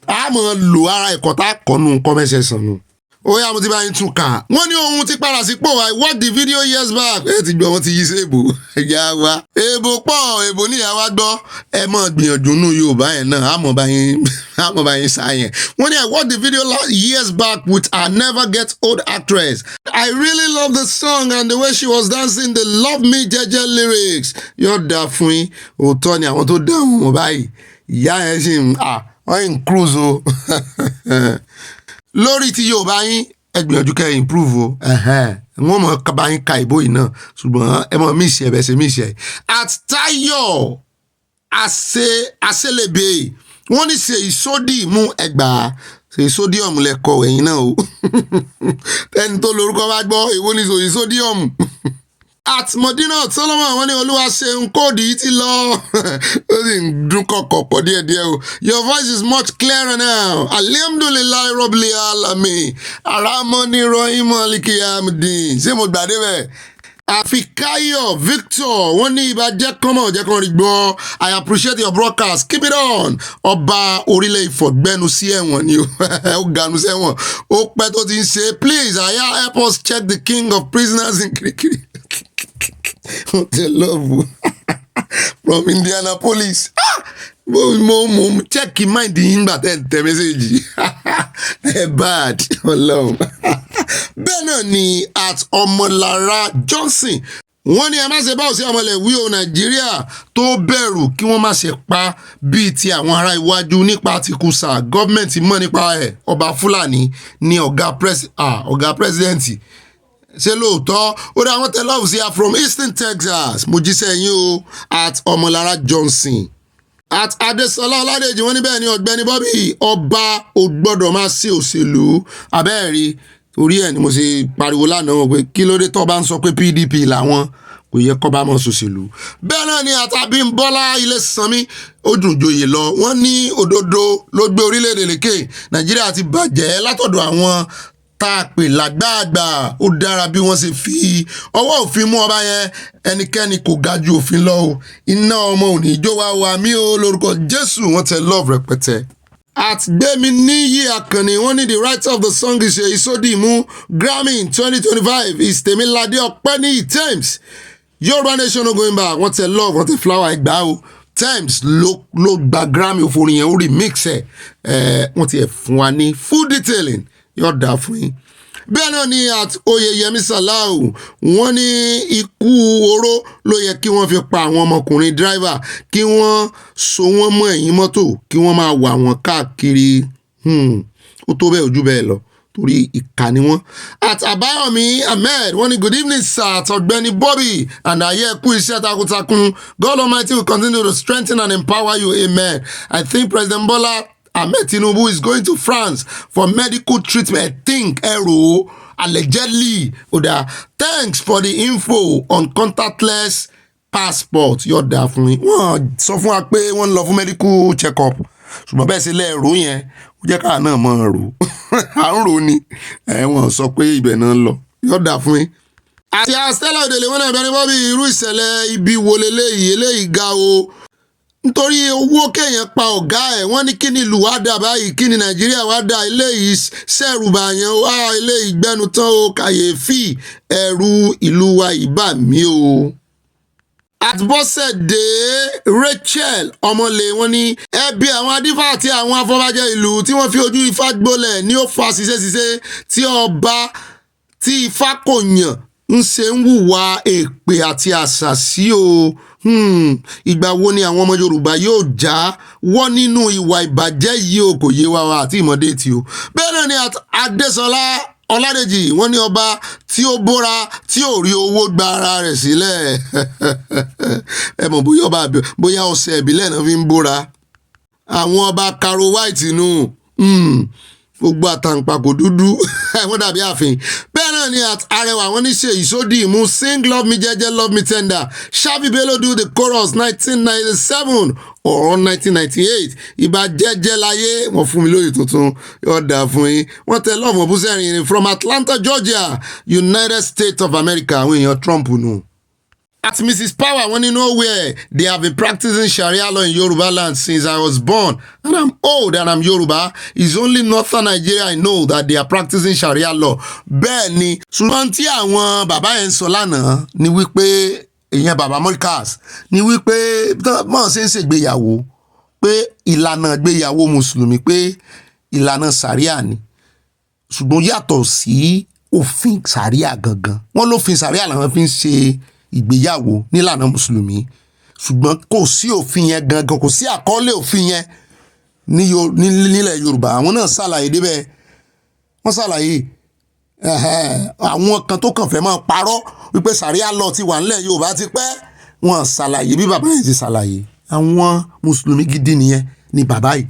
A máa lo ara ẹ̀kọ́ tá a kọ́nu kọ́mẹ́sẹ̀ sànù. Ó yá mo ti bá yín tún kà. Wọ́n ní ohun ti padà sípò. I watched the video years back. Ẹ ti gbọ́ wọ́n ti yí sí èbò. Ẹ̀yà wa. Èbò pọ̀ èbò níyà wa gbọ́. Ẹ mọ̀ gbìyànjú nù Yorùbá yẹn náà. Àmọ̀ bá yín sáyẹn. Wọ́n ní I watched the video years back with our never get old actress. I really love the song and the way she was dancing. The love me jẹ́jẹ́ lyrics. Yóò dá fún yín. Òótọ́ ni àwọn tó dáhùn wọn báyìí. Ìyá yẹn sì wọ́n ń cruise o. Lórí ti Yorùbá yín ẹ gbìyànjú kẹ́ improve o. Wọ́n mọ̀ kaba yín ka ìbò yìí náà ṣùgbọ́n ẹ mọ̀ mí ìṣe ẹ̀bẹ̀ ṣe mí ìṣe. Àtayọ̀ àṣelébè wọ́n ní ṣe ìsódì mú ẹgbàá ṣe ìsódíọ̀mù lẹ́kọ̀ọ́ ẹ̀yìn náà o. Ẹni tó lórúkọ bá gbọ́ èwo ní ṣe ìsódíọ̀mù. Àtìmọ̀dínà Solomon wọ́n ní olúwa ṣeun kóòdù yìí ti lọ. Ó sì ń dún kọ̀kọ̀pọ̀ díẹ̀díẹ̀ o. Your voice is much clearer now. Alhamdulilayi Rabbil Alamin. Aramoni Rahim Maliki Amdin. Ṣé mo gbàdé bẹ́ẹ̀? Àfikáyọ̀ Victor wọ́n ní ìbàjẹ́ kọ́mọ̀ jẹ́ kan rí gbọ́. I appreciate your broadcast. Keep it on. Ọba orílẹ̀ Ifọ̀ gbẹ́nu sí ẹ̀wọ̀n ni o. Ó ganu sẹ́wọ̀n. Ó pẹ́ tó ti ń ṣe. Please, Aya, help us check the king of prisoners in Kirikiri. They love from Indianapolis. Mo check mind yín gbà tẹ message. Bad Ọlọ́run. Bẹ́ẹ̀ náà ni at Ọmọlára Johnson. Wọ́n ní ẹ má ṣe báwo sí ọmọlẹ̀ wí o Nàìjíríà tó bẹ̀rù kí wọ́n má ṣe pa bíi ti àwọn ará iwájú nípa ti kùsà gọ́ọ̀mẹ̀ntì mọ̀ nípa ẹ̀ ọba Fúlàní ní ọ̀gá pírẹsidẹ́ǹtì. Ṣé lóòótọ́ ó dá àwọn tẹ́lọ́ọ̀fù sí from Eastern Texas mo jíṣẹ́ yín o at Ọmọlára Johnson. At Adesola Ọládèjì wọ́n ní bẹ́ẹ̀ ni Ọ̀gbẹ́ni Bobby ọba ò gbọ́dọ̀ máa ṣe òṣèlú abẹ́ẹ̀rí orí ẹ̀ ni mo ṣe pariwo lánàá pé kí ló dé tó bá ń sọ pé PDP làwọn kò yẹ kó bá mọ́ ṣòṣèlú. Bẹ́ẹ̀ náà ni Àtàbímbọ́lá Ilésanmí ó dùn joyè lọ wọ́n ní òdodo ló gbé orílẹ̀-èdè lékè Nàìjíríà ti bàjẹ́ látọ̀dọ̀ àwọn tá a pè lágbààgbà ó dára bí wọ́n ṣe fi ọwọ́ òfin mú ọba yẹn ẹnikẹ́ni kò ga ju òfin lọ o iná ọmọ òní ìjó wa wà mí o lórúkọ Jésù wọ́n tẹ love rẹpẹtẹ. Àtìgbẹ́mi níyì Àkànní wọ́n ní the writer of the song is Ìsódìmú Grammy in 2025 is Tèmiládé Ọpẹ́níyì Thames. Yorùbá nation no going back wọ́n tẹ love wọ́n tẹ flower ẹgbàá o Thames ló gba Grammy òfòrin yẹn ó remix ẹ̀ wọ́n ti ẹ̀ fún wa ní full detailing yóò dá fún yín. Bẹ́ẹ̀ náà ni at Oyeyemi Salau wọ́n ní ikú oró ló yẹ kí wọ́n fi pa àwọn ọmọkùnrin driver kí wọ́n so wọ́n mọ́ ẹ̀yìn mọ́tò kí wọ́n máa wà wọ́n káàkiri ó tó bẹ́ẹ̀ ojú bẹ́ẹ̀ lọ torí ìkà ni wọ́n. At Abayomi Ahmed wọ́n ní good evening sir at Ọ̀gbẹ́ni Bobby and Ayẹ́kú iṣẹ́ takuntakun God Almighty will continue to strengthen and empower you amen. I think President Bola Ahmed Tinubu is going to France for medical treatment. I think Ero allegedly. Oda, thanks for the info on contactless passport. Yóò dá fún mi. Wọ́n sọ fún wa pé wọ́n lọ fún medical check-up. Ṣùgbọ́n bẹ́ẹ̀ sí lẹ́ẹ̀rọ yẹn, ó jẹ́ káà náà mọ̀ rò. À ń rò ní. Wọ́n sọ pé ibẹ̀ náà lọ. Yóò dá fún mi. Àti Stella Odele wọ́n náà Ọ̀gbẹ́ni Bobby irú ìṣẹ̀lẹ̀ ibi wo eléyìí ga o. Nítorí owó kéèyàn pa ọ̀gá ẹ̀ wọ́n ní kí ni ìlú wa dà báyìí kí ni Nàìjíríà wa dà eléyìí ṣẹ̀rùbàyàn wá eléyìí gbẹ́nu tán o kàyéfì ẹ̀rù ìlú wa ìbà mí o. Àtibọ́sẹ̀dé Rachel ọmọlé wọ́n ní ẹbí àwọn adífá àti àwọn afọbajẹ ìlú tí wọ́n fi ojú ifá gbolẹ̀ ní ó fa ṣiṣẹ́ tí ọba tí ifá kò yàn ń ṣe ń hùwà èpè àti àṣà sí o. Ìgbà wo ni àwọn ọmọ Yorùbá yóò já wọ́ nínú ìwà ìbàjẹ́ yìí o kò yé wa àti ìmọ̀dé tí o. Bẹ́ẹ̀ náà ni Adésọlá Ọládèjì wọ́n ní ọba tí ó bóra tí ò rí owó gba ara rẹ̀ sílẹ̀ ẹ mọ̀ bóyá ọṣẹ ìbílẹ̀ náà fi ń bóra àwọn ọba Karo White nù gbogbo àtàǹpàkò dúdú wọ́n dàbí ààfin bẹ́ẹ̀ náà ni Arẹwà wọ́n ní ṣe ìsódì mú sing love me jẹ́jẹ́ love me tender Ṣáfì Bello do the chorus 1997 or 1998 ìbá jẹ́jẹ́ láyé wọ́n fún mi lóye tuntun yóò dà fún yín wọ́n tẹ love wọn bú sẹ́rìn from Atlanta Georgia United States of America àwọn èèyàn Trump nù. At Mrs. Power, when in nowhere, they have been practicing Sharia law in Yoruba land since I was born. And I'm old and I'm Yoruba. It's only northern Nigeria I know that they are practicing Sharia law. Bẹ́ẹ̀ ni, ṣùgbọ́n tí àwọn bàbá yẹn sọ lánàá ni wípé èèyàn bàbá Morkas ni wípé wọ́n ṣe ń ṣègbéyàwó pé ìlànà ìgbéyàwó mùsùlùmí pé ìlànà Sharia ni. Ṣùgbọ́n yàtọ̀ sí òfin Sharia gangan. Wọ́n lófin Sharia làwọn fi ń ṣe ìgbéyàwó nílànà mùsùlùmí ṣùgbọ́n kò sí òfin yẹn gangan kò sí àkọọ́lẹ̀ òfin yẹn nílẹ̀ Yorùbá àwọn náà ṣàlàyé débẹ̀ wọ́n ṣàlàyé àwọn kan tó kàn fẹ́ máa parọ́ wípé Sharia law ti wà nílẹ̀ Yorùbá ti pẹ́ wọ́n ṣàlàyé bí bàbá yẹn ti ṣàlàyé àwọn mùsùlùmí gidi nìyẹn ni bàbá yìí.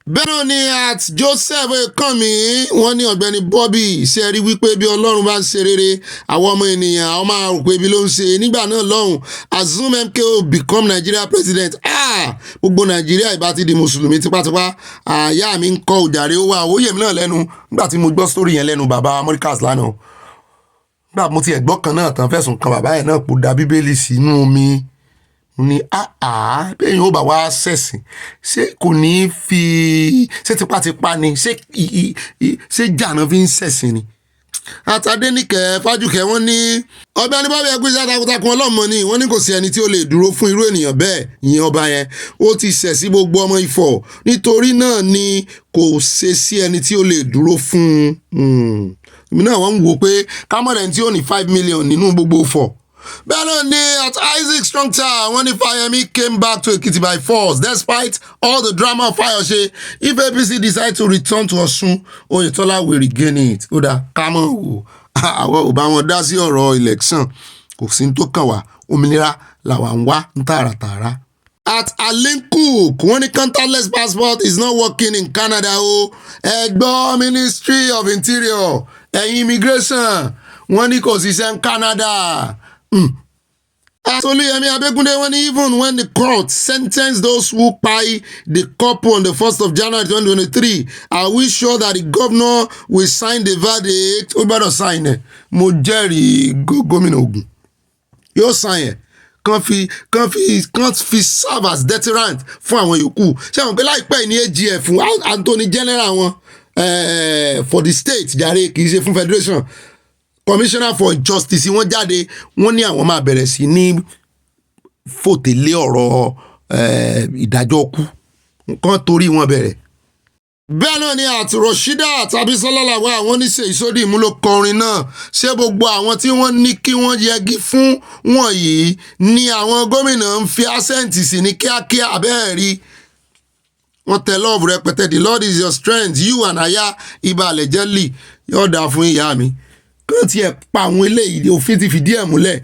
Bẹ́ẹ̀ náà ni at Joseph Kemi wọ́n ní Ọ̀gbẹ́ni Bobby ṣe rí wípé bí Ọlọ́run bá ń ṣe rere àwọn ọmọ ènìyàn àwọn máa rò pé ibi ló ń ṣe nígbà náà lọ́hùn assume MKO become Nigeria president gbogbo Nàìjíríà ìbá ti di mùsùlùmí tipátipá àyà mi ń kọ́ òjàre ó wà òye mi náà lẹ́nu nígbà tí mo gbọ́ story yẹn lẹ́nu bàbá Morkas lánàá nígbà mo ti ẹ̀gbọ́n kan náà tán fẹ̀sùn kan bàbá yẹn náà kó da Bíbélì sínú omi ní bẹ́ẹ̀ yóò bá wá ṣẹ̀sìn ṣé kò ní fi ṣé tipátipá ni ṣé jàǹdà fi ń ṣẹ̀sìn ni. Àtàdénìkẹ́ Fájùkẹ́ wọ́n ní Ọ̀gbẹ́ni Bobby ẹkú iṣẹ́ takuntakun ọlọ́mọ ni wọ́n ní kò sí ẹni tí ó lè dúró fún irú ènìyàn bẹ́ẹ̀ ìyẹn ọba yẹn ó ti ṣẹ̀ sí gbogbo ọmọ Ifọ̀ nítorí náà ni kò ṣe sí ẹni tí ó lè dúró fún èmi náà wọ́n ń wò pé kámọ́rẹ̀ tí ó ní 5 million nínú gbogbo Ifọ̀. Bẹ́ẹ̀ náà ni at Isaac Strongtown wọ́n ní Fáyẹmí came back to Ekiti by force despite all the drama of Fayose. If APC decide to return to Ọ̀ṣun Oyetola will regain it. Ó dà kámọ́ wò àwọn ò bá wọn dá sí ọ̀rọ̀ election kò sí tó kàn wá òmìnira làwa ń wá ń tààràtààrà. At Alincook wọ́n ní contactless passport is not working in Canada o ẹgbọ́n Ministry of Interior ẹ̀yin immigration wọ́n ní kò ṣiṣẹ́ ní Canada. Olúyẹmí Abẹ́gúndé wọ́n ní even when the court sentenced those who pay the couple on the 1st of January 2023 are we sure that the governor will sign the verdict? Ó gbọ́dọ̀ sign ẹ̀ mo jẹ́rìí gómìnà Ògùn yóò sign ẹ̀ kan fi serve as deterrent fún àwọn yòókù ṣé àwọn pé láìpẹ́ ní AGF fún Anthony General wọn for the state jàre kì í ṣe fún federation commissioner for justice wọ́n jáde wọ́n ní àwọn máa bẹ̀rẹ̀ sí ní fòtélé ọ̀rọ̀ ìdájọ́ kú kan torí wọn bẹ̀rẹ̀. Bẹ́ẹ̀ náà ni àti Rashida tàbí sọ́lọ́làwọ́ àwọn oníṣẹ́ ìsódì ìmúlò kọrin náà ṣé gbogbo àwọn tí wọ́n ní kí wọ́n yẹgi fún wọ̀nyí ni àwọn gómìnà ń fi àsẹ́ǹtì sí ní kíákíá abẹ́ẹ̀ rí wọ́n tẹ lọ́ọ̀bù rẹpẹtẹ the Lord is your strength you and aya ibà àlẹ́jẹ́lì yóò dáa fún ìyá mi kàn tiẹ̀ pa àwọn eléyìí òfin ti fìdí ẹ̀ múlẹ̀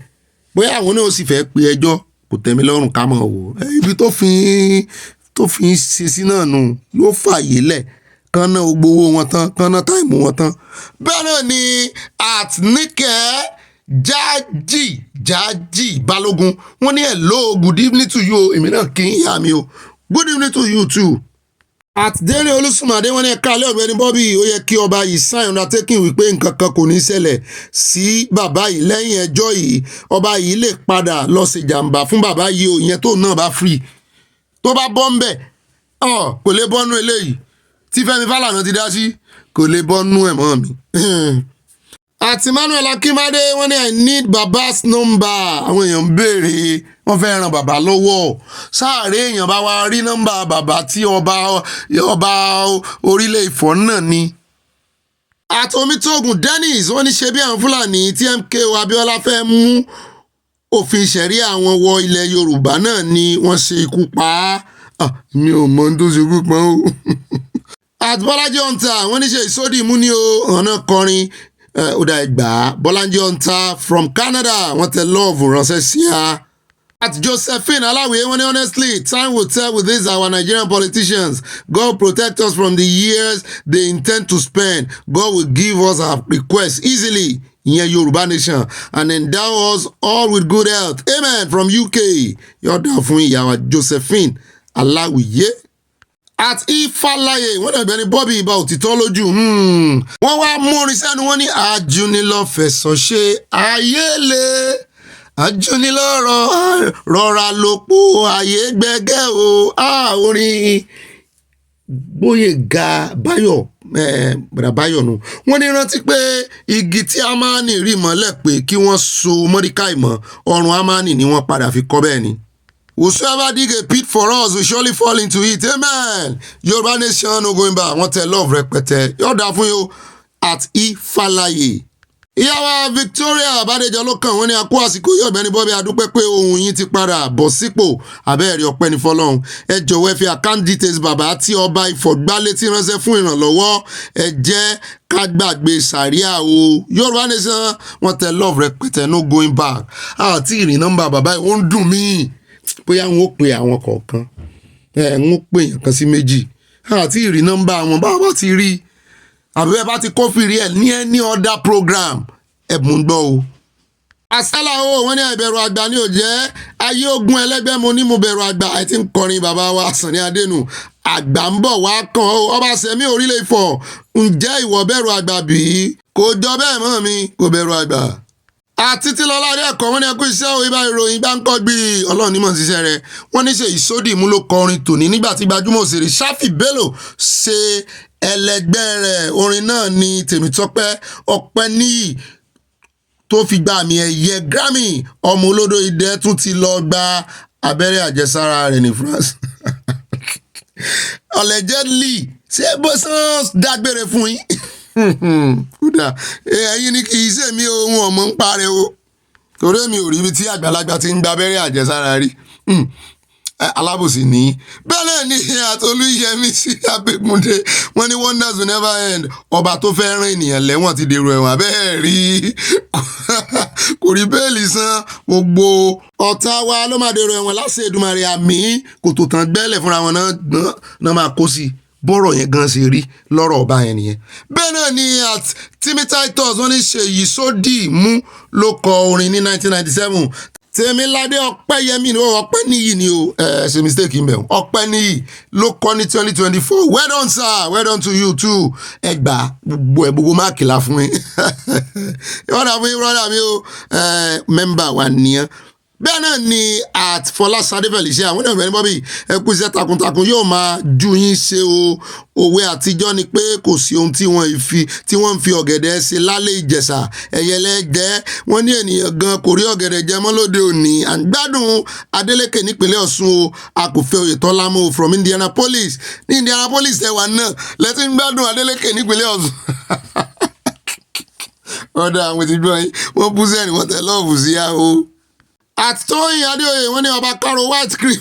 bóyá àwọn náà sì fẹ́ pe ẹjọ́ kò tẹ̀mí lọ́rùn ká mọ̀ wò ibi tó fi ń ṣe sí náà nù yóò fààyè lẹ̀ kán náà gbowó wọn tán kán náà táìmù wọn tán. Bẹ́ẹ̀ náà ni àtníkẹ́ jájì balógun wọ́n ní hello good evening to you èmi náà kí n yá mi o good evening to you too. Àtìdẹ́rẹ́ Olúsùnmọ̀dé wọ́n ní ẹ̀ka alẹ́ Ọ̀gbẹ́ni Bobby ó yẹ kí ọba yìí sign undertaking wípé nǹkan kan kò ní ṣẹlẹ̀ sí bàbá yìí lẹ́yìn ẹjọ́ yìí ọba yìí lè padà lọ sí jàǹbá fún bàbá yìí o ìyẹn tó náà bá free tó bá bọ́ ń bẹ̀ kò lè bọ́nú eléyìí tí Fẹ́mi Fálànà ti dá sí kò lè bọ́nú ẹ̀ mọ́ mi. Àti Emmanuel Akínbádé wọ́n ní I need baba's number àwọn èèyàn ń béèrè wọ́n fẹ́ ran bàbá lọ́wọ́ sáàrè èèyàn bá wá rí nọ́mbà bàbá tí ọba orílẹ̀ Ifọ̀ náà ni. Àti Omitogun Dennis wọ́n ní ṣe bí àwọn Fúlàní tí MKO Abíọ́lá fẹ́ mú òfin ṣẹ̀rí àwọn wọ ilẹ̀ Yorùbá náà ni wọ́n ṣe ikú pa á mi ò mọ ohun tó ṣe ikú pa ó. At Bọ́lájí Hunter wọ́n ní ṣe ìsódì mú ní o ọ̀nà kọrin ó dá ẹgbàá. Bọ́lájí Hunter from Canada wọ́n tẹ love ránṣẹ́ sí a. At Josephine Alawiye wọ́n ní honestly time will tell with these our Nigerian politicians. God protect us from the years they intend to spend. God will give us our request easily. Ìyẹn Yorùbá nation and endow us all with good health. Amen from UK. Yọ̀dà fún ìyàwó Josephine Alawiye. At Ifalaye wọ́n dàbí ẹni Bobby ìbá òtítọ́ lójú. Wọ́n wá mórin sẹ́nu wọ́n ní àjùnilọ́fẹ̀sọ̀ ṣe ayélé. Àjùnilọ́rọ̀ rọra lòpó ayé gbẹ́gẹ́ o. Orin Gbóyèga Báyọ̀ bàdà Báyọ̀ nù. Wọ́n ní rántí pé igi tí Amani rí mọ́lẹ̀ pé kí wọ́n so Mọ́ríkà ìmọ̀ ọrùn Amani ni wọ́n padà fi kọ́ bẹ́ẹ̀ ni. Whosoever dig a pit for us will surely fall into it. Amen. Yorùbá nation no going back. Wọ́n tẹ love rẹpẹtẹ. Yóò dáa fún yóò at Ifalaye. Ìyàwó Victoria Bàdéjọ ló kàn wọ́n ní akó àsìkò yóò Ọ̀gbẹ́ni Bobby adúpẹ́ pé ohun yín ti padà bọ̀ sípò abẹ́ẹ̀rí ọpẹ́ ní fọlọ́run. Ẹ jọ̀wọ́ ẹ fi account details bàbá tí Ọba Ifo gbá létí ránṣẹ́ fún ìrànlọ́wọ́. Ẹ jẹ́ ká gbàgbé sàríà o. Yorùbá nation wọ́n tẹ love rẹpẹtẹ no going back. Àti ìrìn nọ́mbà bàbá yìí ó ń dùn mí. Bóyá wọn ó pe àwọn kọ̀ọ̀kan wọn ó pè èèyàn kan sí méjì àti ìrì nọ́mbà àwọn bá ti rí àbí ẹ bá ti kófìrí ẹ ní any other program ẹ̀bùn gbọ́ o. àṣálà o wọ́n ní ìbẹ̀rù àgbà ní òjẹ́ ayé ogun ẹlẹ́gbẹ́ mo ní mo bẹ̀rù àgbà ẹ ti ń kọrin bàbá wa Sàní Adénù àgbà ń bọ̀ wá kàn ó Ọba Sẹ̀mí Orílẹ̀ Ifọ̀ ǹjẹ́ ìwọ bẹ̀rù àgbà bí? Kò jọ bẹ́ẹ̀ mọ́ mi kò bẹ̀rù àgbà. Àti tí lọ́lá rí ẹ̀kọ́ wọn ní ẹkú iṣẹ́ òwe bá ìròyìn bá ń kọ́ gbé Ọlọ́run nímọ̀ ṣiṣẹ́ rẹ̀ wọ́n ní ṣe ìsódì mú ló kọrin tòní nígbà tí gbajúmọ̀ òṣèré Shafi Bello ṣe ẹlẹgbẹ́ rẹ̀ orin náà ní Tèmítọ́pẹ́ Ọpẹ́níyì tó fi gba àmì ẹ̀yẹ Grammy ọmọ olódò idẹ tún ti lọ gba abẹ́rẹ́ àjẹsára rẹ̀ ní France. Allegedly ṣé bó sàn dágbére fún yín. Kódà ẹ̀yin ni kì í ṣe mi ohun ọmọ ń parẹ́ o torí mi ò rí ibi tí àgbàlagbà ti ń gba abẹ́rẹ́ àjẹsára rí alábòsí ní bẹ́ẹ̀ náà ni Àtolúyẹmí sí Abẹ́gúndé wọ́n ní wonders will never end ọba tó fẹ́ rán ènìyàn lẹ́wọ̀n ti dèrò ẹ̀wọ̀n abẹ́ẹ̀ rí kò rí bẹ́ẹ̀lì san gbogbo ọ̀tá wa ló máa dèrò ẹ̀wọ̀n láṣẹ Èdùmàrè àmì kò tó tán gbẹ́lẹ̀ fúnra wọn náà máa kó sí bọ́rọ̀ yẹn gan ṣe rí lọ́rọ̀ ọba yẹn nìyẹn. Bẹ́ẹ̀ náà ni at Timi Titus wọ́n ní Ṣèyí Sódì mú ló kọ orin ní 1997 Tèmiládé Ọpẹ́yẹmí ni Ọpẹ́níyì ni o ṣe mistake ń bẹ̀ Ọpẹ́níyì ló kọ ní 2024 well done sir well done to you too ẹgbà gbogbo máàkì la fún yín ìwọ́dà fún yín brọ́dà mi o mẹ́mbà wà nìyẹn. Bẹ́ẹ̀ náà ni at Fọláṣadé Felicia àwọn ènìyàn Ọ̀gbẹ́ni Bobby ẹkú iṣẹ́ takuntakun yóò máa ju yín ṣe o òwe àtijọ́ ni pé kò sí ohun tí wọ́n ń fi ọ̀gẹ̀dẹ̀ ṣe lálẹ́ Ìjẹ̀ṣà ẹ̀yẹlẹ́gẹ́ wọ́n ní ènìyàn gan kò rí ọ̀gẹ̀dẹ̀ jẹ mọ́ lóde òní à ń gbádùn Adeleke nípínlẹ̀ Ọ̀ṣun o a kò fẹ́ Oyètọ́lá mọ́ from Indianapolis ní Indianapolis ẹwà náà lẹ́tí ń gbádùn Adeleke nípínlẹ̀ Ọ̀ṣun ọ̀dà àwọn ti gbọ́ yín wọ́n bú sẹ́ni wọ́n tẹ lọ́ọ̀fù sí yá o. Àtọ́yìn Adéoyè wọ́n ní ọba Karo white cream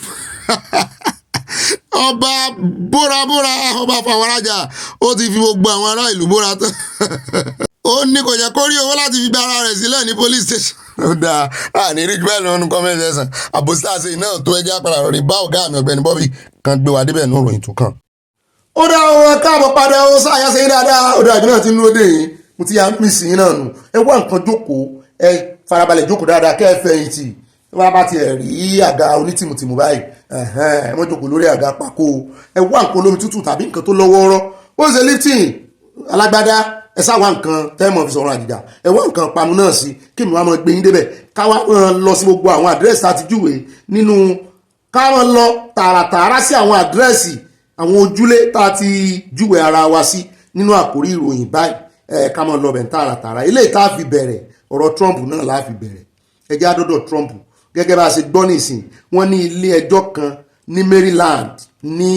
ọba bórabóra ọba Fàwọ́rajà ó ti fi gbogbo àwọn ará ìlú bóra tán ó ní kò jẹ́ kó rí owó láti fi gba ara rẹ̀ sílẹ̀ ní police station. Ó dáa àní rí bẹ́ẹ̀ lọ́nu comment section àbòsíláṣẹ́ náà tó ẹjẹ́ àpàrà rẹ̀ bá ọ̀gá mi Ọ̀gbẹ́ni Bobby kan gbé wa débẹ̀ ní ìròyìn tó kàn. Ó dá ohun káàbọ̀ padà ó sáyà sẹ́yìn dáadáa ó dá ìbí náà ti ń dúró dé yìí mo ti yà ń pín sí yín náà nù ẹ wá nǹkan jókòó ẹ farabalẹ̀ jókòó dáadáa kẹ́ ẹ fẹ̀yìntì wọ́n bá ti rí àga onítìmùtìmù báyìí ẹ mọ́ jókòó lórí àga pàkó ẹ wá nǹkan olómi tútù tàbí nǹkan tó lọ́wọ́ọ́rọ́ ó ṣe lifting alágbádá ẹ sá wá nǹkan tẹ́mọ̀ fi sọ̀rọ̀ àjìjà ẹ wá nǹkan panu náà sí kí mi wá mọ́ gbé yín débẹ̀ káwá lọ sí gbogbo àwọn àdírẹ́sì tá a ti júwèé nínú káwọn lọ tààràtààrà sí àwọn àdírẹ́sì àwọn ojúlé tá a ti júwèé ara wa sí nínú àkórí ìròyìn báyìí káwọn lọ bẹ̀ tààràtààrà eléyìí tá a fi bẹ̀rẹ̀ ọ̀rọ̀ Trump náà la fi bẹ̀rẹ̀ ẹ jẹ́ àdọ́dọ̀ Trump gẹ́gẹ́ bá a ṣe gbọ́ nísìn wọ́n ní ilé ẹjọ́ kan ní Maryland ní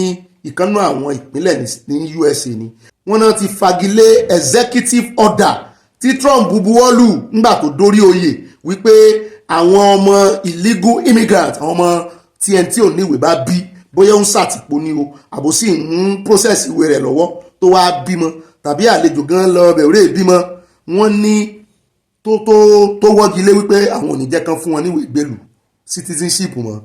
ìkànnú àwọn ìpínlẹ̀ ní USA ni wọ́n náà ti fagilé executive order tí Trump buwọ́lù nígbà tó dórí oyè wípé àwọn ọmọ illegal immigrant àwọn ọmọ TNT ò ní ìwé bá bí bóyá ń ṣàtìpó ní o àbò sì ń process ìwé rẹ̀ lọ́wọ́ tó wá bímọ tàbí àlejò gan lọ ọbẹ̀ òré bímọ wọ́n ní tó wọ́gi lé wípé àwọn ò ní jẹ́ kan fún wọn níwèé gbèlú citizenship mọ́.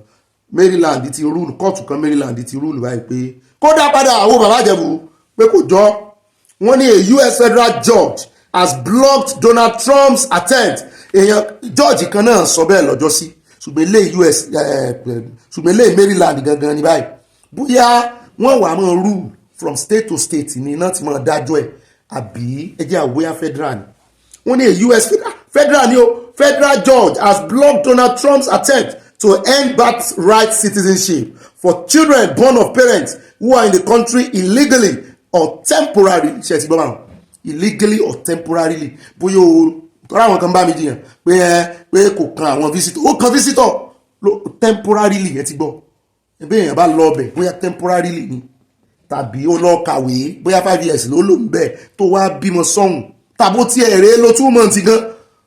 Maryland ti rúlù, kóòtù kan Maryland ti rúlù báyìí pé kó dá padà àwọn bàbá Ìjẹ̀bú pé kò jọ. Wọ́n ní a US federal judge has blocked Donald Trump's attempt. Èèyàn judge kan náà sọ bẹ́ẹ̀ lọ́jọ́ sí ṣùgbọ́n ilé Maryland gangan ní báyìí bóyá wọ́n wà máa rule from state to state ní iná tí máa dájọ́ ẹ̀ àbí ẹjẹ́ àwòyá federal ni. Wọ́n ní a US federal ni o federal judge has blocked Donald Trump's attempt to end birthright citizenship for children born of parents who are in the country illegally or temporarily. Ṣé ti gbọ́ báwọn illegally or temporarily bóyá o tọ́ra àwọn kan bá mi jiyàn pé kò kan àwọn visitor ó kan visitor temporarily ẹ ti gbọ́ ẹbí èèyàn bá lọ ọbẹ̀ bóyá temporarily ni tàbí ó lọ kàwé bóyá 5 years ló lò ń bẹ̀ tó wá bímọ sọ́hùn tàbó tí ẹ̀rẹ́ ló 2 months gan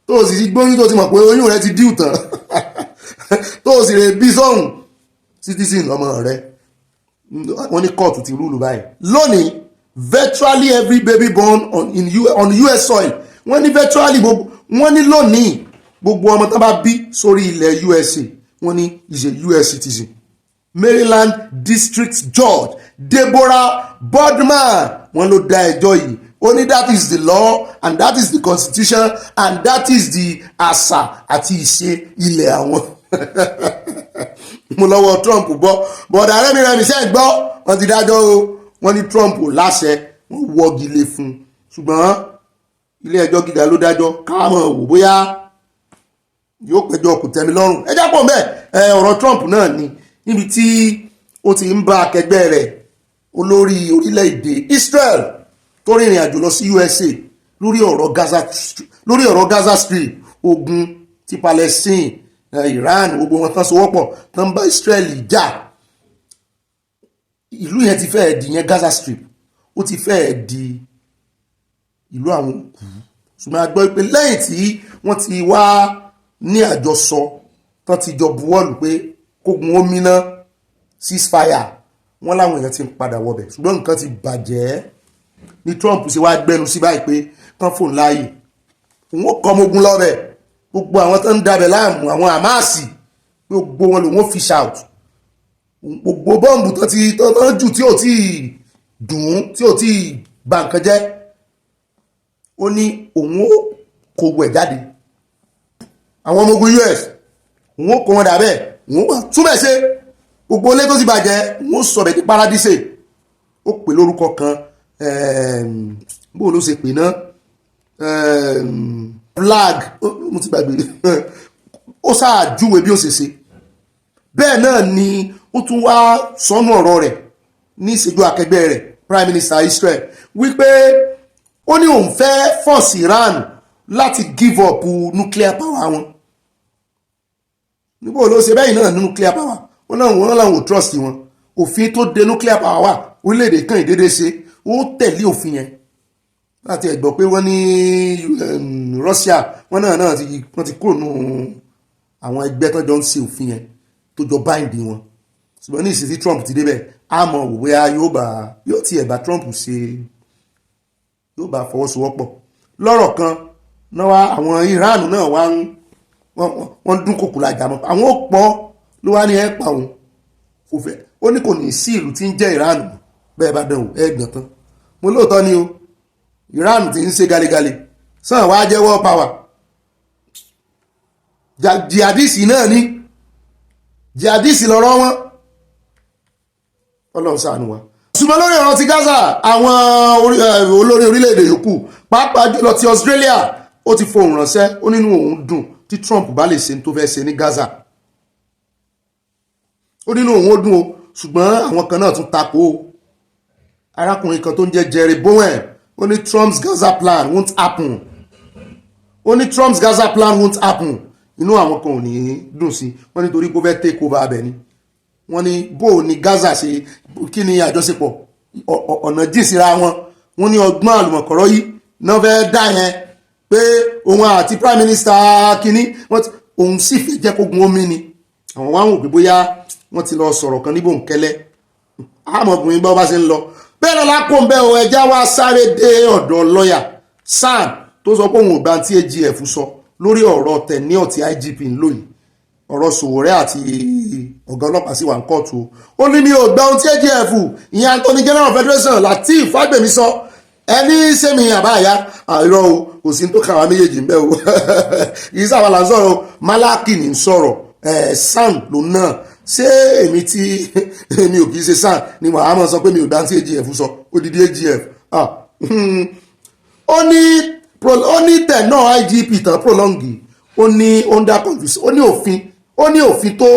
tó o sì ti gbóyún tó ti mọ̀ pé oyún rẹ ti díù tán tó o sì rè bí sọ́hùn citizen ọmọ rẹ wọ́n ní kóòtù ti rúlù báyìí. Lónìí virtually every baby born on US soil wọ́n ní virtually wọ́n ní lónìí gbogbo ọmọ tó bá bí sórí ilẹ̀ USA wọ́n ní is a US citizen. Maryland District Judge Deborah Boardman wọ́n ló dá ẹjọ́ yìí ó ní that is the law and that is the constitution and that is the àṣà àti ìṣe ilẹ̀ àwọn. Mo lọ́wọ́ Trump gbọ́ bọ̀dà rẹ́mi ṣe gbọ́ wọ́n ti dájọ́ o wọ́n ní Trump láṣẹ wọ́n wọ́gi lé fún un ṣùgbọ́n ilé ẹjọ́ gíga ló dájọ́ káàmọ̀ wò bóyá yóò pẹjọ́ kò tẹ́mi lọ́rùn. ẹ jápọ̀ mẹ́ ọ̀rọ̀ Trump náà ni níbi tí ó ti ń bá akẹgbẹ́ rẹ̀ olórí orílẹ̀-èdè Israel tó rìnrìn àjò lọ sí USA lórí ọ̀rọ̀ Gaza Strip ogun ti Palestine Iran gbogbo wọn tán sowọ́pọ̀ tán bá Israel jà ìlú yẹn ti fẹ́ẹ̀ di yẹn Gaza Strip ó ti fẹ́ẹ̀ di ìlú àwọn òkú ṣùgbọ́n a gbọ́ pé lẹ́yìn tí wọ́n ti wá ní àjọsọ tán ti jọ buwọ́lù pé kógun ó míná ceasefire wọ́n láwọn èèyàn ti ń padà wọbẹ̀ ṣùgbọ́n nǹkan ti bàjẹ́ ní Trump ṣe wá gbẹnu sí báyìí pé kán fòun láàyè òun ó kọ́ ọmọogun lọ́bẹ̀ gbogbo àwọn tó ń dabẹ̀ láàmú àwọn àmáàsì gbogbo wọn lòun ó fish out gbogbo bọ́ǹbù tó ń jù tí ò tí dùn tí ò tí bà nǹkan jẹ́ ó ní òun ó kó wẹ̀ jáde àwọn ọmọ ogun US òun ó kó wọn dàbẹ̀ òun ó túbẹ̀ ṣe gbogbo ilé tó ti bàjẹ́ òun ó sọ̀bẹ̀ ní paradise ó pè lórúkọ kan bó ló ṣe pè náà flag mo ti gbàgbé ó ṣáàjúwe bí ó ṣe ṣe bẹ́ẹ̀ náà ni ó tún wá sọ́nù ọ̀rọ̀ rẹ̀ ní ìṣèjú akẹgbẹ́ rẹ̀ Prime Minister Israel wípé ó ní òun fẹ́ force Iran láti give up nuclear power wọn níbo ló ṣe bẹ́ẹ̀ náà nuclear power wọn làwọn ò trust wọn òfin tó de nuclear power wà orílẹ̀-èdè kan ìdédé ṣe ó tẹ̀lé òfin yẹn láti ẹ̀gbọ́ pé wọ́n ní Russia wọ́n náà ti kúrò nù àwọn ẹgbẹ́ tó jọ ń ṣe òfin yẹn tó jọ báyìí wọn ṣùgbọ́n ní ìsìtí Trump ti débẹ̀ àmọ́ òwe yóò tiẹ̀ bá Trump ṣe yóò bá fọwọ́sowọ́pọ̀ lọ́rọ̀ kan náà wá àwọn Iran náà wọ́n dún kòkò lájà mọ́ àwọn ó pọ̀ ló wá ní ẹ̀ pa òun kò fẹ́ ó ní kò ní sí ìlú tí ń jẹ́ Iran bẹ́ẹ̀ bá dánwò ẹ̀gbọ̀n tán mo lóòótọ́ ni o Iran ti ń ṣe galegale sàn wá jẹ́ world power jihadisi náà ní jihadisi lọ́rọ̀ wọn Ọlọ́run ṣàánú wa. ṣùgbọ́n lórí ọ̀rọ̀ ti Gaza àwọn olórí orílẹ̀-èdè yòókù pàápàá jùlọ ti Australia ó ti fohùn ránṣẹ́ ó nínú òun dùn tí Trump bá lè ṣe tó fẹ́ ṣe ní Gaza ó nínú òun ó dùn o ṣùgbọ́n àwọn kan náà tún takò ó arákùnrin kan tó ń jẹ́ Jerry Bowen ó ní Trump's Gaza plan won't happen ó ní Trump's Gaza plan won't happen inú àwọn kan ò ní dùn sí wọ́n nítorí pé ó fẹ́ take over abẹ ni wọ́n ní bó ní Gaza ṣe kí ni àjọṣepọ̀ ọ̀nà jìn síra wọ́n ní ọgbọ́n àlùmọ̀kọ́rọ́ yìí náà fẹ́ dá yẹn pé òun àti Prime Minister kínní òun sì fẹ́ jẹ́ kógun omi ni àwọn wá ń wò pé bóyá wọ́n ti lọ sọ̀rọ̀ kan níbò ń kẹ́lẹ́ àmọ́ ọkùnrin bá ṣe ń lọ bẹ́ẹ̀ náà lápò ń bẹ́ o ẹja wá sáré dé ọ̀dọ̀ lọ́ọ̀yà Sam tó sọ pé òun ò gbà tí AGF sọ lórí ọ̀rọ̀ tenure tí IGP ń lò yìí ọ̀rọ̀ Sowore àti ọ̀gá ọlọ́pàá sì wà ń kóòtù ó ní mi ò gbà ohun tí AGF ìyẹn Anthony General Federation Lateef Fagbemi sọ ẹni sẹ́mi àbáyá àìrọ̀ o kò sí tó kàwá méjèèjì ń bẹ́ o yìí sábà là ń sọ̀rọ̀ Malaki ní sọ̀rọ̀ Sam ló náà ṣé èmi tí èmi ò kì í ṣe Sam ni Muhammad sọ pé mi ò dá tí AGF sọ odidi AGF ó ní tenure IGP tán prolongi ó ní under confusion ó ní òfin tó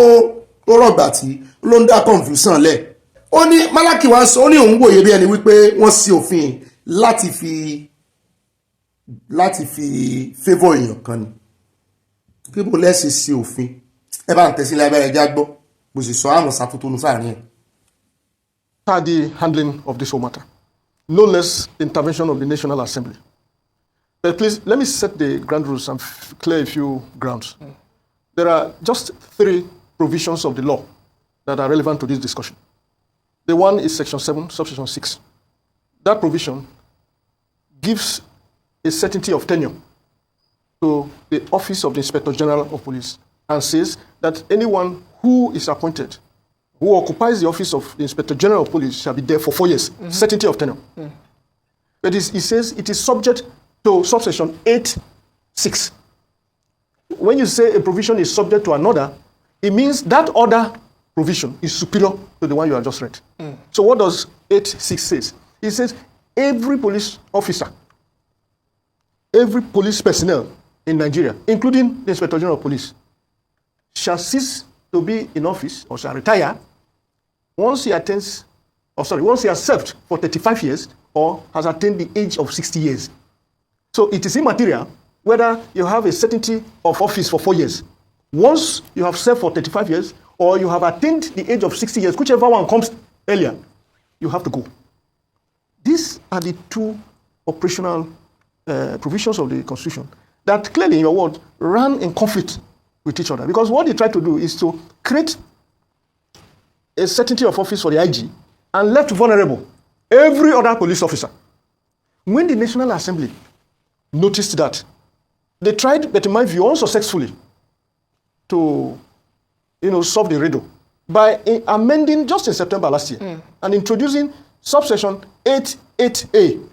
rọ̀gbà tí ló ń dá confusion lẹ̀ ó ní Malaki wá sọ ó ní òun wòye bí ẹni wípé wọ́n sí òfin láti fi favour èèyàn kan ni kí bó lẹ́sẹ̀ sí òfin ẹ bá ń tẹ̀sí lábẹ́rẹ́ já gbọ́ bó sì sọ àmọ̀ sàtúntò sáàrin ẹ̀. The handling of this whole matter, no less intervention of the National Assembly. But please, let me set the ground rules and clear a few grounds. There are just 3 provisions of the law that are relevant to this discussion. The one is Section 7, Subsection 6. That provision gives a certainty of tenure to the Office of the Inspector General of Police and says that anyone who is appointed, who occupies the office of the Inspector General of Police shall be there for 4 years, certainty of tenure. But it says it is subject to subsection 8(6). When you say a provision is subject to another, it means that other provision is superior to the one you have just read. So what does 8(6) say? It says every police officer, every police personnel in Nigeria, including the Inspector General of Police, shall cease to be in office or shall retire once he has served for 35 years or has attained the age of 60 years. So it is immaterial whether you have a certainty of office for 4 years. Once you have served for 35 years or you have attained the age of 60 years, whichever one comes earlier, you have to go. These are the 2 operational provisions of the Constitution that clearly, in your words, ran in conflict with each other. Because what they try to do is to create a certainty of office for the IG and left vulnerable every other police officer. When the National Assembly noticed that, they tried, but in my view, unsuccessfully, to solve the riddle by amending just in September last year and introducing subsection 8(8)(a).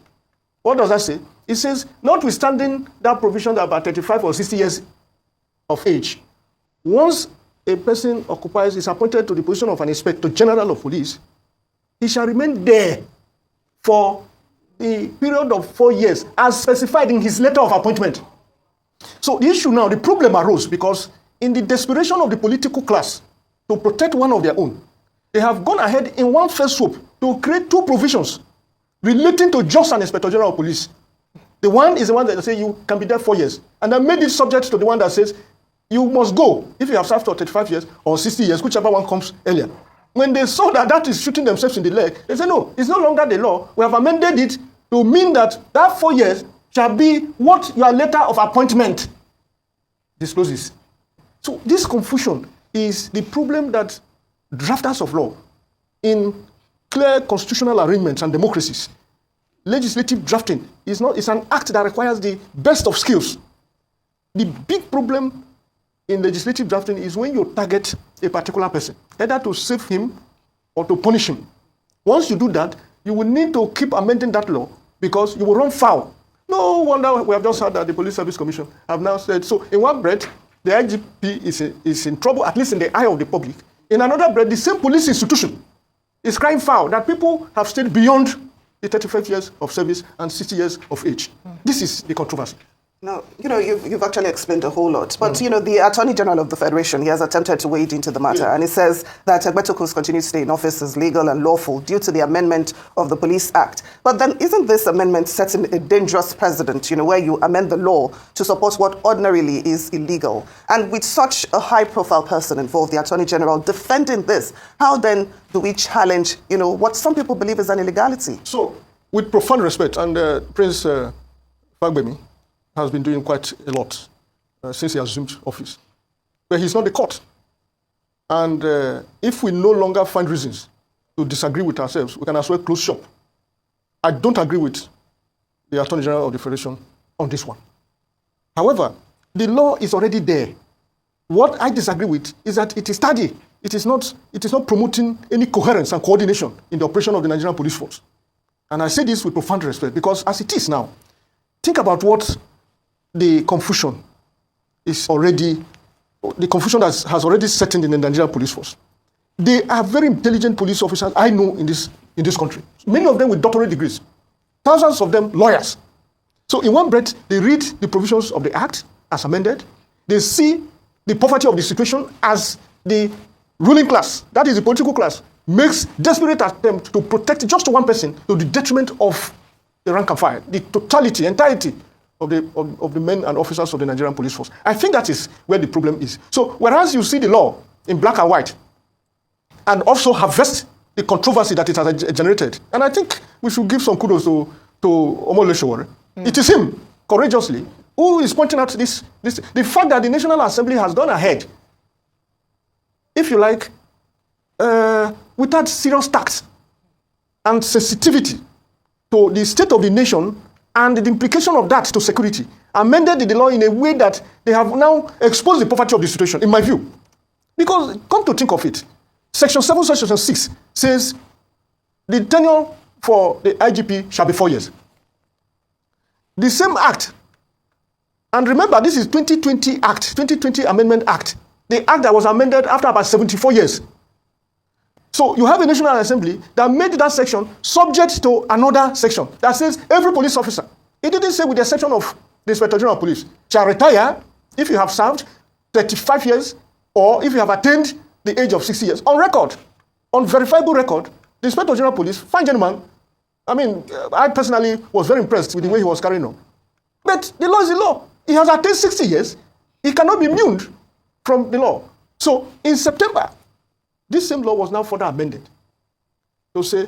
What does that say? It says, notwithstanding that provision that about 35 or 60 years of age, once a person is appointed to the position of an Inspector General of Police, he shall remain there for the period of 4 years as specified in his letter of appointment. So the issue now, the problem arose because in the desperation of the political class to protect one of their own, they have gone ahead in one fell swoop to create 2 provisions relating to just an Inspector General of Police. The one is the one that they say you can be there 4 years, and then made it subject to the one that says you must go if you have served for 35 years or 60 years, whichever one comes earlier. When they saw that that is shooting themselves in the leg, they said, no, it's no longer the law. We have amended it to mean that 4 years shall be what your letter of appointment discloses. So this confusion is the problem that drafters of law in clear constitutional arrangements and democracies, legislative drafting is an act that requires the best of skills. The big problem in legislative drafting is when you target a particular person, either to save him or to punish him. Once you do that, you will need to keep amending that law because you will run foul. No wonder we have just heard that the Police Service Commission have now said, so in one breath, the IGP is in trouble, at least in the eye of the public. In another breath, the same police institution is crying foul that people have stayed beyond the 35 years of service and 60 years of age. This is the controversy. Now, you've actually explained a whole lot. But, the Attorney General of the Federation, he has attempted to wade into the matter. And he says that Egbetokun's continued stay in office is legal and lawful due to the amendment of the Police Act. But then isn't this amendment setting a dangerous precedent, where you amend the law to support what ordinarily is illegal? And with such a high-profile person involved, the Attorney General, defending this, how then do we challenge, what some people believe is an illegality? So, with profound respect, and Prince Fagbemi has been doing quite a lot since he assumed office. But he's not the court. And if we no longer find reasons to disagree with ourselves, we can as well close shop I don't agree with the Attorney General of the Federation on this one. However, the law is already there. What I disagree with is that it is tardy. It is not promoting any coherence and coordination in the operation of the Nigerian police force. And I say this with profound respect because as it is now, think about what the confusion that has already set in the Nigerian police force. They are very intelligent police officers I know in this country. Many of them with doctorate degrees. Thousands of them lawyers. So in one breath, they read the provisions of the Act as amended. They see the poverty of the situation as the ruling class, that is the political class, makes desperate attempt to protect just one person to the detriment of the rank and file, the entirety of the men and officers of the Nigerian police force. I think that is where the problem is. So whereas you see the law in black and white, and also harvest the controversy that it has generated, and I think we should give some kudos to Omo Ifo. It is him, courageously, who is pointing out this. The fact that the National Assembly has gone ahead, if you like, without serious tact and sensitivity to the state of the nation and the implication of that to security, amended the law in a way that they have now exposed the poverty of the situation, in my view. Because, come to think of it, Section 7, Section 6 says the tenure for the IGP shall be 4 years. The same act, and remember this is 2020 Act, 2020 Amendment Act, the act that was amended after about 74 years. So you have a National Assembly that made that section subject to another section that says every police officer, it didn't say with the exception of the Inspector General of Police, shall retire if you have served 35 years or if you have attained the age of 60 years. On record, on verifiable record, the Inspector General of Police, fine gentleman, I mean, I personally was very impressed with the way he was carrying on. But the law is the law. He has attained 60 years. He cannot be immune from the law. So in September, this same law was now further amended to say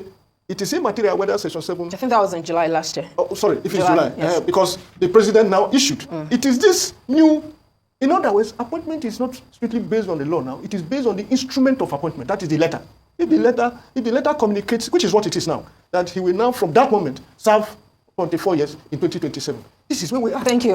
it is immaterial whether Section 7... I think that was in July last year. Oh, sorry, if it's July. Yes. Because the president now issued. It is this new... In other words, appointment is not strictly based on the law now. It is based on the instrument of appointment. That is the letter. If the letter communicates, which is what it is now, that he will now, from that moment, serve 24 years in 2027. This is where we are. Thank you,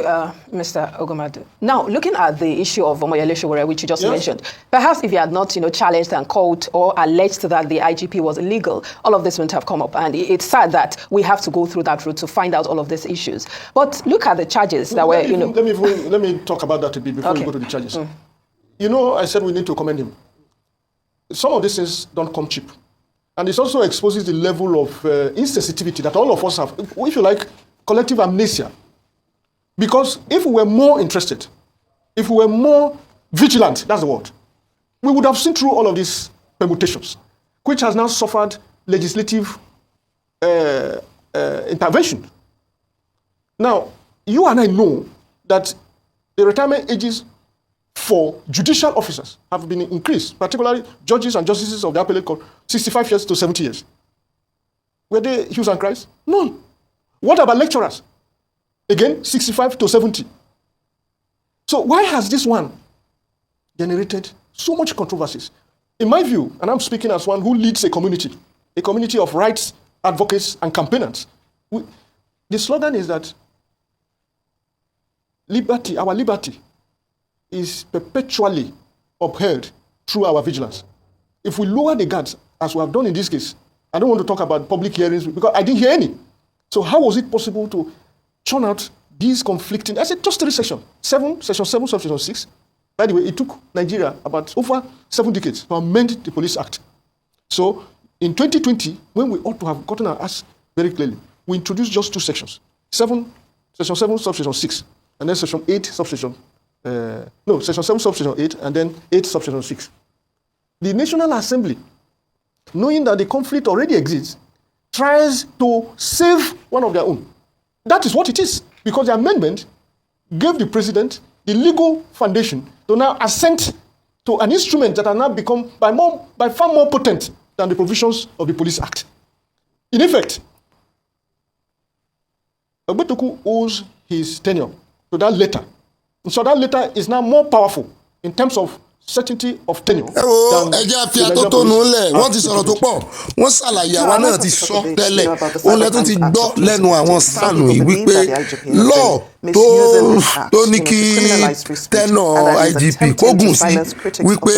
Mr. Ogumadu. Now, looking at the issue of Omo Ifo, which you just mentioned, perhaps if you had not, challenged and called or alleged that the IGP was illegal, all of this wouldn't have come up. And it's sad that we have to go through that route to find out all of these issues. But look at the charges that were, Let me talk about that a bit before we go to the charges. I said we need to commend him. Some of these things don't come cheap. And it also exposes the level of insensitivity that all of us have, if you like, collective amnesia. Because if we were more interested, if we were more vigilant, that's the word, we would have seen through all of these permutations, which has now suffered legislative intervention. Now, you and I know that the retirement ages for judicial officers have been increased, particularly judges and justices of the appellate court, 65 years to 70 years. Were they hues and cries? None. What about lecturers? Again, 65 to 70. So why has this one generated so much controversies? In my view, and I'm speaking as one who leads a community of rights advocates and campaigners, the slogan is that liberty, our liberty, is perpetually upheld through our vigilance. If we lower the guards, as we have done in this case, I don't want to talk about public hearings because I didn't hear any. So how was it possible to churn out these conflicting, I said just 3 sections, Section 7, Section 6. By the way, it took Nigeria about over 7 decades to amend the Police Act. So in 2020, when we ought to have gotten our ass very clearly, we introduced just 2 sections. Section 7, Subsection 6, and then Section 8, Section 7, Subsection 8, and then 8, Subsection 6. The National Assembly, knowing that the conflict already exists, tries to save one of their own. That is what it is, because the amendment gave the president the legal foundation to now assent to an instrument that has now become by far more potent than the provisions of the Police Act. In effect, Ogbeni owes his tenure to that letter. And so that letter is now more powerful in terms of certainty of tenure. ẹ wo ẹjẹ́ àfi àtótónu lẹ̀ wọ́n ti sọ̀rọ̀ tó pọ̀ wọ́n ṣàlàyé àwa náà ti sọ tẹ́lẹ̀ òun lẹ́tún ti gbọ́ lẹ́nu àwọn sànù yìí wípé lọ́ọ̀ tó ní kí tenure IGP kó gùn sí wípé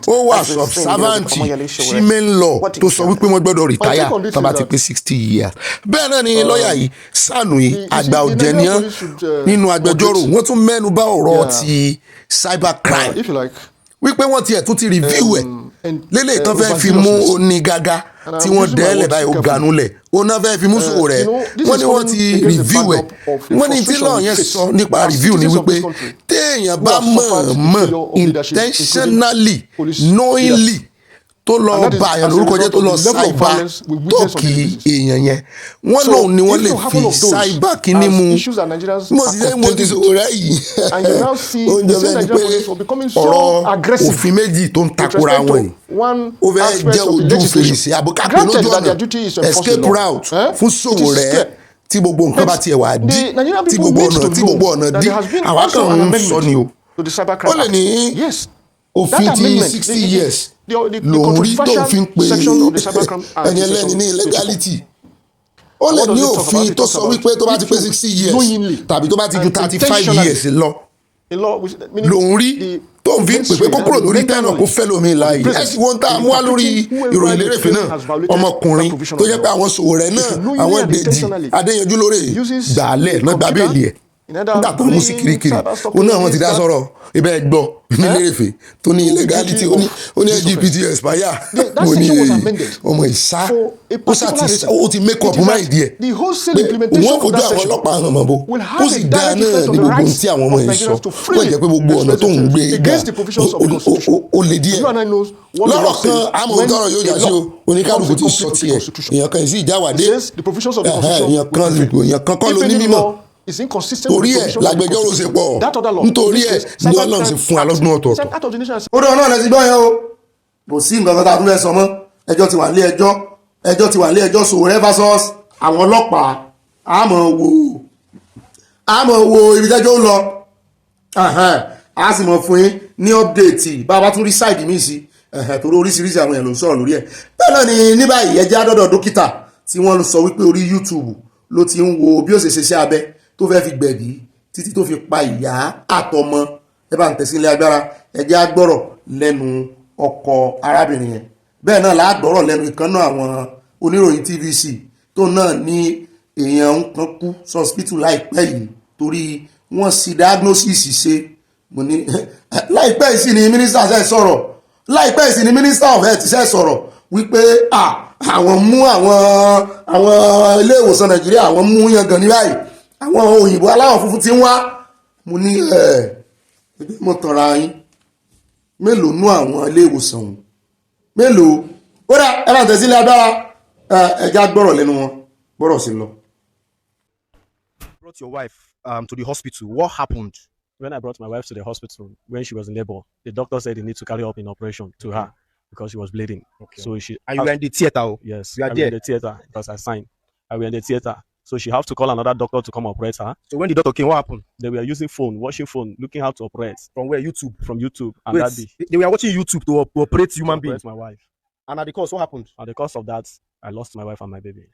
ó wà subservient sí main law tó sọ wípé wọ́n gbọ́dọ̀ retire tó bá ti pé 60 years. bẹ́ẹ̀ náà ni lọ́ọ̀yà yìí sànù yìí àgbà òjẹ̀níyàn nínú agbẹjọ́rò wọ́n tún mẹ́nu bà ọ̀rọ̀ ti cyber crime wípé wọ́n tiẹ̀ tún ti review ẹ̀ lélẹ̀ tán fẹ́ fi mú onígaga tí wọ́n dẹ́lẹ̀ báyìí ó ganulẹ̀ òun náà fẹ́ fi mú sòwò rẹ̀ wọ́n ní wọ́n ti review ẹ̀ wọ́n ní tí náà yẹn sọ nípa review ni wípé téèyàn bá mọ̀ intentionally knowingly tó lọ bá àyàn lórúkọ jẹ́ tó lọ ṣáìbà tó kì í èèyàn yẹn wọ́n lòun ni wọ́n lè fi ṣáìbà kínní mu mo sì ṣe mo ti sòwò rẹ̀ yìí oúnjẹ bẹ́ẹ̀ ni pé ọ̀rọ̀ òfin méjì tó ń takora wọn yìí ó fẹ́ jẹ́ ojú fèrèsé àbúkàpẹ́ lójú ọ̀nà escape route fún sòwò rẹ̀ tí gbogbo nǹkan bá tiẹ̀ wà dí tí gbogbo ọ̀nà dí àwa kan ń sọ ni o ó lè ní òfin ti 60 years lòun rí tó fi ń pe ẹni ẹlẹ́ni ní illegality ó lè ní òfin tó sọ wípé tó bá ti pé 60 years tàbí tó bá ti ju 35 years lọ lòun rí tó ń fi ń pè pé kó kúrò lórí tẹ́nà kó fẹ́ lómi láàyè ẹ̀sìn wọn tá a mú wá lórí ìròyìn lérèfé náà ọmọkùnrin tó jẹ́ pé àwọn sòwò rẹ̀ náà àwọn Dèjì Adéyanjú lórí gbàálẹ̀ náà gbà bẹ́ẹ̀lì ẹ̀ nígbà tó mú sí kirikiri òun náà wọ́n ti dá sọ̀rọ̀ ibẹ̀ gbọ́ ní lérèfé tó ní illegality ó ní LGBT expire mo ní ọmọ ìsá ó ti make up mind ẹ̀ pé wọ́n fojú àwọn ọlọ́pàá hàn mọ́ bó ó sì dá náà ní gbogbo ohun tí àwọn ọmọ yìí sọ wọ́n jẹ́ pé gbogbo ọ̀nà tó ń gbé gbà ó lè díẹ̀ lọ́rọ̀ kan àmọ́ òtọ́rọ̀ yóò jà sí o oníkálukú ti sọ tiẹ̀ èèyàn kan sì jáwàdé èèyàn kan kọ́ ló ní mímọ́ torí ẹ̀ lágbẹjọ́rò ṣe pọ̀ nítorí ẹ̀ ní Ọlọ́run ṣe fún alọ́gbọ́n ọ̀tọ̀ọ̀tọ̀. ó dán náà lẹ́sìn gbọ́ yẹn o kò sí nǹkan kan tá a tún fẹ́ sọ mọ́ ẹjọ́ ti wà nílé ẹjọ́ ti wà nílé ẹjọ́ Sowore versus àwọn ọlọ́pàá àmọ́ wo ibi tẹ́jọ́ ń lọ a sì mọ̀ fún yín ní ọ́pdẹ̀tì bá a bá tún rí sáìdì míì sí torí oríṣiríṣi àwọn èèyàn ló ń sọ̀rọ̀ lórí ẹ̀ bẹ́ẹ̀ náà ni ní báyìí ẹjẹ́ àdọ́dọ̀ dókítà tí wọ́n sọ wípé orí YouTube ló ti ń wo bí ó ṣe ṣe abẹ tó fẹ́ fi gbẹ̀bí títí tó fi pa ìyá àtọmọ ẹ bá ń tẹ̀sí ilé agbára ẹjẹ́ agbọ́rọ̀ lẹ́nu ọkọ arábìnrin yẹn bẹ́ẹ̀ náà láàgbọ́rọ̀ lẹ́nu ìkànnà àwọn oníròyìn TVC tó náà ní èèyàn kan kú sọ́spítù láìpẹ́ yìí torí wọ́n sì diagnosis ṣe mo ní láìpẹ́ yìí sì ni mínísítà ṣe sọ̀rọ̀ láìpẹ́ yìí sì ni mínísítà of health ṣe sọ̀rọ̀ wípé àwọn mú àwọn ilé ìwòsàn Nàìjíríà àwọn mú yangàn ní báyìí àwọn òyìnbó aláwọ̀ funfun ti ń wá mo ní ẹgbẹ́ mọ̀ tọ̀ra yín mélòó nú àwọn ilé ìwòsàn ọ̀hún mélòó ó dá ẹ máa tẹ̀sílẹ̀ agbára ẹja gbọ́rọ̀ lẹ́nu wọn gbọ́rọ̀ sí lọ. Brought your wife to the hospital. What happened? When I brought my wife to the hospital, when she was in labor, the doctor said they need to carry up an operation to her because she was bleeding. Okay. So she. And you were in the theater? Yes, you are I there? in the theater because I signed. I was in the theater. So she have to call another doctor to come operate her. So when the doctor came, what happened? They were using phone, watching phone, looking how to operate. From where? YouTube? From YouTube. And wait, that day. They were watching YouTube to operate human beings? My wife. And at the cause, what happened? At the cause of that, I lost my wife and my baby.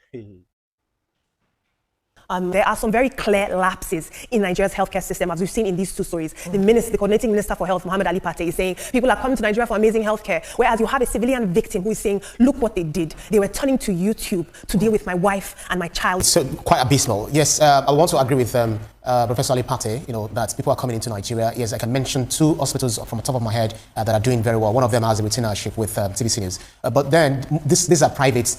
There are some very clear lapses in Nigeria's healthcare system, as we've seen in these two stories. The coordinating minister for health, Mohammed Ali Pate, is saying people are coming to Nigeria for amazing healthcare, whereas you have a civilian victim who is saying, look what they did. They were turning to YouTube to deal with my wife and my child. So quite abysmal. Yes, I want to agree with Professor Ali Pate, that people are coming into Nigeria. Yes, I can mention two hospitals from the top of my head that are doing very well. One of them has a retainership with TVC News. But then these are private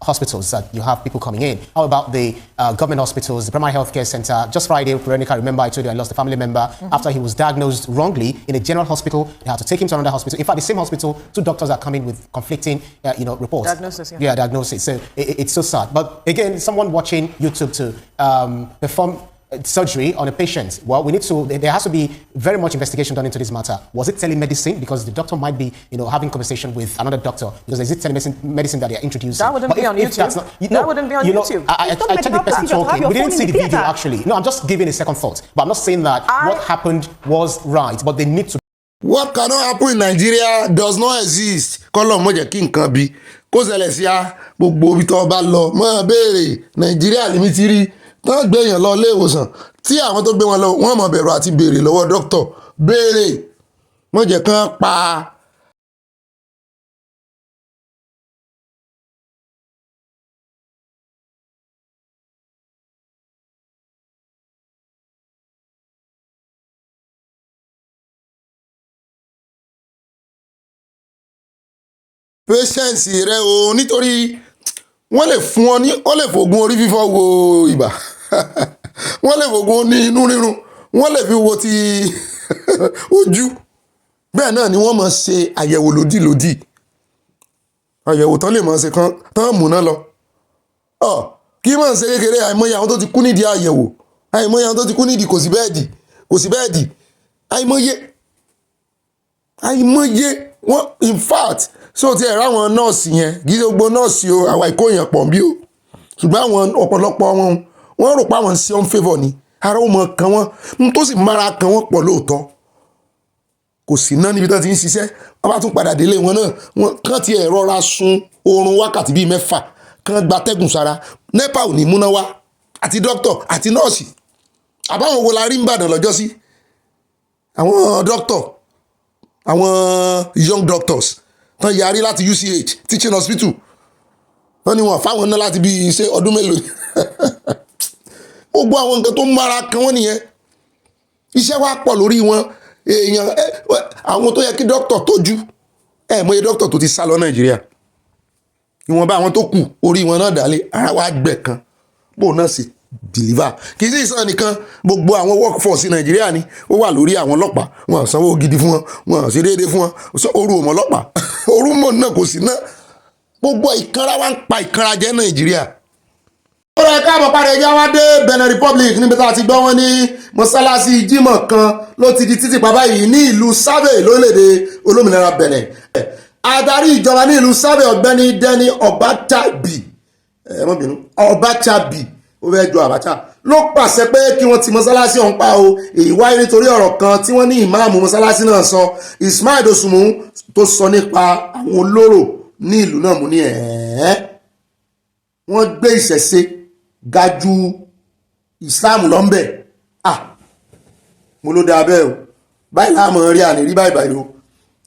hospitals that you have people coming in. How about the government hospitals, the primary healthcare center? Just Friday, Veronica, remember I told you I lost a family member after he was diagnosed wrongly in a general hospital. They had to take him to another hospital. In fact, the same hospital, two doctors are coming with conflicting, reports. Diagnosis, yeah, diagnosis. So it's so sad. But again, someone watching YouTube to perform surgery on a patient. Well, there has to be very much investigation done into this matter. Was it telemedicine? Because the doctor might be, having conversation with another doctor. Because is it telemedicine that they are introducing? That wouldn't be on YouTube. That wouldn't be on YouTube. I checked the person talking. We didn't see the video actually. No, I'm just giving a second thought. But I'm not saying that what happened was right. But they need to What cannot happen in Nigeria does not exist. Kọ́lọ̀ mọ̀ jẹ́ kí nǹkan bí kó ṣẹlẹ̀ sí a gbogbo ibi tó bá lọ mọ́ béèrè Nàìjíríà lèmi ti rí tán gbé èèyàn lọ ilé ìwòsàn tí àwọn tó gbé wọn lọ wọ́n mọ̀ bẹ̀rù àti béèrè lọ́wọ́ dókítà béèrè mọ̀ jẹ́ kán pa. Patience rẹ o nítorí wọ́n lè fún ọ ní ó lè fògùn orí fífọ́ wo ibà wọ́n lè fògùn ní inú rírun wọ́n lè fi wo ti ojú bẹ́ẹ̀ náà ni wọ́n máa ṣe àyẹ̀wò lòdìlòdì àyẹ̀wò tán lè máa ṣe kan tán múná lọ kí máa ṣe kékeré àìmọye àwọn tó ti kú nídìí àyẹ̀wò àìmọye àwọn tó ti kú nídìí kò sí bẹ́ẹ̀dì àìmọye wọ́n in fact so ti ẹ̀rọ àwọn nọ́ọ̀sì yẹn gíga gbogbo nọ́ọ̀sì o àwa ìkóyàn pọ̀ bí o ṣùgbọ́n àwọn ọ̀pọ̀lọpọ̀ wọn rò pé àwọn ń ṣe on favour ni ara ó mọ kan wọn tó sì mara kan wọn pọ̀ lóòótọ́ kò sí náà níbi tó ti ń ṣiṣẹ́ wọ́n bá tún padà délé wọn náà wọn kàn ti ẹ̀rọ ra sun oorun wákàtí bíi 6 kàn gbatẹ́gùn sára nepa ò ní múná wá àti dókítà àti nọ́ọ̀sì àbáwọn wo la rí ń bàdàn lọ́jọ́ sí àwọn dókítà àwọn young doctors tán yarí láti UCH teaching hospital wọ́n ní wọ́n fáwọn náà láti bí iṣẹ́ ọdún mélòó gbogbo àwọn nǹkan tó ń mara kan wọ́n nìyẹn iṣẹ́ wa pọ̀ lórí wọn èèyàn àwọn tó yẹ kí dókítà tọ́jú mọye dókítà tó ti sá lọ Nàìjíríà ìwọ̀nba àwọn tó kù orí wọn náà dálé ara wa gbẹ̀ kan bó náà sì deliver kì í sí ìsàn nìkan gbogbo àwọn workforce Nàìjíríà ni ó wà lórí àwọn ọlọ́pàá wọn sanwó gidi fún wọn wọn ṣe déédéé fún wọn oru ọmọ ọlọ́pàá oru mọ̀ náà kò sí náà gbogbo ìkanra wa ń pa ìkanra jẹ́ Nàìjíríà. ó rẹ̀ káàbọ̀ padà ẹja wá dé Benin Republic níbi tá a ti gbọ́ wọn ní mọ́sálásí Jímọ̀ kan ló ti di títì pa báyìí ní ìlú Sábè lórílẹ̀‐èdè olómìnira Benin. adarí ìjọba ní ìlú Sábè Ọ̀gbẹ́ni Dẹ́ni Ọbáchábì ó fẹ́ jọ Abacha ló pàṣẹ pé kí wọ́n ti mọ́sálásí ọ̀hún pa o èyí wáyé nítorí ọ̀rọ̀ kan tí wọ́n ní ìmáàmù mọ́sálásí náà sọ Ismail Dosunmu tó sọ nípa àwọn olóró ní ìlú náà mú ní wọ́n gbé ìṣẹ̀ṣe ga ju Islam lọ́nbẹ̀ mo ló dáa bẹ́ẹ̀ o báyìí láàmú rí àní rí báyìí o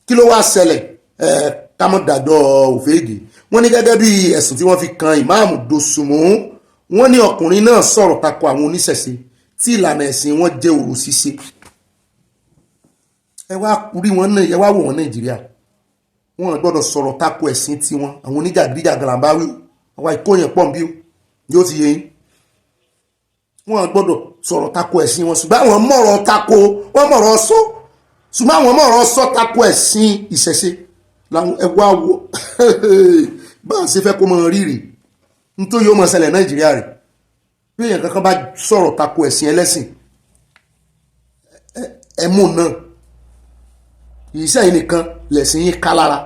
kí ló wá ṣẹlẹ̀ kámọ́ dájọ́ òfégè wọ́n ní gẹ́gẹ́ bí ẹ̀sùn tí wọ́n fi kan ìmáàmù Dosunmu wọ́n ní ọkùnrin náà sọ̀rọ̀ tako àwọn oníṣẹ̀ṣe tí ìlànà ẹ̀sìn wọn jẹ́ òrò ṣíṣe ẹ wá rí wọn náà ẹ wá wò wọn Nàìjíríà wọn gbọ́dọ̀ sọ̀rọ̀ tako ẹ̀sìn tiwọn àwọn oníjàgídíjàgan là ń bá wí àwa ìkóyàn pọ̀ bí ó yóò ti yé yín wọn gbọ́dọ̀ sọ̀rọ̀ tako ẹ̀sìn wọn ṣùgbọ́n àwọn mọ̀rọ̀ tako wọ́n mọ̀rọ̀ sọ ṣùgbọ́n àwọn mọ̀rọ̀ sọ tako ẹ̀sìn ìṣẹ̀ṣe làwọn ẹ wá wò bá a ṣe fẹ́ kó mọ rírì nítorí yóò mọ̀ ṣẹlẹ̀ Nàìjíríà rẹ̀ bí èèyàn kankan bá sọ̀rọ̀ tako ẹ̀sìn ẹlẹ́sìn ẹ̀mú náà ìṣẹ́ yìí nìkan lẹ̀sìn yín ká lára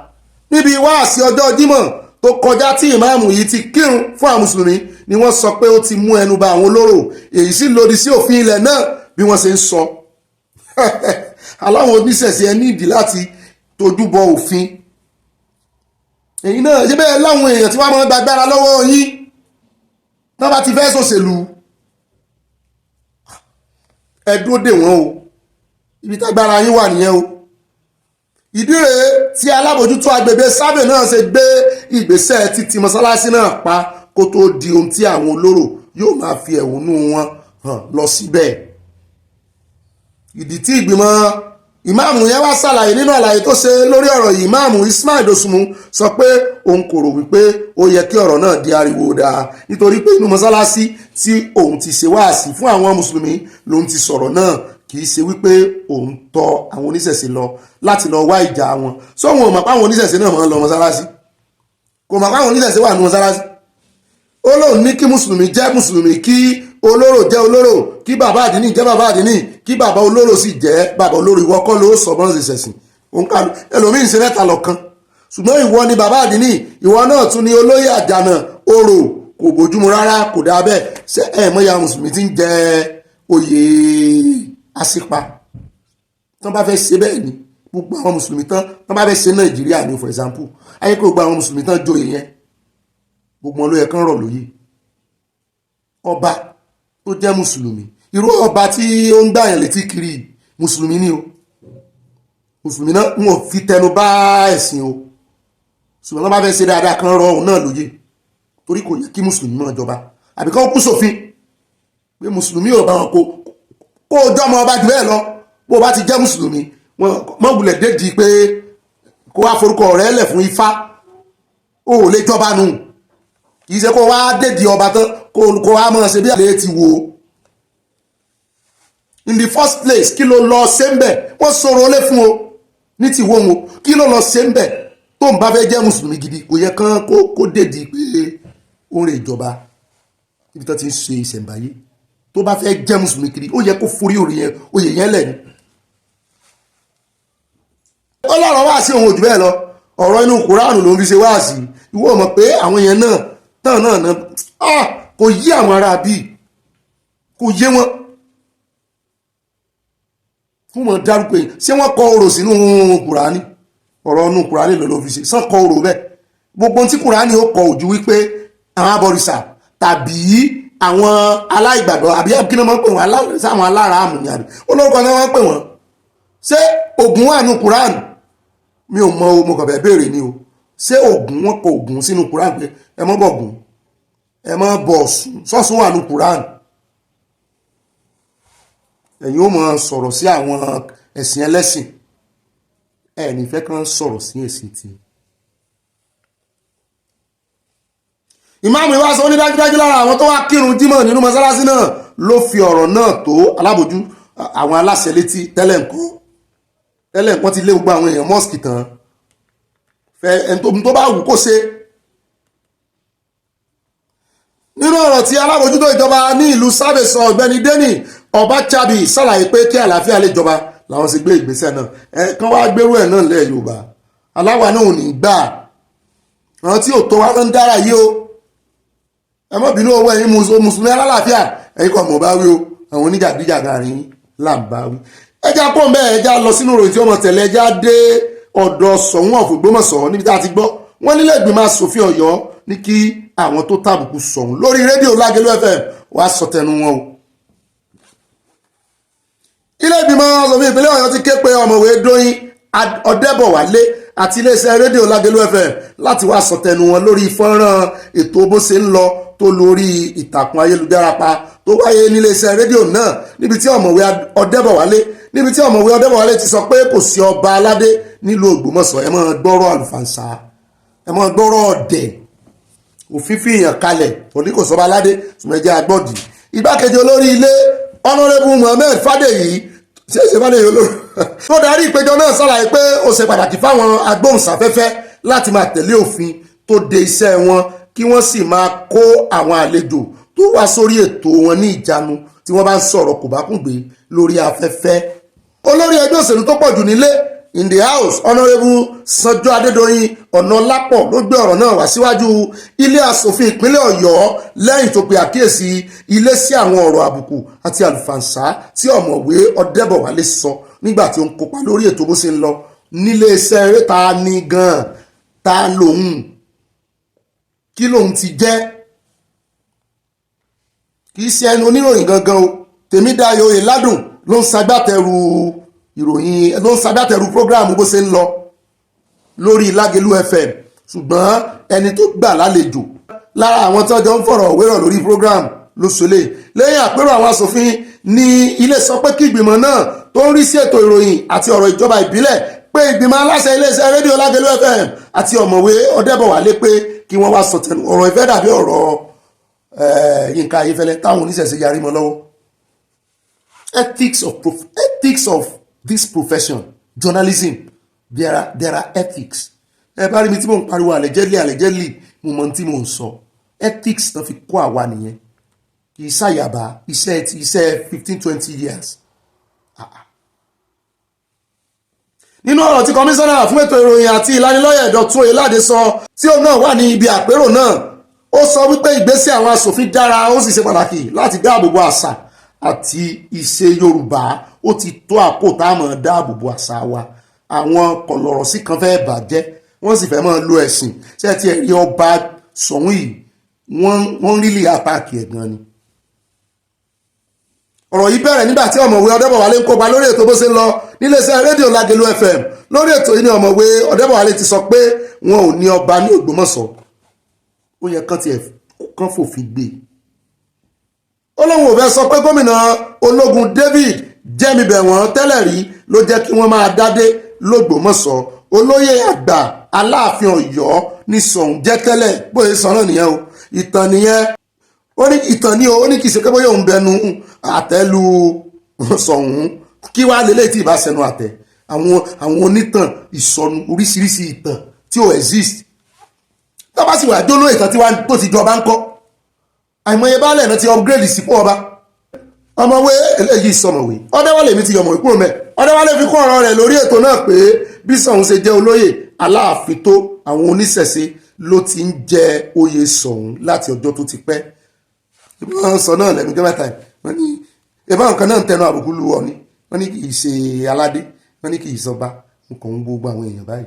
níbi wáàsí ọjọ́ Jímọ̀ tó kọjá tí ìmáàmù yìí ti kírun fún àwọn mùsùlùmí ni wọ́n sọ pé ó ti mú ẹnu bà àwọn olóró èyí sì lòdì sí òfin ilẹ̀ náà bí wọ́n ṣe ń sọ aláwọn oníṣẹ̀ṣe ẹ ní ìdí láti tójú bọ òfin èyí náà ṣe bẹ́ẹ̀ láwọn èèyàn tí wọ́n máa ń gbàgbára lọ́wọ́ yín tán bá ti fẹ́ ṣòṣèlú ẹ dúró dè wọ́n o ibi tágbára yín wà nìyẹn o ìdí rèé tí alábòjútó agbègbè Sábè náà ṣe gbé ìgbésẹ̀ títì mọ́sálásí náà pa kó tó di ohun tí àwọn olóró yóò máa fi ẹ̀hónú wọn hàn lọ síbẹ̀ ìdí tí ìgbìmọ̀ ìmáàmù yẹn wá ṣàlàyé nínú àlàyé tó ṣe lórí ọ̀rọ̀ yìí ìmáàmù Ismail Dosunmu sọ pé òun kò rò wípé ó yẹ kí ọ̀rọ̀ náà di ariwo dáa nítorí pé inú mọ́sálásí tí òun ti ṣe wáàsí fún àwọn mùsùlùmí lòun ti sọ̀rọ̀ náà kì í ṣe wípé òun tọ̀ àwọn oníṣẹ̀ṣe lọ láti lọ wá ìjà wọn sóhun ò mọ̀ páwọn oníṣẹ̀ṣe náà máa ń lọ mọ́sálásí kò mọ̀ páwọn oníṣẹ̀ṣe wà ní mọ́sálásí ó lóun ní kí mùsùlùmí jẹ́ mùsùlùmí kí olóró jẹ́ olóró kí bàbá àdínì jẹ́ bàbá àdínì kí bàbá olóró sì jẹ́ bàbá olóró ìwọ kọ́ ló sọ bọ́n ṣe ṣẹ̀sìn òun kàlù ẹlòmíín ṣe mẹ́ta lọ́kan ṣùgbọ́n ìwọ ni bàbá àdínì ìwọ náà tún ni olóyè àjànà orò kò bójúmu rárá kò dáa bẹ́ẹ̀ ṣé mọ́ya mùsùlùmí ti ń jẹ oyè àṣìpa tí wọ́n bá fẹ́ ṣe bẹ́ẹ̀ ni gbogbo àwọn mùsùlùmí tán bá fẹ́ ṣe Nàìjíríà ní for example ayé pé gbogbo àwọn mùsùlùmí tán joyè yẹn gbogbo wọn ló yẹ kán rọ̀ lóyè ọba tó jẹ́ mùsùlùmí irú ọba tí ó ń gbàyàn létí kiri mùsùlùmí ni o mùsùlùmí náà wọn ò fi tẹnu bá ẹ̀sìn o ṣùgbọ́n wọn bá fẹ́ ṣe dáadáa kan rọ òun náà lóye torí kò yẹ kí mùsùlùmí máa jọba àbí kán kú sófin pé mùsùlùmí ò bá wọn kó o jọmọ ọba jù bẹ́ẹ̀ lọ bó o bá ti jẹ́ mùsùlùmí wọn mọ̀gùlẹ̀ dédìí pé kó wá forúkọ rẹ̀ lẹ̀ fún ifá o ò lè jọba nù kì í ṣe kó wá dédìí ọba tán kó wá máa ṣe bí àlẹ́ ti wò ó in the first place kí ló lọ ṣe ń bẹ̀ wọ́n sọ̀rọ̀ lé fún o ní ti wọ́n o kí ló lọ ṣe ń bẹ̀ tó ń bá fẹ́ jẹ́ mùsùlùmí gidi kò yẹ kán kó dèdí pé ó ń rè ìjọba ibi tó ti ń ṣe ìṣẹ̀ǹbáyé tó bá fẹ́ jẹ́ mùsùlùmí gidi ó yẹ kó forí oyè yẹn lẹ̀ ní. ó lọ́rọ̀ wá sí òun òjò bẹ́ẹ̀ lọ ọ̀rọ̀ inú kùránù ló ń fi ṣe wá sí ìwọ mọ̀ pé àwọn yẹn náà kò yí àwọn ará bíi kò yé wọn fún mọ̀ dárúkọ yìí ṣé wọ́n kọ orò sínú kùránì ọ̀rọ̀ inú kùránì ló fi ṣe sàn kọ orò bẹ́ẹ̀ gbogbo tí kùránì ó kọ ojú wípé àwọn abọ̀rìṣà tàbí àwọn aláìgbàgbọ́ àbí kí ni wọ́n pè wọ́n sáwọn alára àmù ni àbí olórúkọ náà wọ́n pè wọ́n ṣé Ògún wà nínú kùránì mi ò mọ mo kàn fẹ́ béèrè ni o ṣé Ògún wọ́n kọ Ògún sínú kùránì pé ẹ mọ́ bọ̀ Ògún ẹ mọ́ bọ̀ Ọ̀ṣun wà nínú kùránì ẹ̀yin ó máa sọ̀rọ̀ sí àwọn ẹ̀sìn ẹlẹ́sìn ẹ̀ nífẹ̀ẹ́ kan sọ̀rọ̀ sí ẹ̀sìn tí. ìmáàmù ìwáṣọ onídájúdájú lára àwọn tó wá kírun jímọ̀ nínú mọ́sálásí náà ló fi ọ̀rọ̀ náà tó alábòjú àwọn aláṣẹ létí tẹ́lẹ̀ nǹkan ti lé gbogbo àwọn èèyàn mọ́ọ̀sì tán fẹ́ ẹni tó bá wù kó ṣe. nínú ọ̀rọ̀ tí alábòjútó ìjọba ní ìlú Sábẹ̀ sọ Ọ̀gbẹ́ni Deni Ọbáchábí ṣàlàyé pé kí àlàáfíà lè jọba làwọn sì gbé ìgbésẹ̀ náà kán wá gbérú ẹ̀ náà lẹ̀ Yorùbá aláwa náà ò ní gbà àwọn tí ò tó wá ń dára yìí o ẹ má bínú owó ẹ̀yin mùsùlùmí alálàáfíà ẹ̀yin kan mọ̀ bá wí o àwọn oníjàgídíjàgan àárín là ń bá wí. ẹja pọ̀ mbẹ́ ẹja lọ sínú ìròyìn tí ọmọ tẹ̀lé ẹja dé ọ̀dọ̀ Ṣọ̀ún of Ògbómọ̀ṣọ́ níbi tá a ti gbọ́ wọ́n nílé ìgbìmọ̀ asòfin Ọ̀yọ́ ní kí àwọn tó tàbùkù Ṣọ̀ún lórí rédíò Lágelú FM wàá sọ tẹnu wọn o. ilé ìgbìmọ̀ asòfin ìpínlẹ̀ Ọ̀yọ́ ti ké pe ọ̀mọ̀wé Dóyin Ọdẹ́bọ̀wálé àti iléeṣẹ́ rédíò Lágelú FM láti wá sọ tẹnu wọn lórí fọ́nrán ètò bó ṣe ń lọ tó lórí ìtàkùn ayélujára pa tó wáyé níléeṣẹ́ rédíò náà níbi tí ọ̀mọ̀wé Ọdẹ́bọ̀wálé ti sọ pé kò sí ọba aládé nílùú Ògbómọ̀ṣọ́ ẹ máa gbọ́rọ̀ àlùfàǹsà ẹ máa gbọ́rọ̀ ọ̀dẹ̀ òfin fi hàn kalẹ̀ òní kò sọba aládé ṣùgbọ́n ẹjẹ́ agbọ́dì igbákejì olórí ilé Honorable Mohammed Fádèyí ṣe Fádèyí olórí tó darí ìpéjọ náà ṣàlàyé pé ó ṣe pàtàkì fáwọn agbóhùnsáfẹ́fẹ́ láti máa tẹ̀lé òfin tó de iṣẹ́ wọn kí wọ́n sì máa kó àwọn àlejò tó wá sórí ètò wọn ní ìjánu tí wọ́n bá ń sọ̀rọ̀ kòbákùngbé lórí afẹ́fẹ́. olórí ẹgbẹ́ òṣèlú tó pọ̀ jù nílé in the house Honorable Sanjọ́ Adédoyin Ọ̀nàlápọ̀ ló gbé ọ̀rọ̀ náà wá síwájú ilé asòfin ìpínlẹ̀ Ọ̀yọ́ lẹ́yìn tó pe àkíyèsí ilé sí àwọn ọ̀rọ̀ àbùkù àti àlùfàǹsá tí ọ̀mọ̀wé Ọdẹ́bọ̀wálé sọ nígbà tí ó ń kópa lórí ètò bó ṣe ń lọ nílé iṣẹ́ eré ta ni gan-an ta lòun kí lòun ti jẹ́ kì í ṣe ẹnu oníròyìn gangan o Tèmídayọ̀ Oyèládùn ló ń ṣagbátẹrù ìròyìn ló ń ṣagbátẹrù program bó ṣe ń lọ lórí Lágelú FM ṣùgbọ́n ẹni tó gbà lálejò lára àwọn tí wọ́n jọ ń fọ̀rọ̀ wérọ̀ lórí program ló ṣọlẹ̀ lẹ́yìn àpérò àwọn asòfin ní ilé sọ pé kí ìgbìmọ̀ náà tó ń rí sí ètò ìròyìn àti ọ̀rọ̀ ìjọba ìbílẹ̀ pé ìgbìmọ̀ aláṣẹ iléeṣẹ́ rédíò Lágelú FM àti ọ̀mọ̀wé Ọdẹ́bọ̀wálé pé kí wọ́n wá sọ tẹnu ọ̀rọ̀ ìfẹ́ dàbí ọ̀rọ̀ Yínká Ayéfẹ́lẹ́ táwọn oníṣẹ̀ṣe yarí mọ́ lọ́wọ́. Ethics of this profession journalism there are ethics. ẹ bá rí mi tí mò ń pariwo allegedly mo mọ tí mò ń sọ ethics náà fi kó àwa nìyẹn kì í ṣàyàbá iṣẹ́ 15-20 years. nínú ọ̀rọ̀ tí kọmíṣánná fún ètò ìròyìn àti ìlanilọ́yẹ̀ Dr. Oyèládé sọ tí ó náà wà ní ibi àpérò náà ó sọ wípé ìgbésẹ̀ àwọn aṣòfin dára ó sì ṣe pàtàkì láti dáàbòbò àṣà àti ìṣe Yorùbá ó ti tó àkótá àmọ́ dáàbòbò àṣà wa àwọn kọ̀lọ̀rọ̀ sí kan fẹ́ bàjẹ́ wọ́n sì fẹ́ máa lo ẹ̀sìn ṣé ti ẹ̀rí ọba Ṣọ̀ún yìí wọ́n rí lè àpáàkì ẹ̀ gan ni. ọ̀rọ̀ yìí bẹ̀rẹ̀ nígbà tí ọ̀mọ̀wé Ọdẹ́bọ̀wálé ń kópa lórí ètò bó ṣe ń lọ níléeṣẹ́ rédíò Lágelú FM. lórí ètò yìí ni ọ̀mọ̀wé Ọdẹ́bọ̀wálé ti sọ pé wọn ò ní ọba ní Ògbómọ̀ṣọ́, ó yẹ kán fòfin gbé. ó lóun ò fẹ́ sọ pé gómìnà ológun David Jẹ́mibẹ̀wọ̀n tẹ́lẹ̀ rí ló jẹ́ kí wọ́n máa dádé l'Ógbómọ̀ṣọ́. olóyè àgbà Aláàfin Ọ̀yọ́ ní Ṣọ̀ún jẹ́ tẹ́lẹ̀ bóyá sọ náà nìyẹn o, ìtàn nìyẹn. ó ní ìtàn ni ó ní kì í ṣe pé bóyá òun bẹnu àtẹ́lu Ṣọ̀ún kí wàá lélẹ́yìí tí ìbá sẹnu àtẹ àwọn onítàn ìsọnù oríṣiríṣi ìtàn tí ò exist. tó bá sì wà jóló ìtàn tí wàá tó ti jọba ń kọ́ àìmọye baálẹ̀ náà ti upgrade sípò ọba. ọmọwé eléyìí sọmọwé Ọdẹ́wálé mi ti yọmọ ìkúrò mẹ́. Ọdẹ́wálé fi kún ọ̀rọ̀ rẹ̀ lórí ètò náà pé bí Ṣọ̀ún ṣe jẹ́ olóyè Aláàfin tó àwọn oníṣẹ̀ṣe ló ti ń jẹ oyè Ṣọ̀ún láti ọjọ́ tó ti pẹ́. wọ́n sọ náà lẹ́nu jẹ́ mẹ́ta wọ́n ní ìbáwọn kan náà ń tẹnu àbùkù lu Ọọ̀ni, wọ́n ní kì í ṣe aládé, wọ́n ní kì í sọba, nǹkan ń gbogbo àwọn èèyàn báyìí.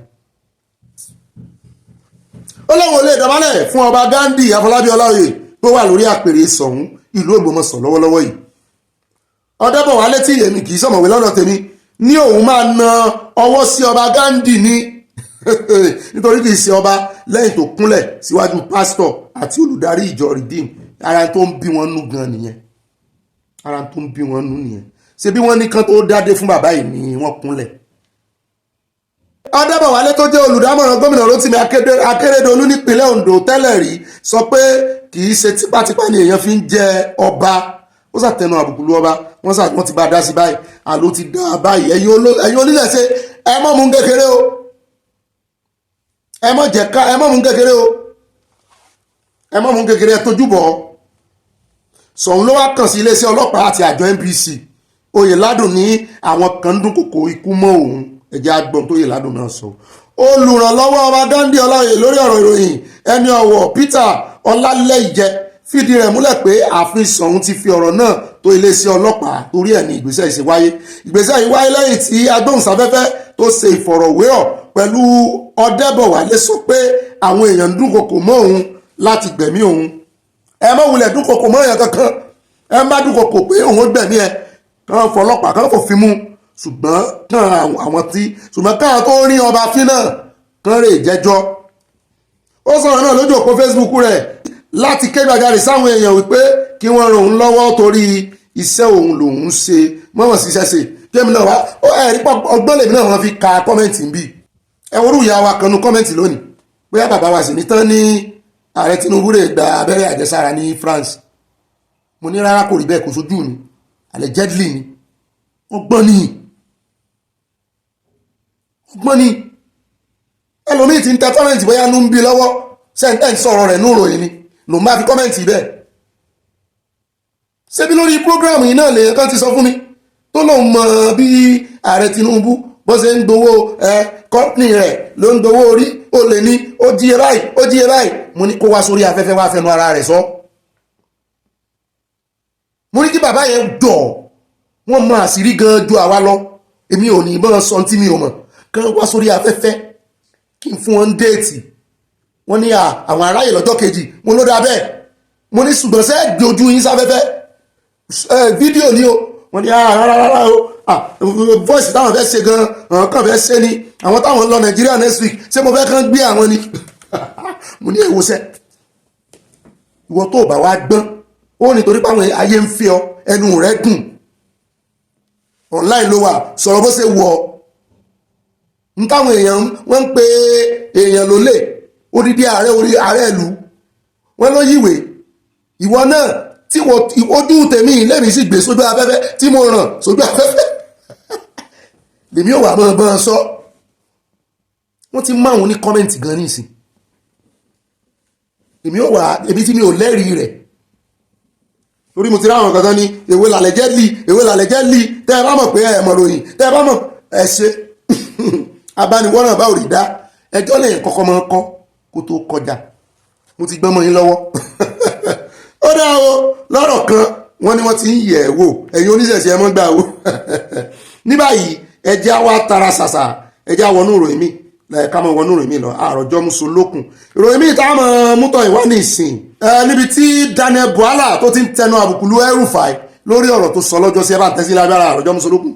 ó lóun ò lè dọ̀bálẹ̀ fún ọba Ghandi Afọlábí Ọláoyè tó wà lórí àpèrè Ṣọ̀ún ìlú Ògbómọ̀ṣọ́ lọ́wọ́lọ́wọ́ yìí. Ọdẹ́bọ̀wálé tí èmi kì í sọ̀mọ̀wé lọ́dọ̀ tèmi ní òun máa na ọwọ́ sí ọba Ghandi ní nítorí kì í ṣe ọba lẹ́yìn tó kúnlẹ̀ síwájú pásítọ̀ àti olùdarí ìjọ Redeem. ara tó ń bí wọn nú gan nìyẹn, ara tó ń bí wọn nú nìyẹn. ṣe bí wọ́n ní kán tó dádé fún bàbá yìí ni wọ́n kúnlẹ̀. Ọdẹ́bọ̀wálé tó jẹ́ olùdámọ̀ràn gómìnà Rótìmí Akérédolú nípínlẹ̀ Ondo tẹ́lẹ̀ rí sọ pé kì í ṣe tipátipá ni èèyàn fi ń jẹ ọba. ó sàtẹnu àbùkù lu ọba, wọ́n ti bá a dá sí báyìí, àló ti dá a báyìí. ẹ̀yin onílẹ̀ ṣe ẹ mọ́ mú kékeré o, ẹ mọ́ jẹ̀ká, ẹ mọ́ mú kékeré o, ẹ mọ́ mú kékeré ẹ tójú bọ̀. Ṣọ̀ún ló wá kàn sí iléeṣẹ́ ọlọ́pàá àti àjọ NBC. Oyèládùn ní àwọn kan ń dúnkòkò ikú mọ́ òun, ẹ̀jẹ̀ agbọ̀n tó Oyèládùn náà sọ. olùrànlọ́wọ́ ọba Ghandi Ọláoyè lórí ọ̀rọ̀ ìròyìn ẹni ọ̀wọ̀ Peter Ọlálẹ́yẹ fìdí rẹ̀ múlẹ̀ pé ààfin Ṣọ̀ún ti fi ọ̀rọ̀ náà tó iléeṣẹ́ ọlọ́pàá torí ẹ̀ ní ìgbésẹ̀ yìí ṣe wáyé. ìgbésẹ̀ yìí wáyé lẹ́yìn tí agbóhùnsáfẹ́fẹ́ tó ṣe ìfọ̀rọ̀wérọ̀ pẹ̀lú Ọdẹ́bọ̀wálé sọ pé àwọn èèyàn ń dúnkòkò mọ́ òun láti gbẹ̀mí òun. ẹ má wulẹ̀ dúnkòkò mọ́ èèyàn kankan, ẹ má dúnkòkò pé òun gbẹ̀mí ẹ kàn fọlọ́pàá kàn fòfin mú, ṣùgbọ́n káwọn tó rí ọba fín náà kàn rè jẹ́jọ́. ó sọ̀rọ̀ náà lójú òpó Facebook rẹ̀ láti ké gbàjarè sáwọn èèyàn wípé kí wọ́n ràn òun lọ́wọ́ torí iṣẹ́ òun lòun ṣe mọ́wọ́n sí iṣẹ́ ṣe. Kemi náà wá ẹ̀rí ọgbọ́n lèmi náà wọ́n fi ka kọ́mẹ̀ntì ń bì. ẹ worú ìyá wa kan nu kọ́mẹ̀ntì lónìí bóyá bàbá wa sì ní tán ní ààrẹ Tinubu rè gba abẹ́rẹ́ àjẹsára ní France. mo ní rárá kò rí bẹ́ẹ̀, kò sójú mi, allegedly ni. ọgbọ́n ni ẹlòmíì ti ń tẹ kọ́mẹ̀ntì bóyá nú ń bí lọ́wọ́ sẹ́ńtẹ́ǹtì sọ̀rọ̀ rẹ̀ nú ìròyìn ni lòun bá fi kọ́mẹ̀ntì bẹ́ẹ̀. ṣebí lórí prógráàmù yìí náà lèèyàn kan ti sọ fún mi tó lóun mọ bí ààrẹ Tinubu bó ṣe ń gbowó kọ́pìnì rẹ̀ ló ń gbowó orí, ó lè ní ó jíye báyìí. mo ní kó wá sórí afẹ́fẹ́ wá fẹnu ara rẹ̀ sọ. mo ní kí bàbá yẹn jọ wọ́n mọ àṣírí gan ju àwa lọ, èmi ò ní ìbọn sọ tí mi ò mọ̀, kán wá sórí afẹ́fẹ́ kí n fún wọn déètì. wọ́n ní àwọn aráyè lọ́jọ́ kejì, mo ló dá bẹ́ẹ̀. mo ní ṣùgbọ́n sẹ́ gbé ojú yín sáfẹ́fẹ́ fídíò ni o. wọ́n ní rárá o voice táwọn fẹ́ ṣe gan àwọn kan fẹ́ ṣe ni àwọn táwọn lọ Nàìjíríà next week ṣé mo fẹ́ kán gbé àwọn ni. mo ní èwòsẹ́ ìwọ tó bá wá gbọ́n ó nítorí pé àwọn ayé ń fi ọ ẹnu rẹ dùn online ló wà, sọ̀rọ̀ bó ṣe wọ̀ ọ́. n táwọn èèyàn wọ́n ń pe èèyàn lólè odidi ààrẹ ìlú wọ́n ló yíwèé. ìwọ náà tí ojú tèmi lẹ́mìí sì gbé sójú afẹ́fẹ́ tí mo ràn sójú afẹ́fẹ́ lèmi ò wà mọ́ bọ́n sọ. wọ́n ti máa wọn ní kọ́mẹ̀ntì gan nísìn, èmi tí mi ò lẹ́rìí rẹ̀ torí mo ti ráwọn kankan ní èwe làlẹ́jẹ́ lì tẹ́ ẹ bá mọ̀ pé ẹ mọ̀ ròyìn tẹ́ ẹ bá mọ̀ ẹ ṣe abániwọ́nà bá ò rí dá ẹjọ́ lè kọ́kọ́ máa kọ́ kó tó kọjá. mo ti gbọ́mọ yín lọ́wọ́. ó dá o lọ́rọ̀ kan wọ́n ní wọ́n ti ń yẹ̀ ẹ́ wò ẹ̀yin oníṣẹ̀ṣẹ̀ ẹ mọ́ gbà wò. ní báyìí ẹjẹ́ wa tara ṣàṣà ẹ jẹ́ àwọn ìròyìn mi ká mọ̀ wọnú ìròyìn mi lọ àròjọ́ musolókun ìròyìn mi táwọn mútọ̀ ìwá ní ìsìn níbi tí Daniel Bwala tó ti ń tẹnu àbùkù lu El-Rufai lórí ọ̀rọ̀ tó sọ lọ́jọ́ sí ẹ bá tẹ́sí lágbára àròjọ́ musolókun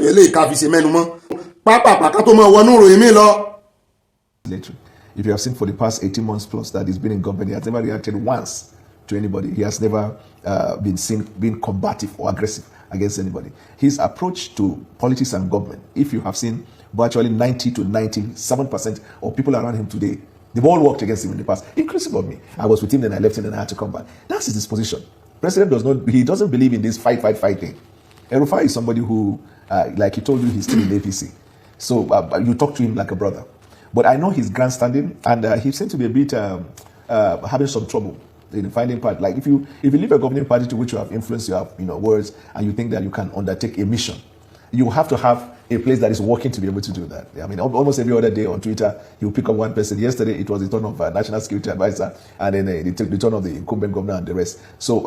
eléyìí ká fi ṣe mẹ́nu mọ́ pápá ká tó mọ̀ wọnú ìròyìn mi lọ. If you have seen for the past 18 months plus that he's been in government, he has never reacted once to anybody. He has never been seen being combative or aggressive against anybody. His approach to politics and government, if you have seen virtually 90 to 97% of people around him today, they've all worked against him in the past, inclusive of me. I was with him, then I left him, then I had to come back. That's his disposition. President doesn't believe in this fight thing. El-Rufai is somebody who, like he told you, he's still in APC. So you talk to him like a brother. But I know he's grandstanding, and he seems to be a bit having some trouble in finding part. Like if you leave a governing party to which you have influence, you have words, and you think that you can undertake a mission, you have to have a place that is working to be able to do that. I mean, almost every other day on Twitter, you pick up one person. Yesterday, it was the turn of National Security Advisor, and then they took the turn of the incumbent governor and the rest. So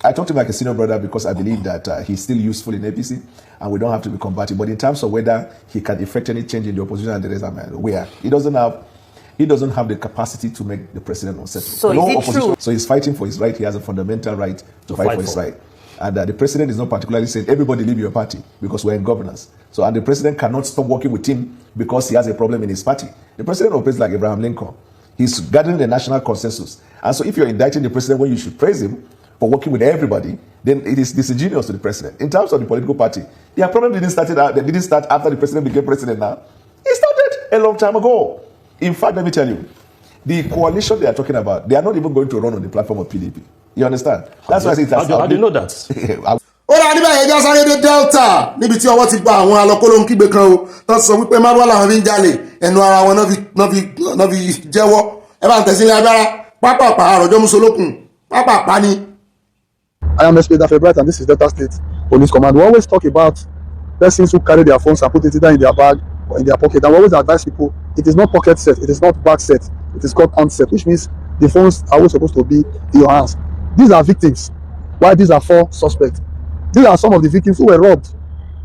I talked to him like a senior brother because I believe that he's still useful in APC, and we don't have to be combative. But in terms of whether he can effect any change in the opposition and the rest, I'm aware he doesn't have the capacity to make the president unsettled. So is it true? So he's fighting for his right. He has a fundamental right to fight for his right. And the president is not particularly saying, everybody leave your party because we're in governance. So, and the president cannot stop working with him because he has a problem in his party. The president operates like Abraham Lincoln. He's gathering the national consensus. And so if you're indicting the president when you should praise him for working with everybody, then it is disingenuous to the president. In terms of the political party, their problem didn't start after the president became president now. It started a long time ago. In fact, let me tell you, the coalition they are talking about, they are not even going to run on the platform of PDP. You understand? That's why I say it's how do you know that? ó rà níbẹ̀ yẹn já sáré dé Delta níbi tí ọwọ́ ti gba àwọn alọ́kólóhùn kígbe kan o tó sọ wípé márùwá làwọn fi ń jalè ẹnu ara wọn náà fi jẹ́wọ́ ẹ bá ń tẹ̀sí ní agbára pápápá àròjọ́ musolókun pápápá ni. I am Inspector Febright and this is Delta State Police Command. We always talk about persons who carry their phones and put it either in their bag or in their pocket. And we always advise people, it is not pocket set, it is not bag set, it is called hand set, which means the phones are always supposed to be in your hands. These are victims, while these are 4 suspects. These are some of the victims who were robbed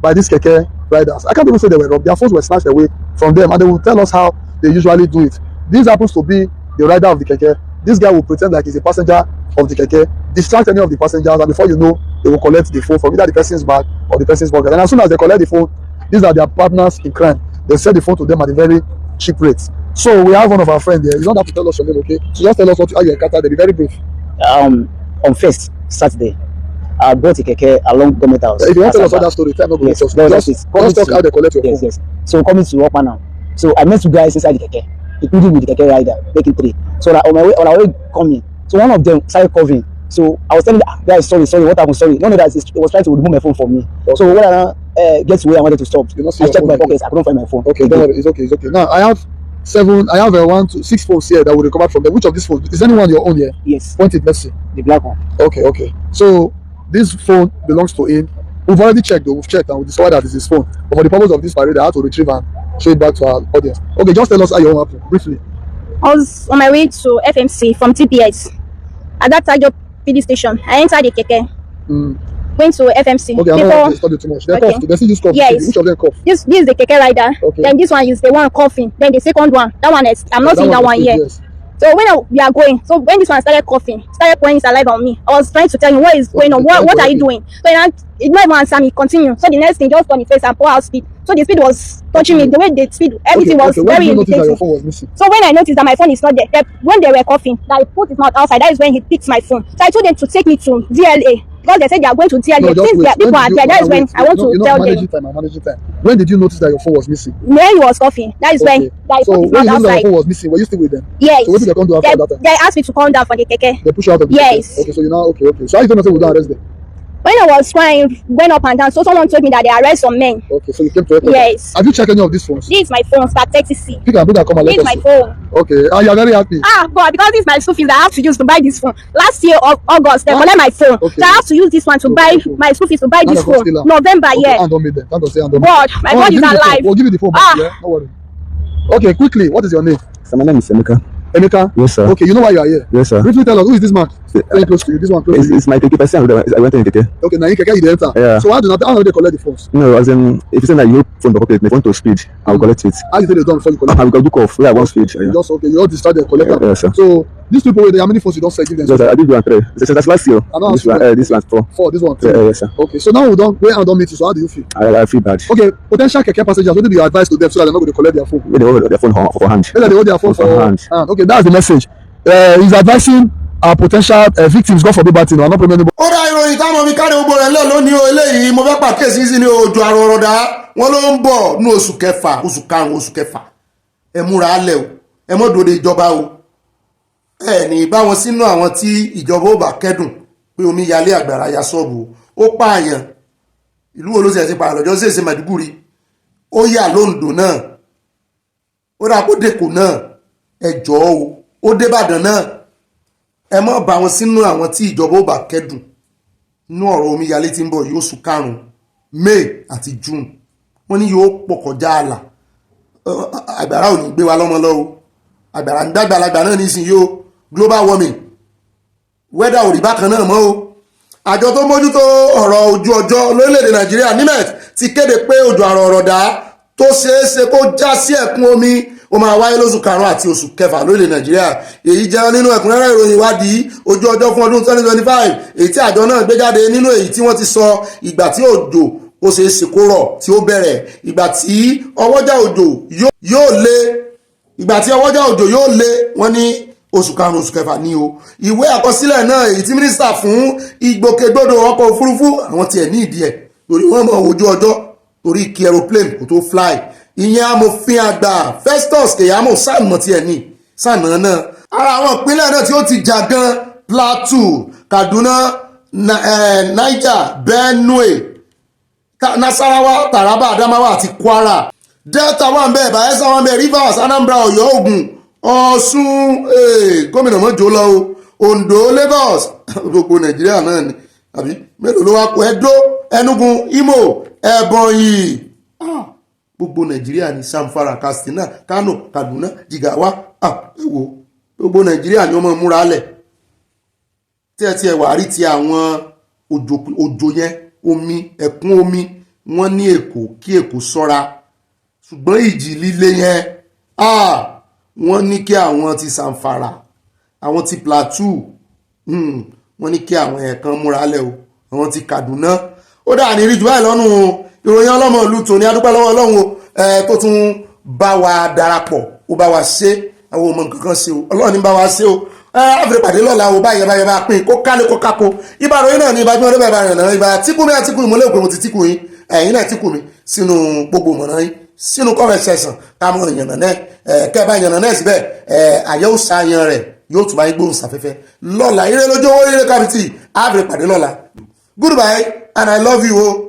by these keke riders. I can't even say they were robbed. Their phones were snatched away from them, and they will tell us how they usually do it. This happens to be the rider of the keke. This guy will pretend like he's a passenger of the keke, distract any of the passengers, and before you know, they will collect the phone from either the person's bag or the person's pocket. And as soon as they collect the phone, these are their partners in crime. They sell the phone to them at a very cheap rate. So we have one of our friends here. You don't have to tell us your name, okay? So just tell us how you encountered. They'll be very brief. On first Saturday, I bought a keke along Government House. If you want to tell us that story, tell me. Yes, just talk how they collect your phone. Yes. So coming to Opa now. So I met 2 guys inside the keke, including with the keke rider, making 3. So that on our way coming, so one of them started coughing. So I was telling the guys, sorry, what happened? Sorry. None of that. It was trying to remove my phone from me. Okay. So when I get to where I wanted to stop, I checked my pockets. I couldn't find my phone. Okay, don't worry. It's okay. Now I have 1, 2, 6 phones here that we recovered from them. Which of these phones? Is anyone your own here? Yes. Point it, let's see. The black one. Okay. So this phone belongs to him. We've already checked though. We've checked and we discovered that it's his phone. But for the purpose of this parade, I had to retrieve and show it back to our audience. Okay, just tell us how your own happened, briefly. I was on my way to FMC from TPS. At that Tajo PD station, I entered the keke. Went to FMC. Okay, I'm not going to study too much. They cough. They see this cough. Yes. Which of them cough? This is the keke rider. Okay. Then this one is the one coughing. Then the second one, that one is I'm not seeing that one yet. Yes. So when we are going, so when this one started coughing, started pouring saliva on me, I was trying to tell him what is going on, what are you doing? So it not even answer me, continue. So the next thing, just turn his face and pour out speed. So the speed was touching me, the way the speed, everything was very irritating. So when I noticed that my phone is not there, when they were coughing, that I put his mouth outside, that is when he picked my phone. So I told them to take me to DLA. Because they said they are going to DLA. Since people are there, that is when I want to tell them. I'm managing time. When did you notice that your phone was missing? When he was coughing, that is when I put his mouth outside. So when you noticed that your phone was missing, were you still with them? Yes. So what did they come do after that time? They asked me to come down for the keke. They push you out of the Yes. keke? Okay, so you now, okay. So how you going to say we don't arrest them? When I was crying, went up and down, so someone told me that they arrest some men. Okay, so you came to it. Yes. Have you checked any of these phones? This is my phone, Star 30C. Pick and come and let us This is my see. phone. Okay, you are very happy. But because this is my school fees, I have to use to buy this phone. Last year, August, they collect my phone. Okay. So I have to use this one to buy my school fees to buy this phone. November, yeah. Hand on me then. God, my God is alive. We'll give you the phone back, yeah? No worry. Okay, quickly, what is your name? So my name is Emeka. Emeka? Yes, sir. Okay, you know why you are here? Yes, sir. Briefly tell us, who is this man? Very close to you. This one close to you. It's my keke person. I went in keke. Okay, now in keke you enter. Yeah. So how do they collect the phones? No, as in, if you say that you phone the pocket, my phone to speed, I'll collect it. How you take it done before you collect? I will go book off where I want speed. You just okay. You all decide to collect them. Yes, sir. So these people, how many phones you don't sell? Give them. Yes, I did 2 and 3. That's last year. This one 4. 4. This one 3. Yes, sir. Okay, so now we don't meet you. So how do you feel? I feel bad. Okay, potential keke passengers. What do you advise to them so that they're not going to collect their phone? They hold their phone for hand. They hold their phone for hand. Okay, that's the message. He's advising our potential victims, God forbid bad thing. I'm not blaming anybody. ó dá ìròyìn táwọn mi káre gbogbo rẹ̀ lọ lónìí o eléyìí mo fẹ́ pàkíyèsí sí ní òjò àrọ̀rọ̀dá wọn ló ń bọ̀ ní oṣù kẹfà oṣù karùn-ún oṣù kẹfà ẹ múra alẹ́ o ẹ mọ́ dòde ìjọba o ẹ ní bá wọn sínú àwọn tí ìjọba ó bá kẹ́dùn pé omi yalé àgbàrá ya ṣọ́ọ̀bù ó pààyàn ìlú wo ló ṣe pààyàn lọ́jọ́ ṣèṣe Màdúgùrí ó yà lóńdó náà ó dà kó dèkò náà ẹ jọ̀ọ́ o ó dé Ìbàdàn náà ẹ má bá wọn sínú àwọn tí ìjọba ó bá kẹ́dùn nínú ọ̀rọ̀ omíyalé tí ń bọ̀ yóò sùn karùn-ún May àti June wọ́n ní yóò pọ̀ kọjá àlà àgbàrá ò ní gbé wa lọ́mọ lọ́wọ́ àgbàrá ń dàgbàlagbà náà nísìnyí o global warming weather ò rí bákan náà mọ́ o àjọ tó mójútó ọ̀rọ̀ ojú ọjọ́ lórílẹ̀‐èdè Nàìjíríà NIMET ti kéde pé òjò àrọ̀rọ̀dá tó ṣeéṣe kó já sí ẹ̀kún omi ó máa wáyé lóṣù karùn-ún àti oṣù kẹfà lórílẹ̀ Nàìjíríà èyí jẹ́ nínú ẹ̀kúnrẹ́rẹ́ ìròyìn ìwádìí ojú ọjọ́ fún ọdún 2025 èyí tí àjọ náà gbé jáde nínú èyí tí wọ́n ti sọ ìgbà tí òjò ó ṣe é ṣe kó rọ̀ tí ó bẹ̀rẹ̀ ìgbà tí ọwọ́jà òjò yóò lé wọ́n ní oṣù karùn-ún oṣù kẹfà ní o ìwé àkọsílẹ̀ náà èyí tí mínísítà fún ìgbòkègbodò ọkọ̀ òfurufú àwọn tiẹ̀ ní ìdí ẹ̀ torí wọ́n mọ ojú ọjọ́ torí kí aeroplane kò tó fly ìyẹn amòfin àgbà Festus Keyamo sànà tiẹ̀ ní sànà náà ara àwọn ìpínlẹ̀ náà tí ó ti jà gan Plateau Kaduna Niger Benue Nasarawa Taraba Adamawa àti Kwara Delta wà ń bẹ Bayelsa wà ń bẹ Rivers Anambra Ọ̀yọ́ Ògùn Ọ̀ṣun gómìnà mọ́jọ́ lọ o Ondo Lagos gbogbo Nàìjíríà náà ni àbí mélòó ló wá kó Edo Enugu Imo Ebonyi gbogbo Nàìjíríà ní Zamfara Katsina Kano Kaduna Jigawa ẹ̀wò gbogbo Nàìjíríà ni wọ́n mọ̀ múra lẹ̀ tí ẹ wà rí ti àwọn òjò yẹn omi ẹ̀kún omi wọ́n ní Èkó kí Èkó ṣọ́ra ṣùgbọ́n ìjì líle yẹn wọ́n ní kí àwọn ti Zamfara àwọn ti Plateau wọ́n ní kí àwọn ẹ̀kan múra lẹ̀ o àwọn ti Kaduna ó dà ní rí jù báyìí lọ́nù ìròyìn ọlọ́mọ ìlú tòní adúpẹ́ lọ́wọ́ Ọlọ́run tó tún bá wa darapọ̀ ó bá wa ṣe àwọn ọmọ nǹkan kan ṣe o Ọlọ́run ní bá wa ṣe o àfẹ́ pàdé lọ́la o báyìí bá pín kó kálé kó kákó ibà ròyìn náà ní ibà gbọ́n lébẹ̀ bá rìn náà ibà tíkù mi àtíkù mi mo lè pè mo ti tíkù yín ẹ̀yin náà tíkù mi sínú gbogbo mọ̀nà yín sínú comment section ká mọ̀ ìyànnà náà kẹ́ bá ìyànnà náà síbẹ̀ àyẹ̀wò ṣàyàn rẹ̀ yóò tún bá yín gbóhùn sáfẹ́fẹ́ lọ́la ire lójó owó ire kábítì àfẹ́ pàdé lọ́la goodbye and I love you o.